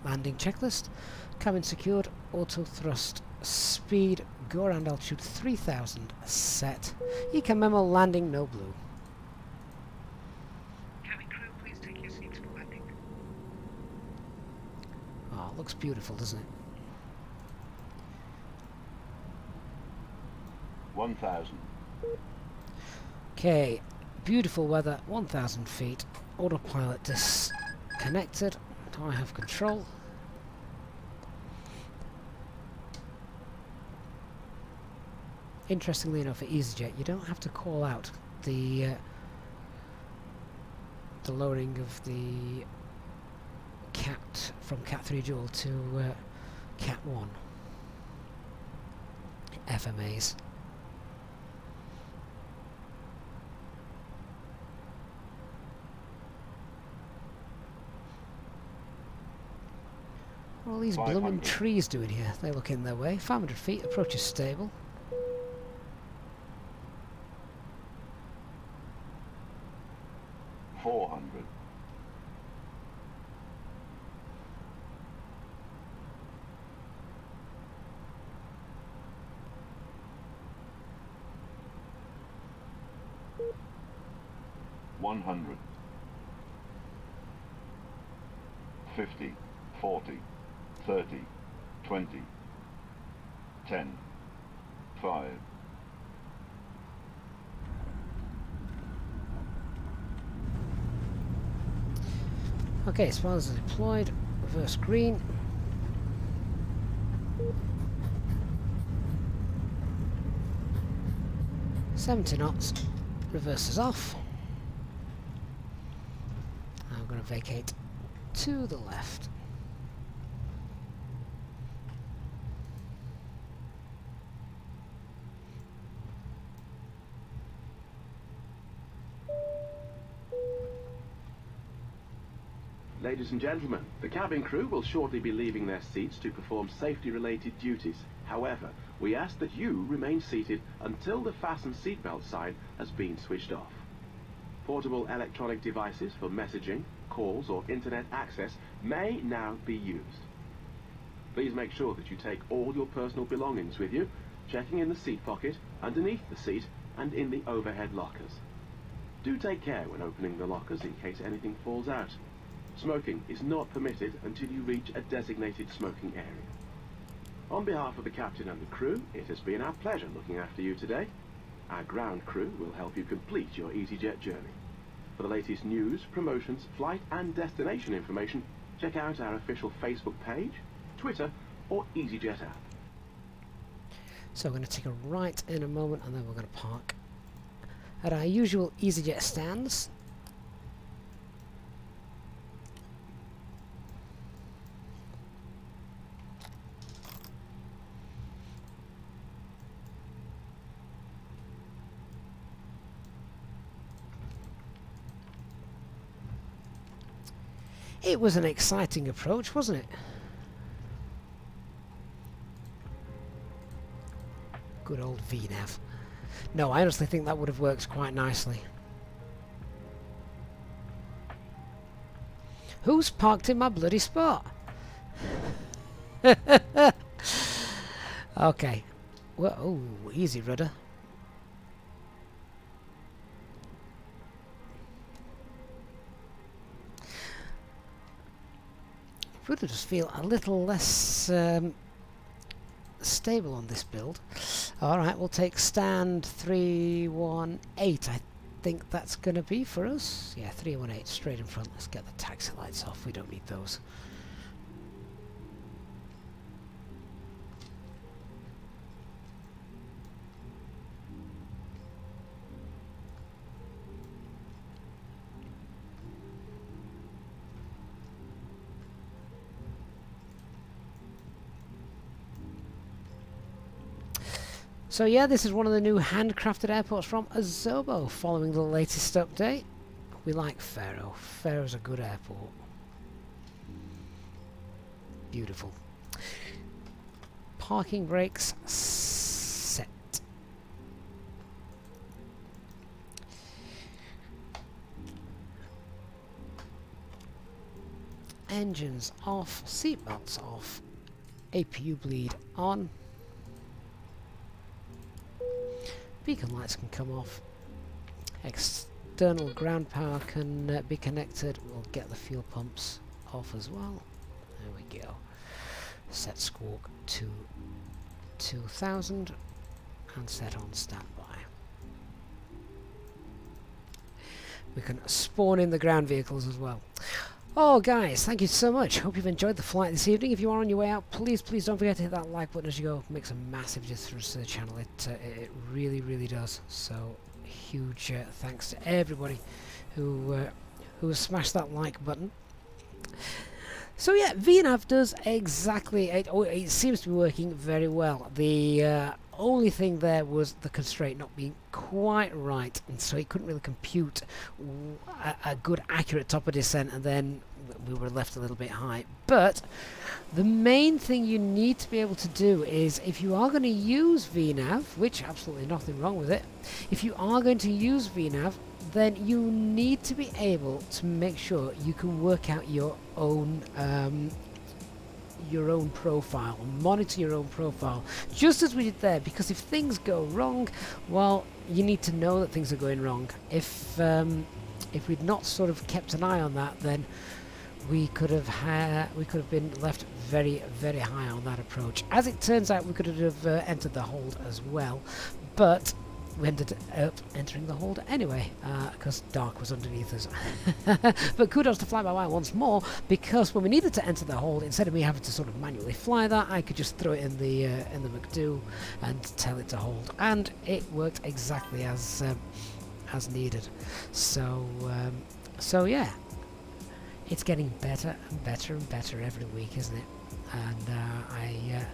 Landing checklist. Cabin secured. Auto thrust. Speed. Go around altitude 3000. Set. Ecam memo. Landing no blue. Cabin crew, please take your seats for landing. Oh, it looks beautiful, doesn't it? 1,000. Okay. Beautiful weather. 1,000 feet. Autopilot disconnected. I have control. Interestingly enough, at EasyJet, you don't have to call out the lowering of the Cat from Cat 3 dual to Cat 1. FMAs. What are all these blooming trees doing here? They look in their way. 500 feet, approach is stable. $100. 50, 40, 30, 20, 10, 5. Okay, spoilers are deployed. Reverse green. $70 knots. Reverses off. I'm going to vacate to the left. Ladies and gentlemen, the cabin crew will shortly be leaving their seats to perform safety-related duties. However, we ask that you remain seated until the fasten seatbelt sign has been switched off. Portable electronic devices for messaging, calls or internet access may now be used. Please make sure that you take all your personal belongings with you, checking in the seat pocket, underneath the seat and in the overhead lockers. Do take care when opening the lockers in case anything falls out. Smoking is not permitted until you reach a designated smoking area. On behalf of the captain and the crew, it has been our pleasure looking after you today. Our ground crew will help you complete your EasyJet journey. For the latest news, promotions, flight and destination information, check out our official Facebook page, Twitter or EasyJet app. So we're going to take a right in a moment and then we're going to park at our usual EasyJet stands. It was an exciting approach, wasn't it? Good old Vnav. No, I honestly think that would have worked quite nicely. Who's parked in my bloody spot? Okay. Well, oh, easy rudder. Rudder does feel a little less stable on this build. Alright, we'll take stand 318. I think that's going to be for us. Yeah, 318 straight in front. Let's get the taxi lights off. We don't need those. So yeah, this is one of the new handcrafted airports from Azobo following the latest update. We like Faro. Faro's a good airport. Beautiful. Parking brakes set. Engines off, seatbelts off, APU bleed on. Beacon lights can come off. External ground power can be connected. We'll get the fuel pumps off as well. There we go. Set squawk to 2000 and set on standby. We can spawn in the ground vehicles as well. Oh guys, thank you so much. Hope you've enjoyed the flight this evening. If you are on your way out, please don't forget to hit that like button as you go. It makes a massive difference to the channel. It really does. So huge thanks to everybody who smashed that like button. So yeah, Vnav does exactly it seems to be working very well. The only thing there was the constraint not being quite right, and so he couldn't really compute a good accurate top of descent, and then we were left a little bit high. But the main thing you need to be able to do is, if you are going to use Vnav, which absolutely nothing wrong with it, if you are going to use Vnav, then you need to be able to make sure you can work out your own profile, monitor your own profile, just as we did there, because if things go wrong, well, you need to know that things are going wrong. If we'd not sort of kept an eye on that, then we could have been left very, very high on that approach. As it turns out, we could have entered the hold as well, but we ended up entering the hold anyway, because dark was underneath us. But kudos to FlyByWire once more, because when we needed to enter the hold, instead of me having to sort of manually fly that, I could just throw it in the McDo and tell it to hold, and it worked exactly as needed. So yeah, it's getting better and better and better every week, isn't it? And I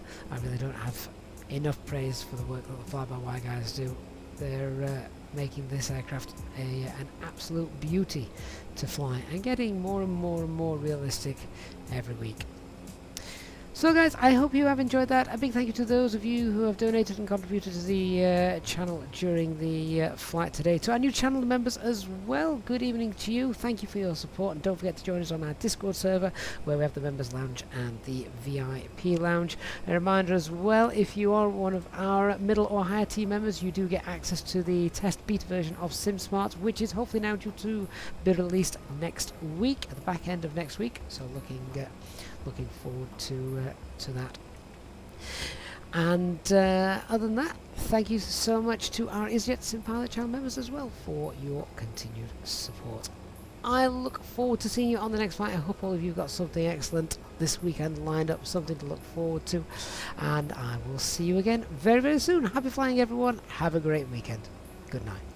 really don't have enough praise for the work that the FlyByWire guys do. They're making this aircraft an absolute beauty to fly, and getting more and more and more realistic every week. So guys, I hope you have enjoyed that. A big thank you to those of you who have donated and contributed to the channel during the flight today. To our new channel members as well, good evening to you. Thank you for your support, and don't forget to join us on our Discord server, where we have the members lounge and the VIP lounge. A reminder as well, if you are one of our middle or higher team members, you do get access to the test beta version of SimSmart, which is hopefully now due to be released next week, at the back end of next week. So looking forward to that. And other than that, thank you so much to our EasyJet SimPilot channel members as well for your continued support. I look forward to seeing you on the next flight. I hope all of you got something excellent this weekend lined up, something to look forward to, and I will see you again very, very soon. Happy flying, everyone. Have a great weekend. Good night.